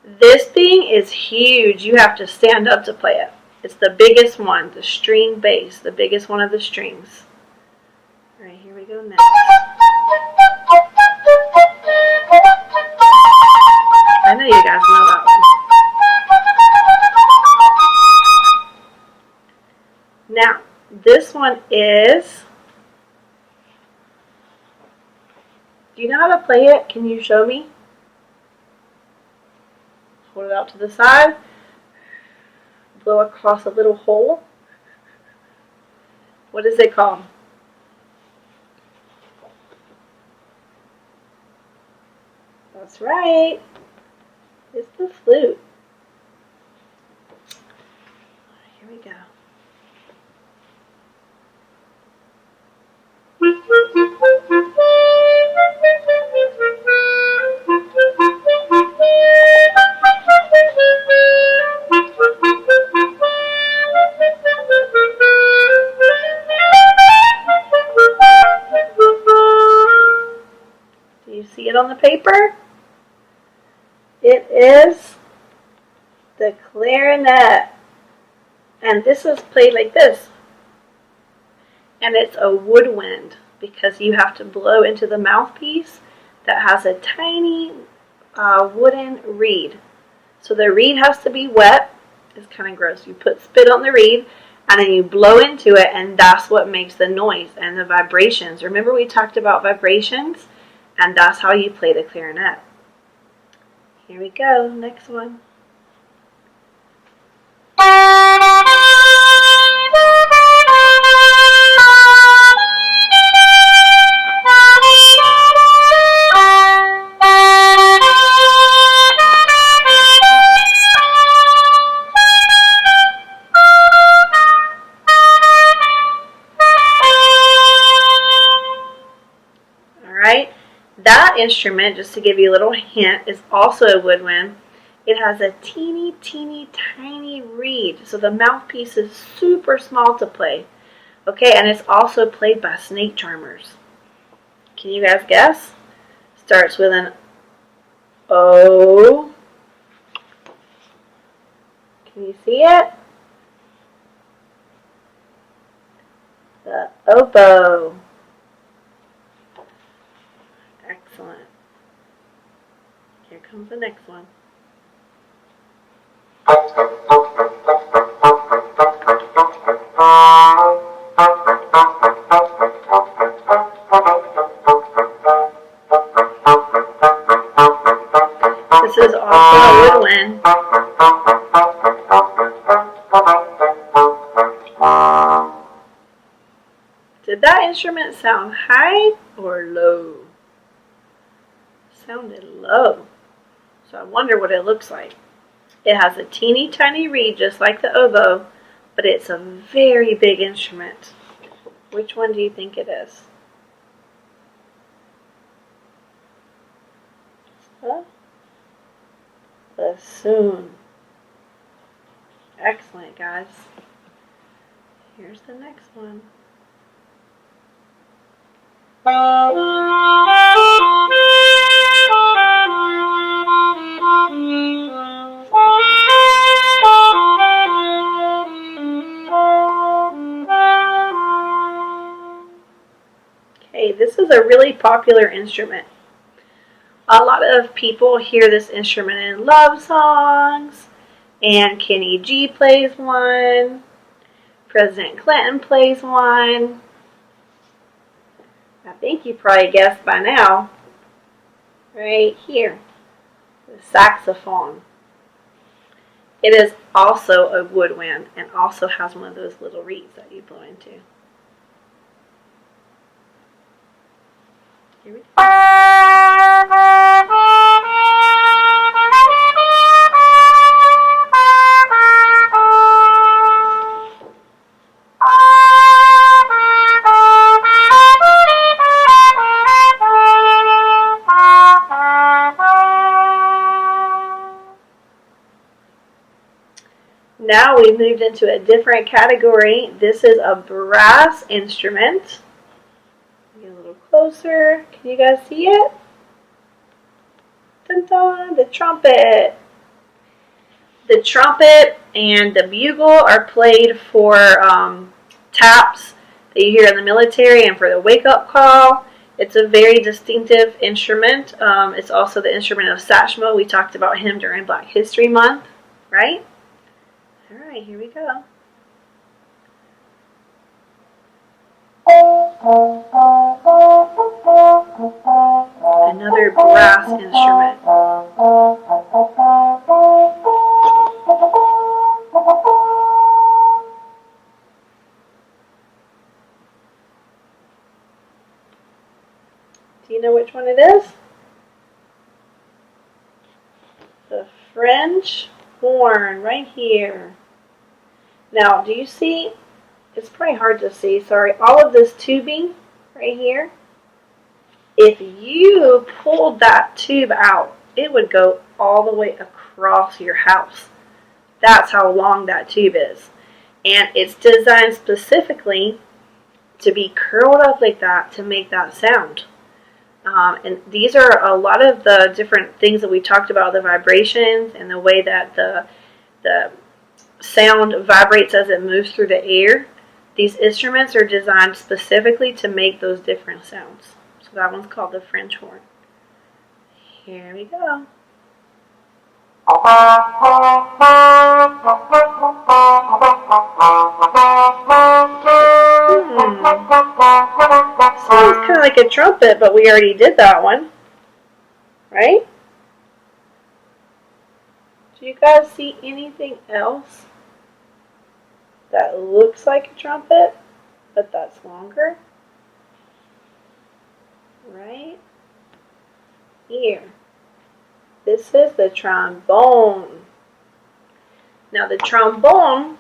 This thing is huge. You have to stand up to play it. It's the biggest one, the string bass, the biggest one of the strings. All right, here we go next. I know you guys know that one. Now, this one is, do you know how to play it? Can you show me? Hold it out to the side. Blow across a little hole. What is it called? That's right. It's the flute. Here we go. Do you see it on the paper? It is the clarinet. And this is played like this. And it's a woodwind because you have to blow into the mouthpiece that has a tiny wooden reed. So the reed has to be wet. It's kind of gross. You put spit on the reed and then you blow into it, and that's what makes the noise and the vibrations. Remember we talked about vibrations? And that's how you play the clarinet. Here we go, next one. That instrument, just to give you a little hint, is also a woodwind. It has a teeny, teeny, tiny reed, so the mouthpiece is super small to play. Okay, and it's also played by snake charmers. Can you guys guess? Starts with an O. Can you see it? The oboe. Excellent. Here comes the next one. This is also a woodwind. instrument sound high or low? Sounded low. So I wonder what it looks like. It has a teeny tiny reed just like the oboe, but it's a very big instrument. Which one do you think it is? Bassoon. Excellent, guys. Here's the next one. Okay, this is a really popular instrument. A lot of people hear this instrument in love songs, and Kenny G plays one, President Clinton plays one. I think you probably guessed by now. Right here, the saxophone. It is also a woodwind and also has one of those little reeds that you blow into. Here we go. Now we've moved into a different category. This is a brass instrument. Get a little closer. Can you guys see it? Dun dun, the trumpet. The trumpet and the bugle are played for taps that you hear in the military and for the wake-up call. It's a very distinctive instrument. It's also the instrument of Satchmo. We talked about him during Black History Month, right? All right, here we go. Another brass instrument. Do you know which one it is? The French horn, right here. Now, do you see? It's probably hard to see, sorry. All of this tubing right here, if you pulled that tube out, it would go all the way across your house. That's how long that tube is. And it's designed specifically to be curled up like that to make that sound. And these are a lot of the different things that we talked about, the vibrations and the way that the sound vibrates as it moves through the air. These instruments are designed specifically to make those different sounds. So that one's called the French horn. Here we go. Sounds kind of like a trumpet, but we already did that one. Right? Do you guys see anything else that looks like a trumpet, but that's longer? Right? Here. This is the trombone. Now the trombone,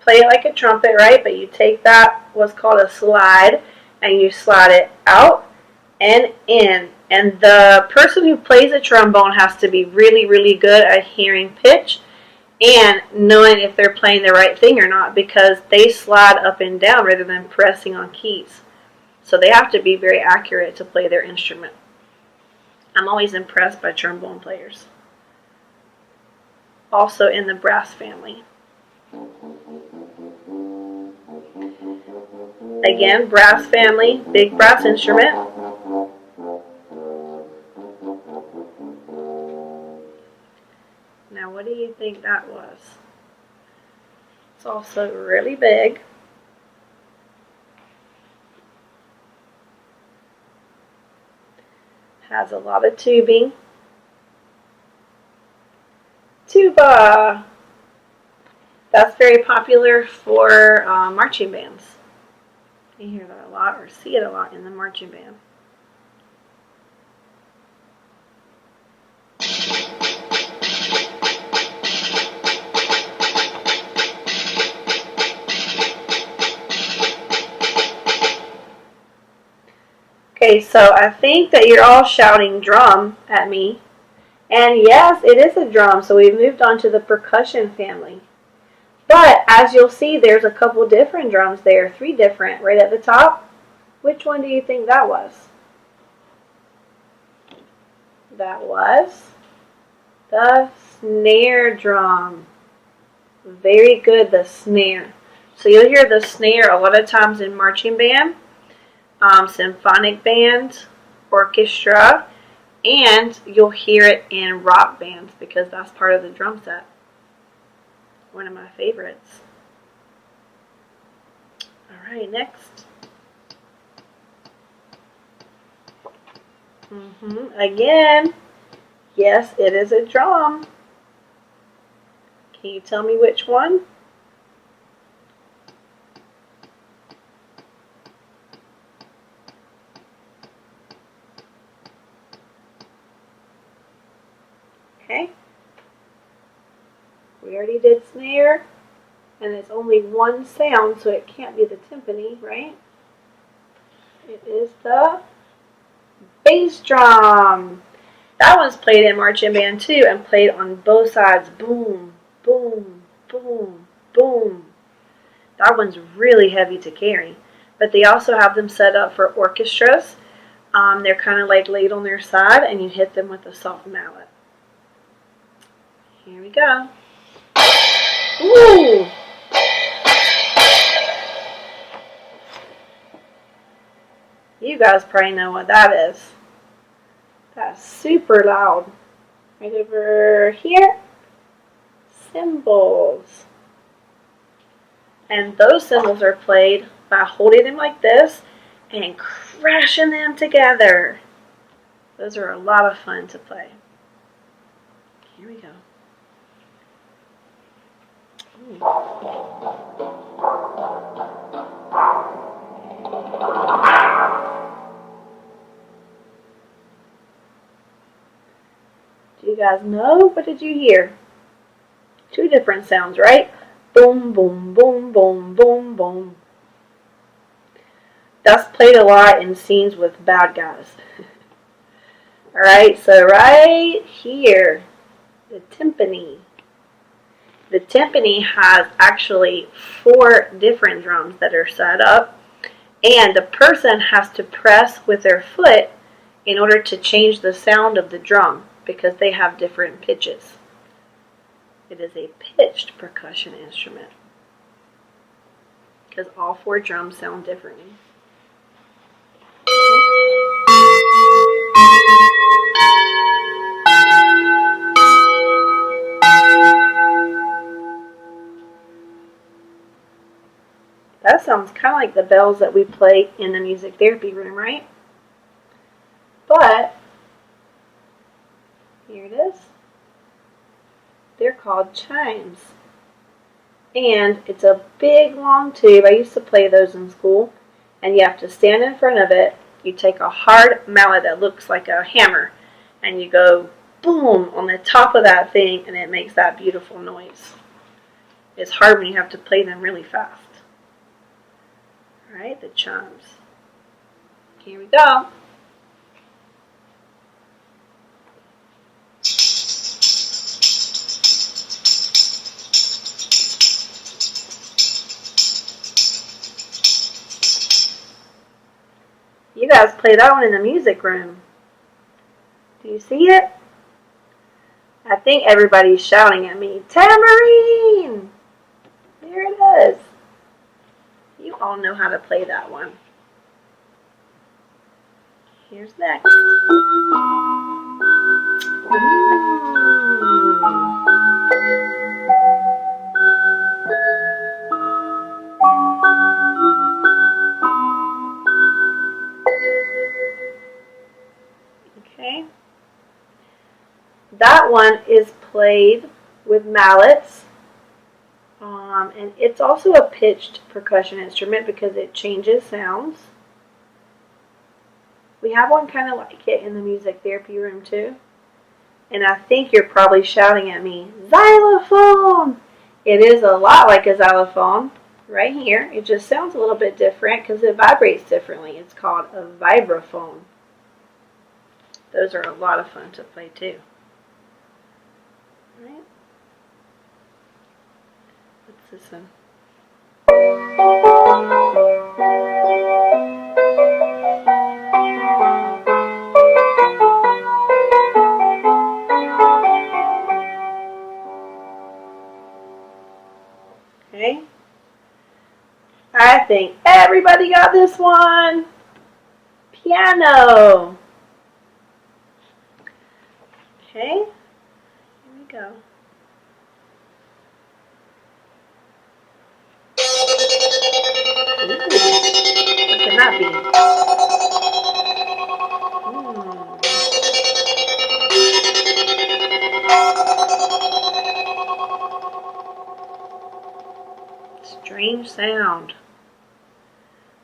play it like a trumpet, right? But you take that, what's called a slide, and you slide it out and in. And the person who plays a trombone has to be really, really good at hearing pitch and knowing if they're playing the right thing or not, because they slide up and down rather than pressing on keys. So they have to be very accurate to play their instrument. I'm always impressed by trombone players. Also in the brass family. Again, brass family, big brass instrument. Now, what do you think that was? It's also really big. Has a lot of tubing. Tuba. That's very popular for marching bands. You hear that a lot or see it a lot in the marching band. Okay, so I think that you're all shouting drum at me. And yes, it is a drum, so we've moved on to the percussion family. But as you'll see, there's a couple different drums there, 3 different, right at the top. Which one do you think that was? That was the snare drum. Very good, the snare. So you'll hear the snare a lot of times in marching band, symphonic band, orchestra, and you'll hear it in rock bands because that's part of the drum set. One of my favorites. Alright, next. Again, yes, it is a drum. Can you tell me which one? Okay. We already did snare, and it's only one sound, so it can't be the timpani, right? It is the bass drum. That one's played in marching band too, and played on both sides. Boom, boom, boom, boom. That one's really heavy to carry. But they also have them set up for orchestras. They're kind of like laid on their side, and you hit them with a soft mallet. Here we go. Ooh! You guys probably know what that is. That's super loud. Right over here. Cymbals. And those cymbals are played by holding them like this and crashing them together. Those are a lot of fun to play. Here we go. Do you guys know? What did you hear? 2 different sounds, right? Boom, boom, boom, boom, boom, boom. That's played a lot in scenes with bad guys. Alright, so right here, the timpani. The timpani has actually 4 different drums that are set up, and the person has to press with their foot in order to change the sound of the drum because they have different pitches. It is a pitched percussion instrument because all 4 drums sound differently. That sounds kind of like the bells that we play in the music therapy room, right? But, here it is. They're called chimes. And it's a big long tube. I used to play those in school. And you have to stand in front of it. You take a hard mallet that looks like a hammer. And you go boom on the top of that thing. And it makes that beautiful noise. It's hard when you have to play them really fast. Alright, the chimes. Here we go. You guys play that one in the music room. Do you see it? I think everybody's shouting at me, tambourine! There it is. You all know how to play that one. Here's next. Okay. That one is played with mallets. And it's also a pitched percussion instrument because it changes sounds. We have one kind of like it in the music therapy room too. And I think you're probably shouting at me, xylophone! It is a lot like a xylophone right here. It just sounds a little bit different because it vibrates differently. It's called a vibraphone. Those are a lot of fun to play too. All right. Let's listen. Okay. I think everybody got this one. Piano. Okay. Here we go. Ooh, what can that be? Strange sound.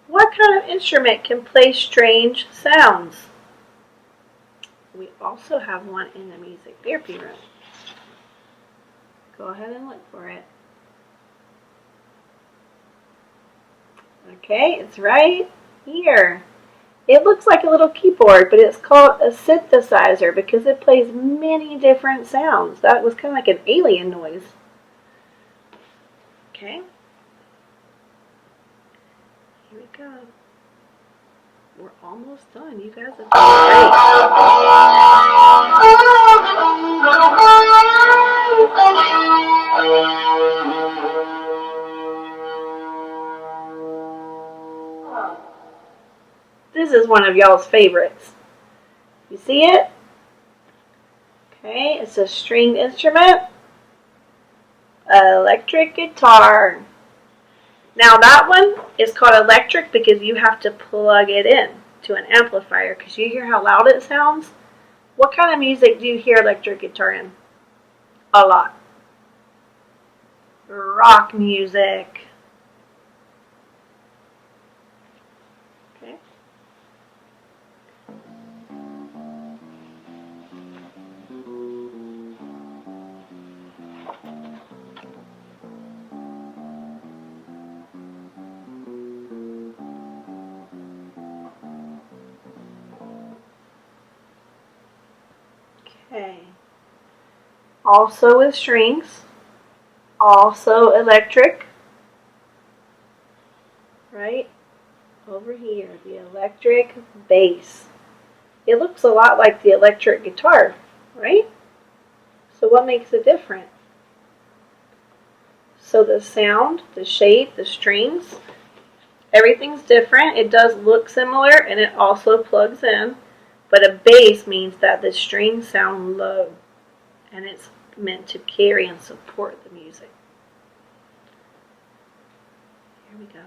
What kind of instrument can play strange sounds? We also have one in the music therapy room. Go ahead and look for it. Okay, it's right here. It looks like a little keyboard, but it's called a synthesizer because it plays many different sounds. That was kind of like an alien noise. Okay. Here we go. We're almost done. You guys have done great. This is one of y'all's favorites. You see it? Okay, it's a stringed instrument. Electric guitar. Now that one is called electric because you have to plug it in to an amplifier because you hear how loud it sounds. What kind of music do you hear electric guitar in? A lot. Rock music. Okay. Okay. Also with strings. Also electric. Right? Over here, the electric bass. It looks a lot like the electric guitar, right? So what makes it different? So the sound, the shape, the strings, everything's different. It does look similar and it also plugs in. But a bass means that the strings sound low and it's meant to carry and support the music. Here we go.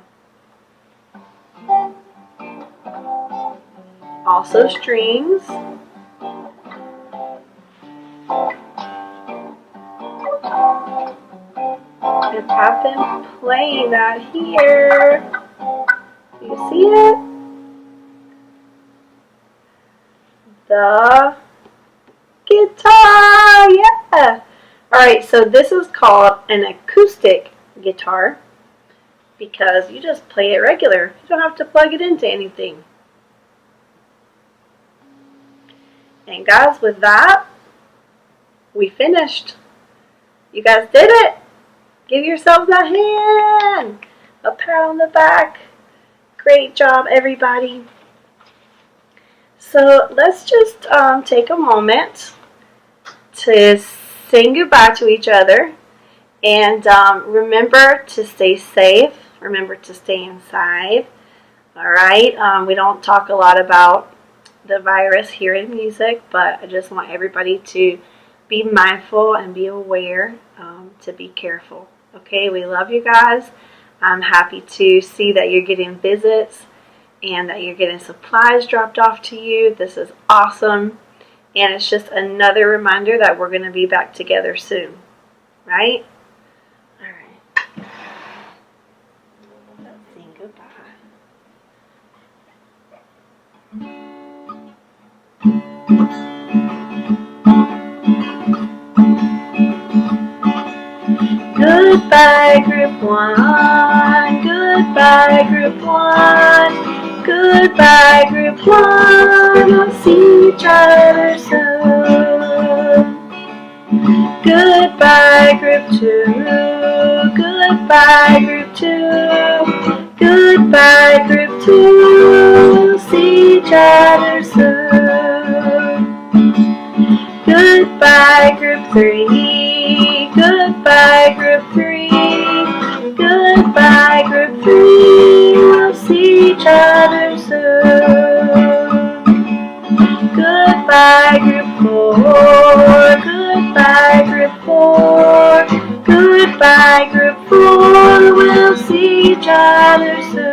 Also strings. And I've been playing that here. Do you see it? The guitar, yeah. Alright, so this is called an acoustic guitar because you just play it regular. You don't have to plug it into anything. And guys, with that, we finished. You guys did it. Give yourselves a hand. A pat on the back. Great job, everybody. So let's just take a moment to say goodbye to each other. And remember to stay safe. Remember to stay inside. Alright, we don't talk a lot about the virus here in music, but I just want everybody to be mindful and be aware, to be careful. Okay, we love you guys. I'm happy to see that you're getting visits and that you're getting supplies dropped off to you. This is awesome. And it's just another reminder that we're going to be back together soon. Right? All right. Goodbye. Goodbye, Group 1. Goodbye, Group 1. Goodbye, Group 1. We'll see each other soon. Goodbye, Group 2. Goodbye, Group 2. Goodbye, Group 2. We'll see each other soon. Goodbye, Group 3. Goodbye, Group 3. Goodbye, Group 3. We'll see each other soon. Goodbye, Group 4. Goodbye, Group 4. Goodbye, Group 4. We'll see each other soon.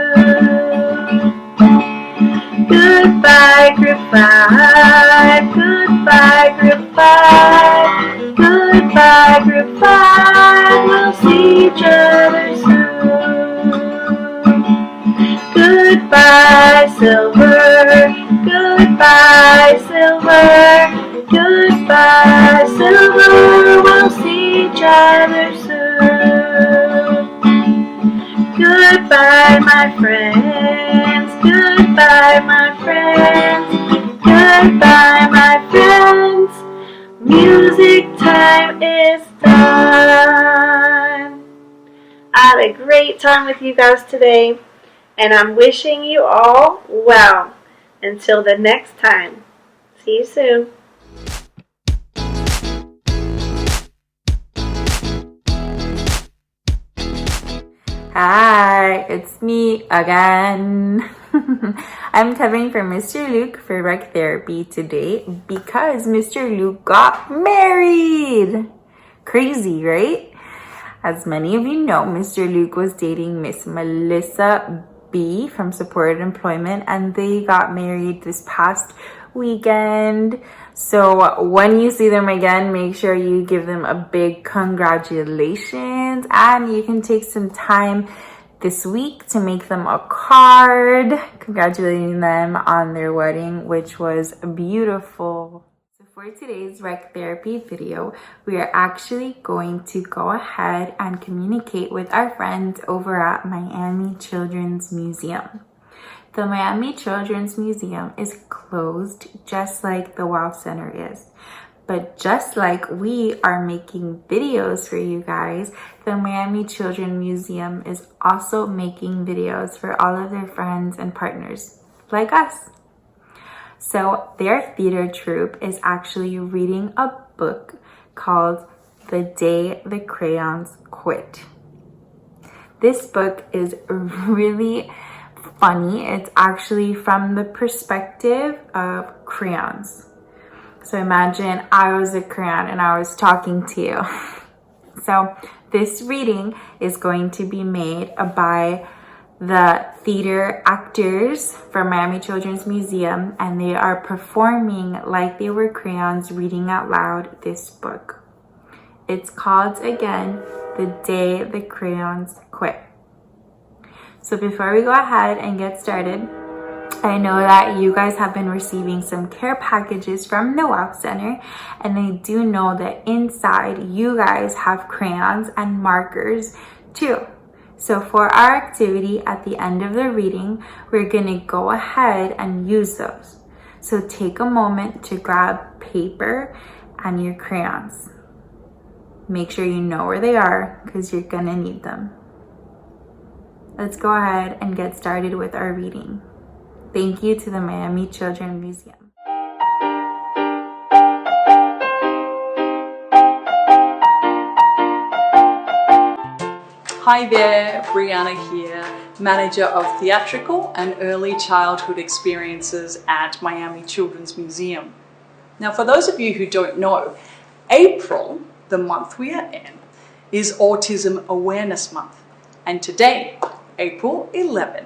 Goodbye, Group 5. Goodbye, Group 5. Goodbye, Group 5. We'll see each other soon. Goodbye, Silver. Goodbye, Silver. Goodbye, Silver. We'll see each other soon. Goodbye, my friends. Goodbye, my friends. Goodbye, my friends. Music time is done. I had a great time with you guys today, and I'm wishing you all well. Until the next time. See you soon. Hi, it's me again. I'm covering for Mr. Luke for rec therapy today because Mr. Luke got married. Crazy, right? As many of you know, Mr. Luke was dating Miss Melissa B from Supported Employment, and they got married this past weekend. So when you see them again, make sure you give them a big congratulations, and you can take some time this week to make them a card congratulating them on their wedding, which was beautiful. So for today's rec therapy video, we are actually going to go ahead and communicate with our friends over at Miami Children's Museum. The Miami Children's Museum is closed just like the Wow Center is. But just like we are making videos for you guys, the Miami Children's Museum is also making videos for all of their friends and partners, like us. So their theater troupe is actually reading a book called The Day the Crayons Quit. This book is really funny. It's actually from the perspective of crayons. So imagine I was a crayon and I was talking to you. So this reading is going to be made by the theater actors from Miami Children's Museum, and they are performing like they were crayons, reading out loud this book. It's called, again, The Day the Crayons Quit. So before we go ahead and get started, I know that you guys have been receiving some care packages from the Wow Center, and I do know that inside you guys have crayons and markers too. So for our activity at the end of the reading, we're gonna go ahead and use those. So take a moment to grab paper and your crayons. Make sure you know where they are because you're gonna need them. Let's go ahead and get started with our reading. Thank you to the Miami Children's Museum. Hi there, Brianna here, Manager of Theatrical and Early Childhood Experiences at Miami Children's Museum. Now, for those of you who don't know, April, the month we are in, is Autism Awareness Month. And today, April 11th,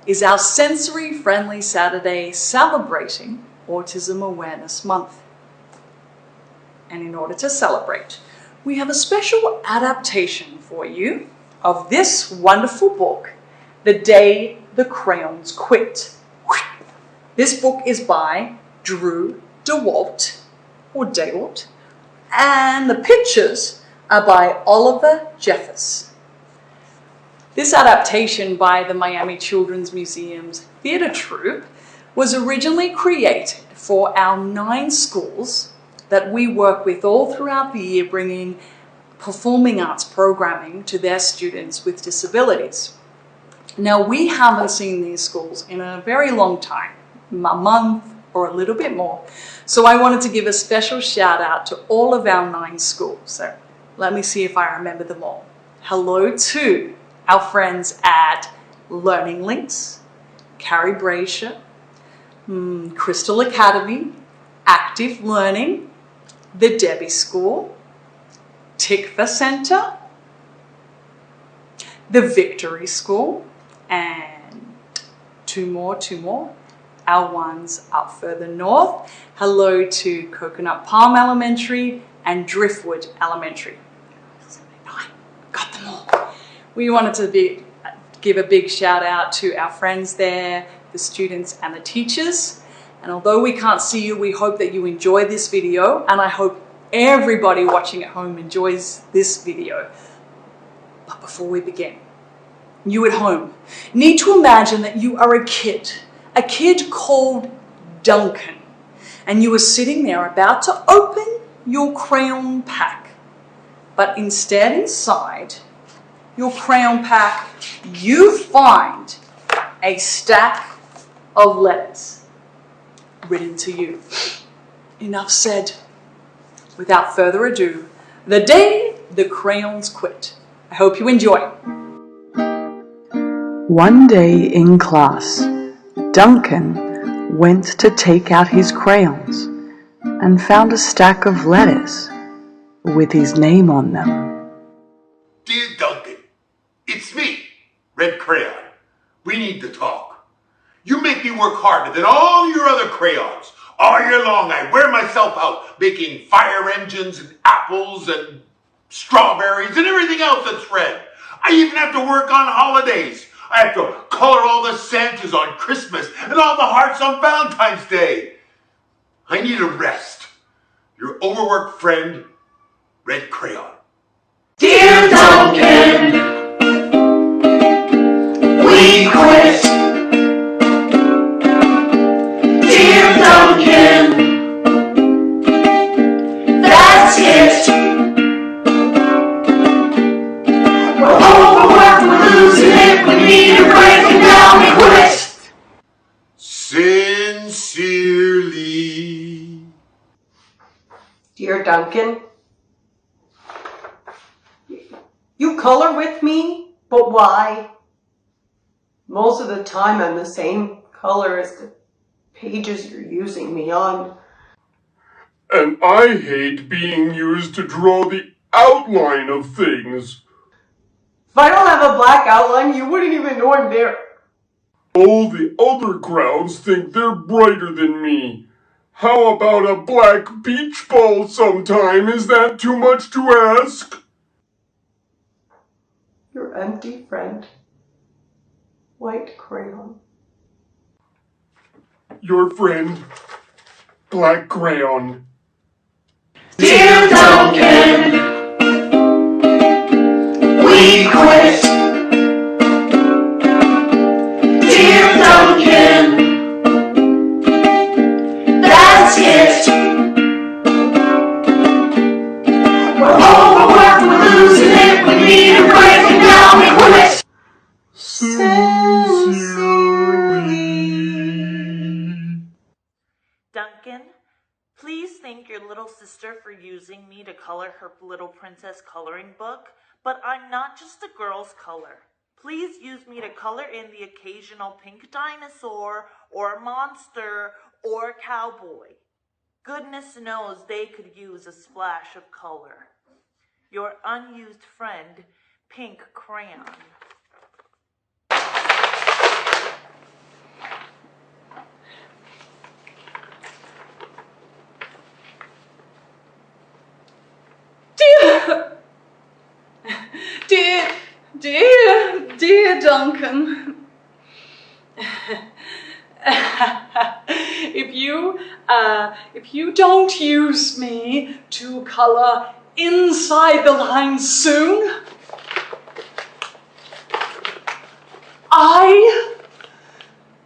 is our sensory-friendly Saturday celebrating Autism Awareness Month. And in order to celebrate, we have a special adaptation for you of this wonderful book The Day the Crayons Quit. This book is by Drew DeWalt, and the pictures are by Oliver Jeffers. This adaptation by the Miami Children's Museum's theatre troupe was originally created for our 9 schools that we work with all throughout the year, bringing performing arts programming to their students with disabilities. Now, we haven't seen these schools in a very long time, a month or a little bit more. So I wanted to give a special shout out to all of our 9 schools. So let me see if I remember them all. Hello to our friends at Learning Links, Carrie Brazier, Crystal Academy, Active Learning, the Debbie School, Tikva Center, the Victory School, and two more, our ones up further north. Hello to Coconut Palm Elementary and Driftwood Elementary. Got them all. We wanted to give a big shout out to our friends there, the students and the teachers. And although we can't see you, we hope that you enjoy this video, and I hope everybody watching at home enjoys this video. But before we begin, you at home need to imagine that you are a kid called Duncan, and you are sitting there about to open your crayon pack. But instead, inside your crayon pack, you find a stack of letters written to you. Enough said. Without further ado, The Day the Crayons Quit. I hope you enjoy. One day in class, Duncan went to take out his crayons and found a stack of letters with his name on them. Dear Duncan, it's me, Red Crayon. We need to talk. You make me work harder than all your other crayons. All year long I wear myself out making fire engines and apples and strawberries and everything else that's red. I even have to work on holidays. I have to color all the Santas on Christmas and all the hearts on Valentine's Day. I need a rest. Your overworked friend, Red Crayon. Dear Duncan, we quit. Dear Duncan, that's it. We're overworked, we're losing it, we need a break and now we quit. Sincerely. Dear Duncan, you color with me, but why? Most of the time I'm the same color as the pages you're using me on. And I hate being used to draw the outline of things. If I don't have a black outline, you wouldn't even know I'm there. All the other crowds think they're brighter than me. How about a black beach ball sometime? Is that too much to ask? Your empty friend, White Crayon. Your friend, Black Crayon. Dear Duncan, we quit. Dear Duncan, that's it. We're overworked, we're losing it, we need a break and now we quit. Duncan, please thank your little sister for using me to color her Little Princess coloring book, but I'm not just a girl's color. Please use me to color in the occasional pink dinosaur, or a monster, or a cowboy. Goodness knows they could use a splash of color. Your unused friend, Pink Crayon. Dear Duncan, If you don't use me to color inside the lines soon, I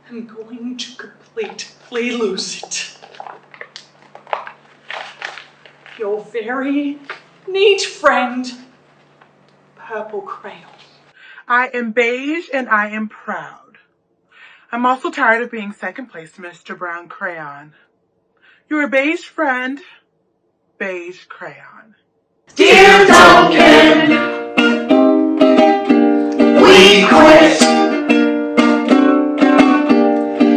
am going to completely lose it. Your very neat friend, Purple Crayon. I am beige and I am proud. I'm also tired of being second place, Mr. Brown Crayon. Your beige friend, Beige Crayon. Dear Duncan, we quit.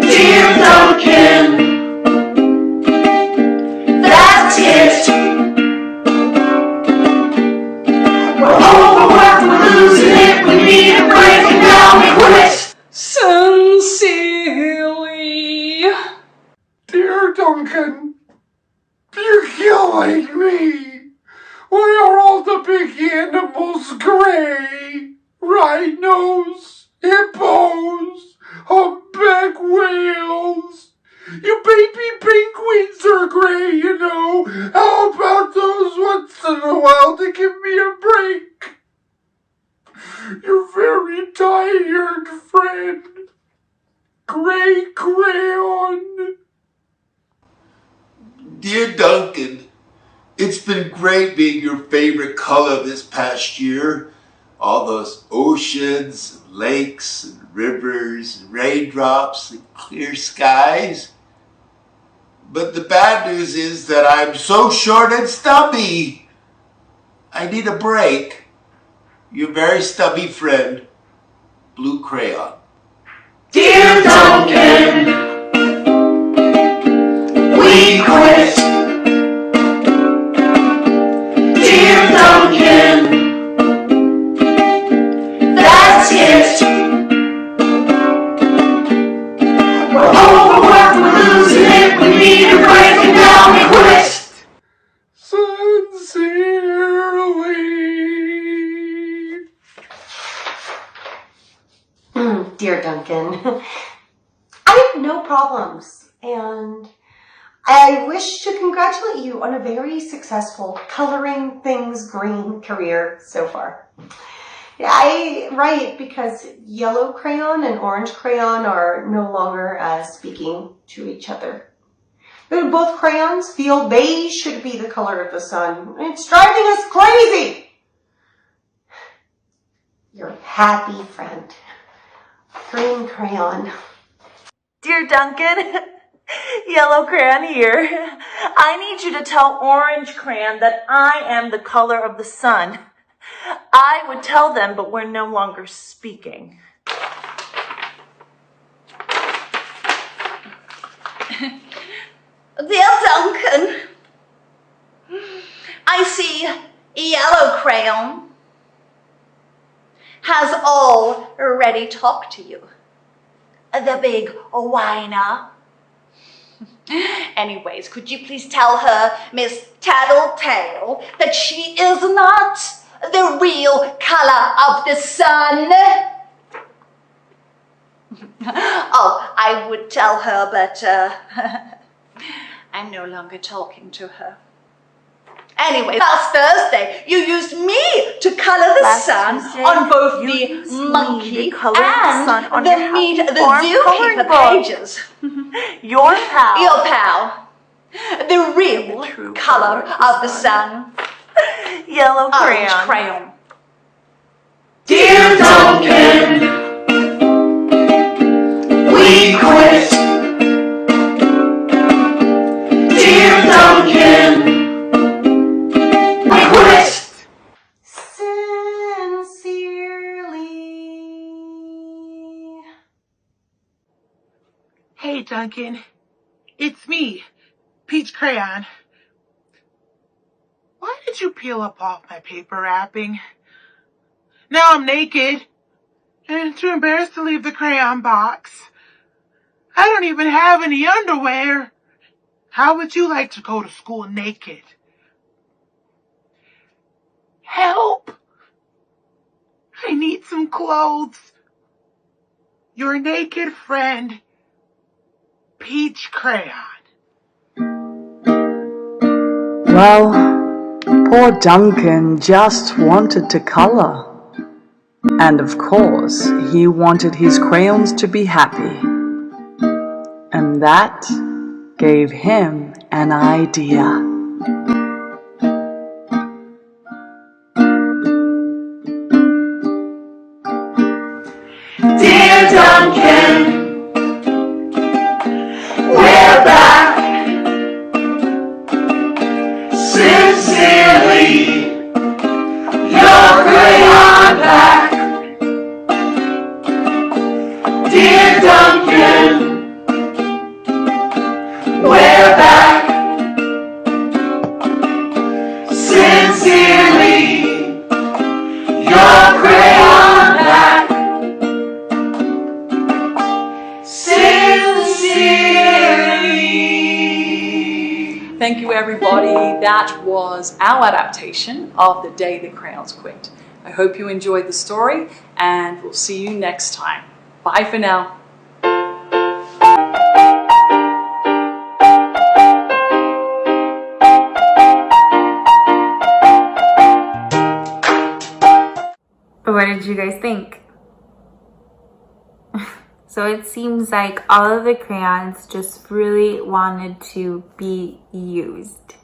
Dear Duncan, that's it. We're overworked, we're losing it, we need a break and now we quit. Sincerely. Dear Duncan, you're killing me. Why are all the big animals gray? Rhinos, hippos, humpback whales. You baby penguins are gray, you know. How about those once in a while to give me a break? You're very tired, friend. Gray Crayon. Dear Duncan, it's been great being your favorite color this past year. All those oceans, lakes, and rivers, and raindrops, and clear skies. But the bad news is that I'm so short and stubby. I need a break. Your very stubby friend, Blue Crayon. Dear Duncan, we quit. Dear Duncan, that's it. We're overworked, we're losing it, we need a break and now we quit. Sincerely. Dear Duncan, I have no problems, and I wish to congratulate you on a very successful coloring things green career so far. I write because yellow crayon and orange crayon are no longer speaking to each other. Both crayons feel beige should be the color of the sun. It's driving us crazy. Your happy friend, Green Crayon. Dear Duncan, Yellow Crayon here. I need you to tell Orange Crayon that I am the color of the sun. I would tell them, but we're no longer speaking. Dear Duncan, I see Yellow Crayon has already talked to you. The big whiner. Anyways, could you please tell her, Miss Tattletale, that she is not the real color of the sun? Oh, I would tell her, but I'm no longer talking to her. Anyway, last Thursday, you used me to color the sun on both the monkey and the meat, the zookeeper pages. Your pal. Your pal. The real color of the sun. Yellow Crayon. Orange Crayon. Dear Duncan, we quit. Dear Duncan, we quit. Sincerely. Hey, Duncan. It's me, Peach Crayon. Why did you peel up all my paper wrapping? Now I'm naked and too embarrassed to leave the crayon box. I don't even have any underwear. How would you like to go to school naked? Help! I need some clothes. Your naked friend, Peach Crayon. Well, poor Duncan just wanted to color. And of course, he wanted his crayons to be happy. And that gave him an idea. Dear Duncan, we're back. Sincerely, your crayon pack. Dear Duncan, we're back. Sincerely, your crayon pack. Thank you, everybody. That was our adaptation of The Day the Crayons Quit. I hope you enjoyed the story, and we'll see you next time. Bye for now. What did you guys think? So it seems like all of the crayons just really wanted to be used.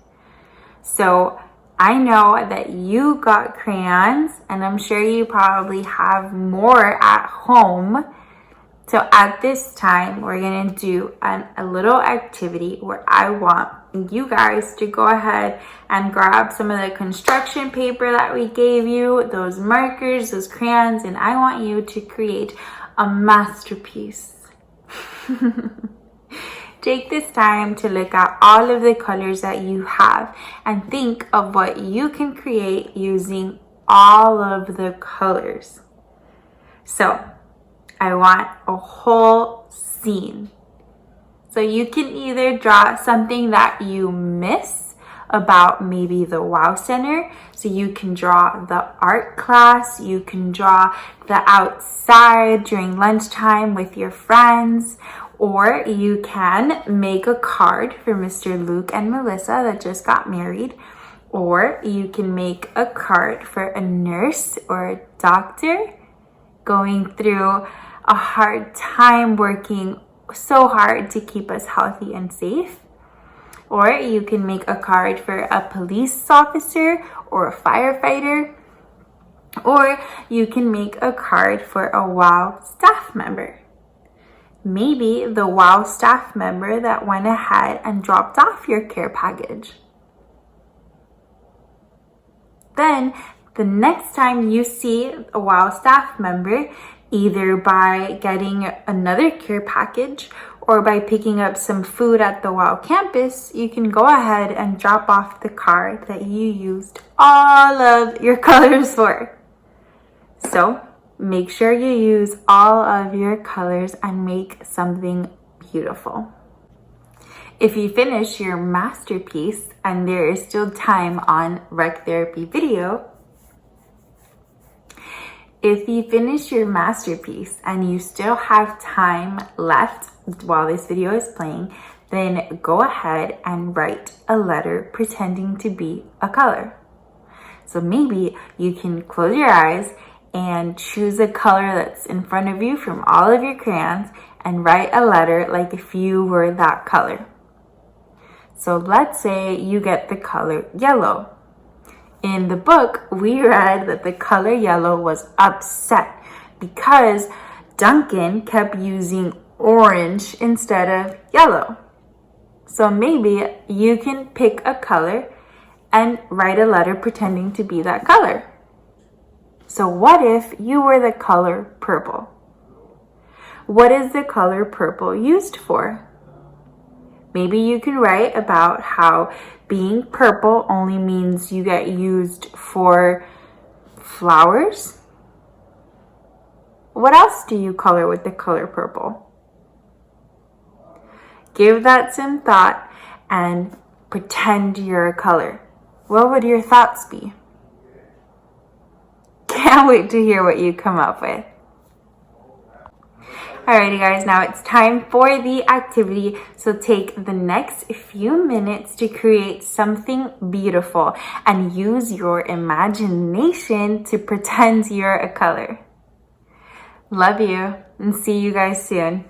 So I know that you got crayons, and I'm sure you probably have more at home. So at this time, we're gonna do a little activity where I want you guys to go ahead and grab some of the construction paper that we gave you, those markers, those crayons, and I want you to create a masterpiece. Take this time to look at all of the colors that you have and think of what you can create using all of the colors. So I want a whole scene. So you can either draw something that you miss about maybe the WOW Center. So you can draw the art class, you can draw the outside during lunchtime with your friends, or you can make a card for Mr. Luke and Melissa that just got married, or you can make a card for a nurse or a doctor going through a hard time working so hard to keep us healthy and safe. Or you can make a card for a police officer or a firefighter. Or you can make a card for a WOW staff member. Maybe the WOW staff member that went ahead and dropped off your care package. Then the next time you see a WOW staff member, either by getting another care package or by picking up some food at the WOW campus, you can go ahead and drop off the card that you used all of your colors for. So make sure you use all of your colors and make something beautiful. If you finish your masterpiece and there is still time on Rec Therapy video, if you finish your masterpiece and you still have time left while this video is playing, then go ahead and write a letter pretending to be a color. So maybe you can close your eyes and choose a color that's in front of you from all of your crayons and write a letter like if you were that color. So let's say you get the color yellow. In the book, we read that the color yellow was upset because Duncan kept using orange instead of yellow. So maybe you can pick a color and write a letter pretending to be that color. So what if you were the color purple? What is the color purple used for? Maybe you can write about how being purple only means you get used for flowers. What else do you color with the color purple? Give that some thought and pretend you're a color. What would your thoughts be? Can't wait to hear what you come up with. Alrighty guys, now it's time for the activity. So take the next few minutes to create something beautiful and use your imagination to pretend you're a color. Love you and see you guys soon.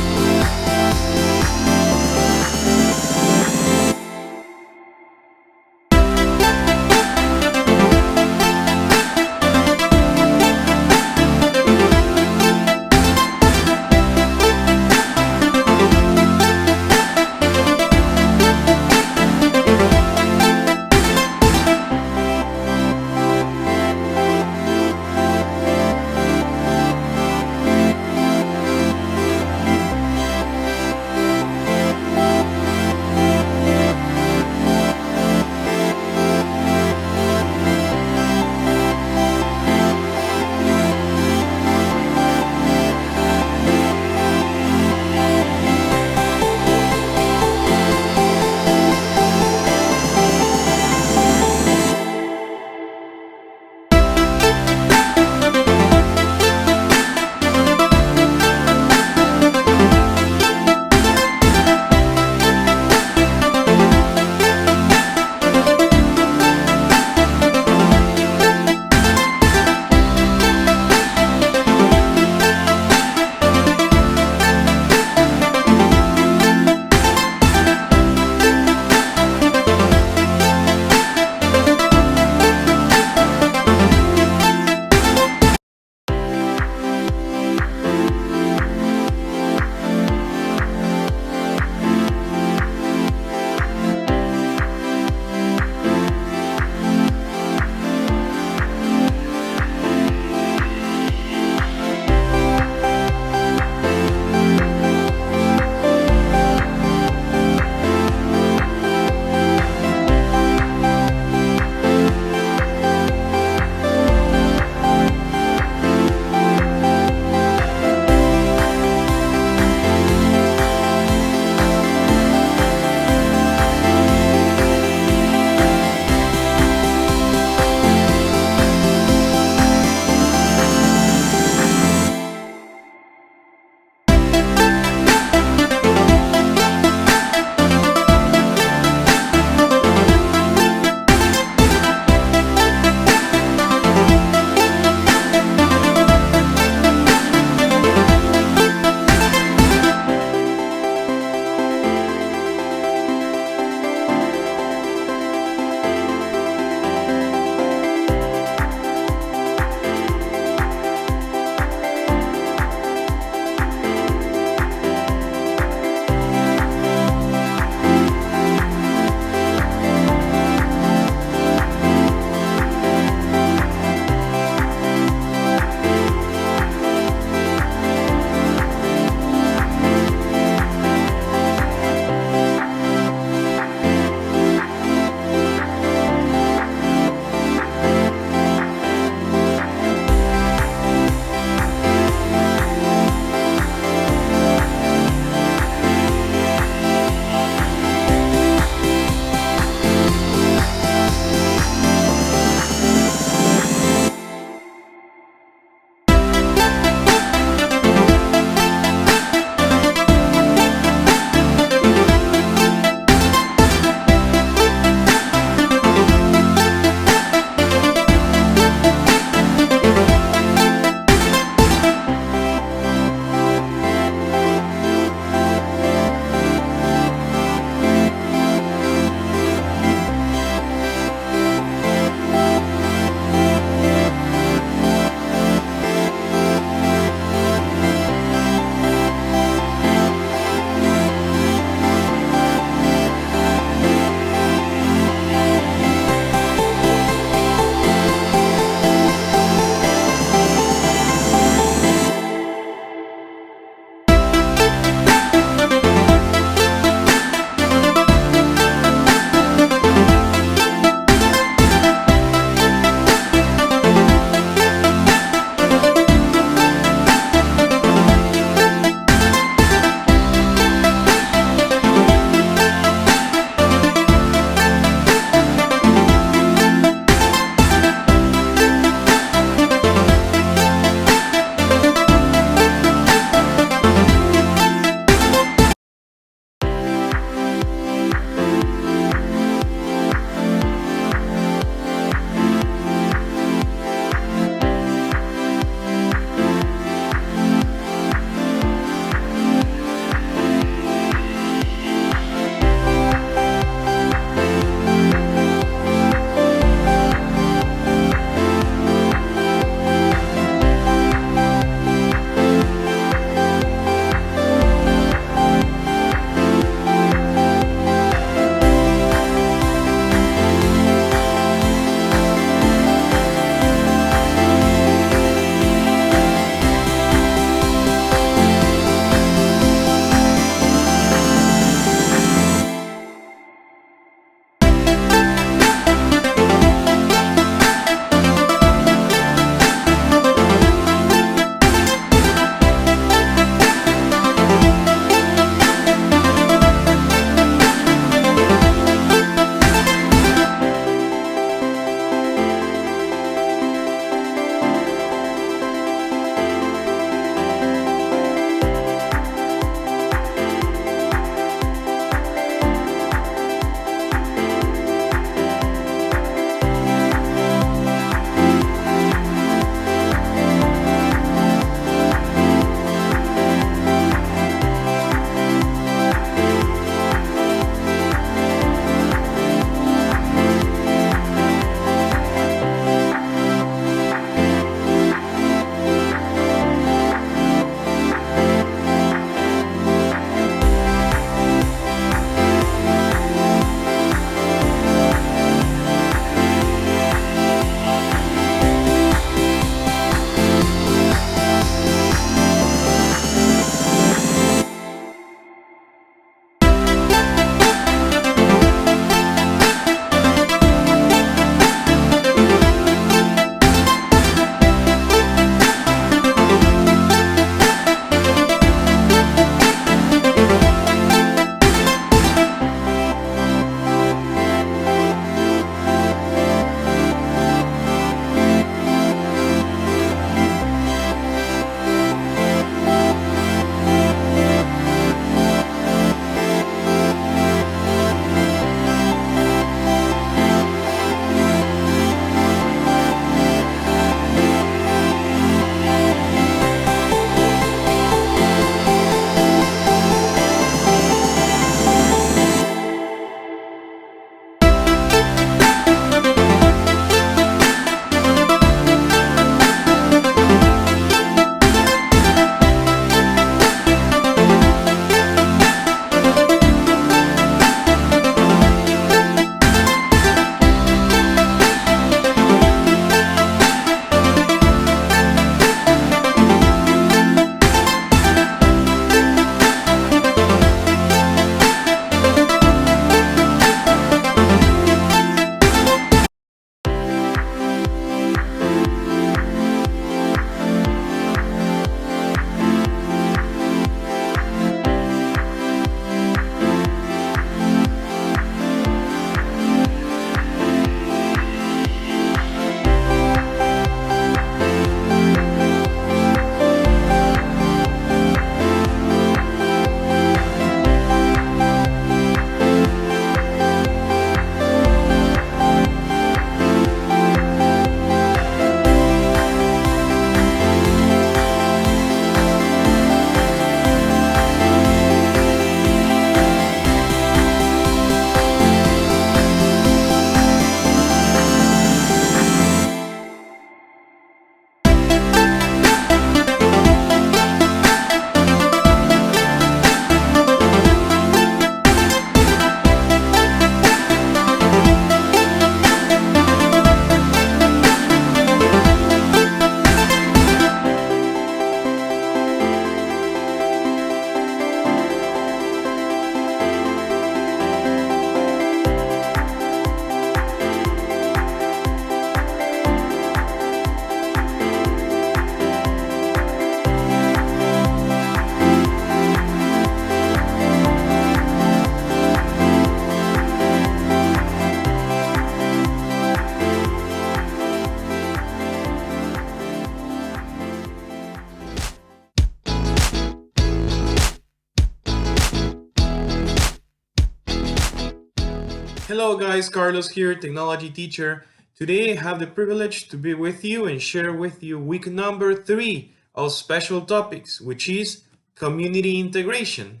Hello guys, Carlos here, technology teacher. Today I have the privilege to be with you and share with you week number 3 of special topics, which is community integration.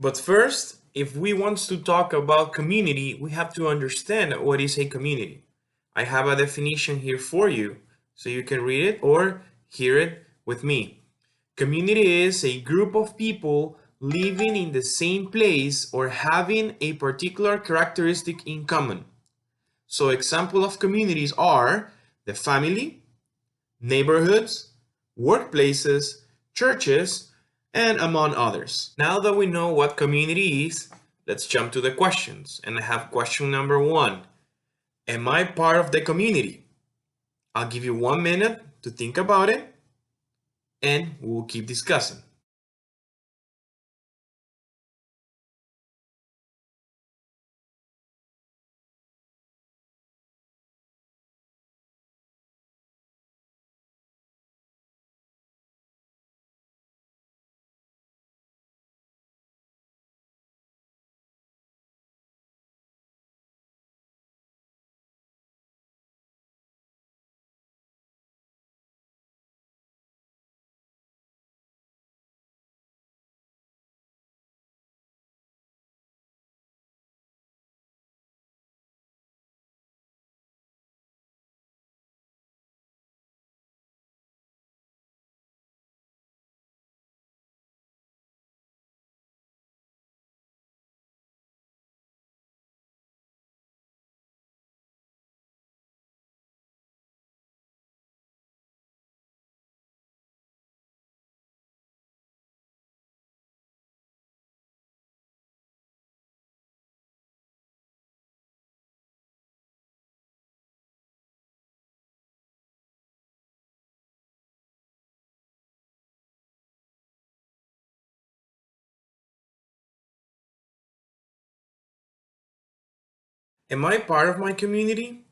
But first, if we want to talk about community, we have to understand what is a community. I have a definition here for you, so you can read it or hear it with me. Community is a group of people living in the same place or having a particular characteristic in common. So example of communities are the family, neighborhoods, workplaces, churches, and among others. Now that we know what community is, let's jump to the questions. And I have question number 1. Am I part of the community? I'll give you 1 minute to think about it, and we'll keep discussing. Am I part of my community?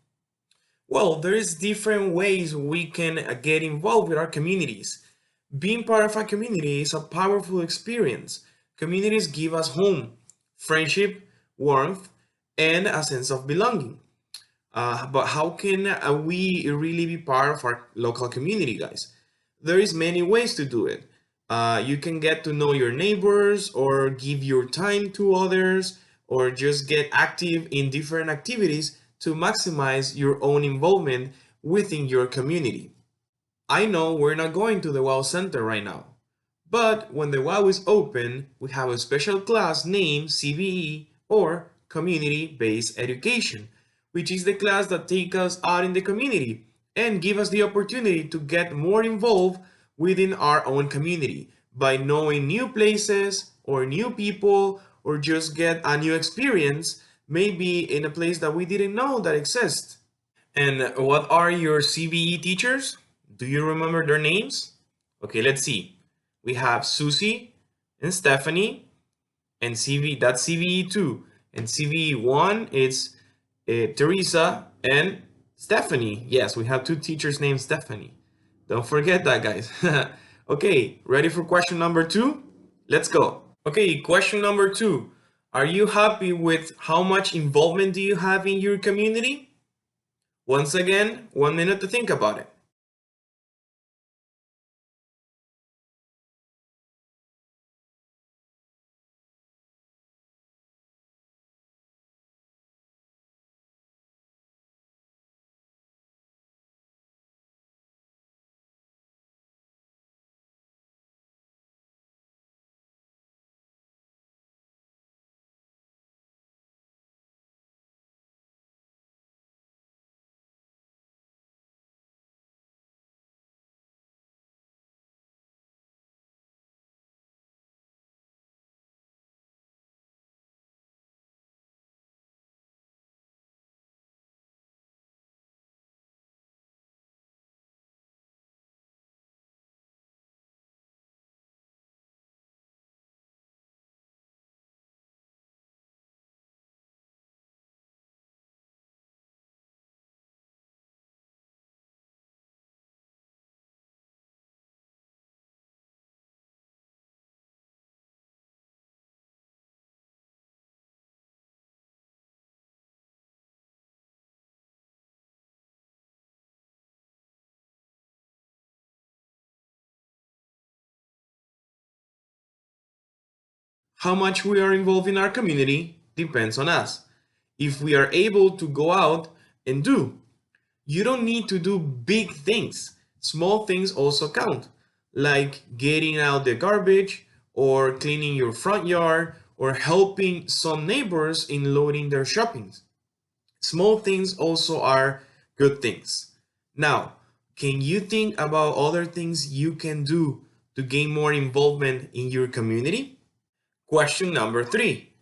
Well, there is different ways we can get involved with our communities. Being part of a community is a powerful experience. Communities give us home, friendship, warmth, and a sense of belonging. But how can we really be part of our local community, guys? There is many ways to do it. You can get to know your neighbors or give your time to others or just get active in different activities to maximize your own involvement within your community. I know we're not going to the WOW Center right now, but when the WOW is open, we have a special class named CBE or Community Based Education, which is the class that takes us out in the community and give us the opportunity to get more involved within our own community by knowing new places or new people or just get a new experience, maybe in a place that we didn't know that exists. And what are your CBE teachers? Do you remember their names? Okay, let's see. We have Susie and Stephanie, and that's CVE 2. And CVE 1 is Teresa and Stephanie. Yes, we have 2 teachers named Stephanie. Don't forget that, guys. Okay, ready for question number 2? Let's go. Okay, question number 2. Are you happy with how much involvement do you have in your community? Once again, 1 minute to think about it. How much we are involved in our community depends on us. If we are able to go out and do. You don't need to do big things. Small things also count, like getting out the garbage or cleaning your front yard or helping some neighbors in loading their shoppings. Small things also are good things. Now, can you think about other things you can do to gain more involvement in your community? Question number 3.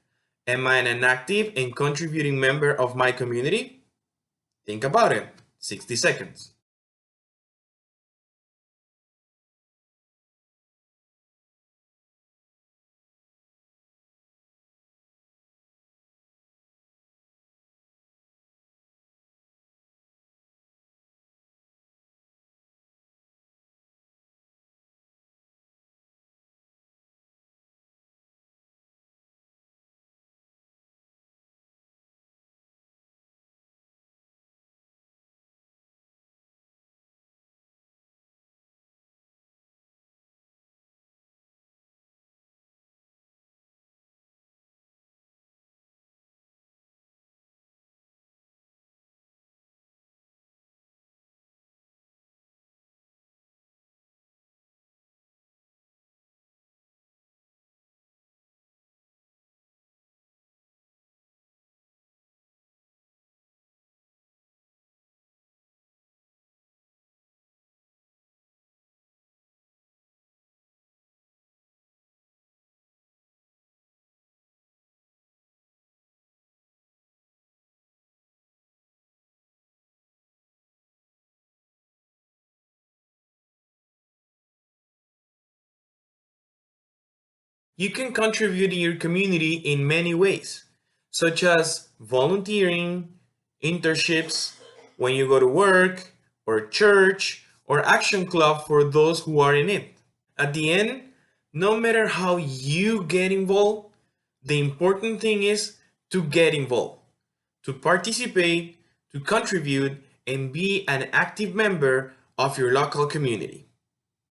Am I an active and contributing member of my community? Think about it. 60 seconds. You can contribute in your community in many ways, such as volunteering, internships, when you go to work, or church, or action club for those who are in it. At the end, no matter how you get involved, the important thing is to get involved, to participate, to contribute, and be an active member of your local community.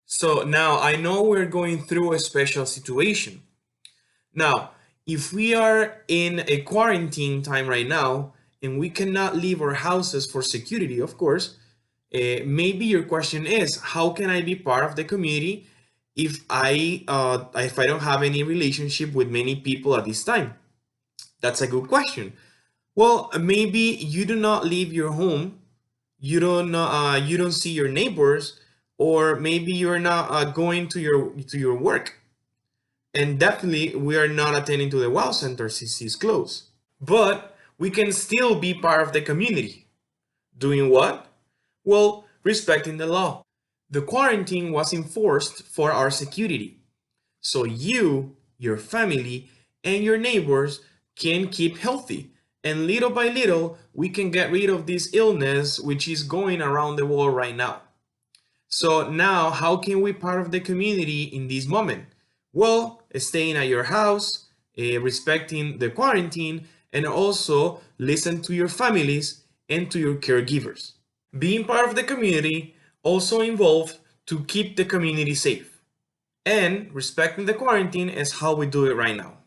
So now I know we're going through a special situation. Now, if we are in a quarantine time right now and we cannot leave our houses for security, of course, maybe your question is, how can I be part of the community if I don't have any relationship with many people at this time? That's a good question. Well, maybe you do not leave your home, you don't see your neighbors, or maybe you're not going to your work. And definitely we are not attending to the WOW Center since it's closed. But we can still be part of the community. Doing what? Well, respecting the law. The quarantine was enforced for our security. So you, your family, and your neighbors can keep healthy. And little by little, we can get rid of this illness which is going around the world right now. So now, how can we part of the community in this moment? Well, staying at your house, respecting the quarantine, and also listen to your families and to your caregivers. Being part of the community also involves to keep the community safe. And respecting the quarantine is how we do it right now.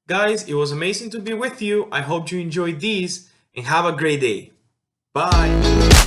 Guys, it was amazing to be with you. I hope you enjoyed this and have a great day. Bye.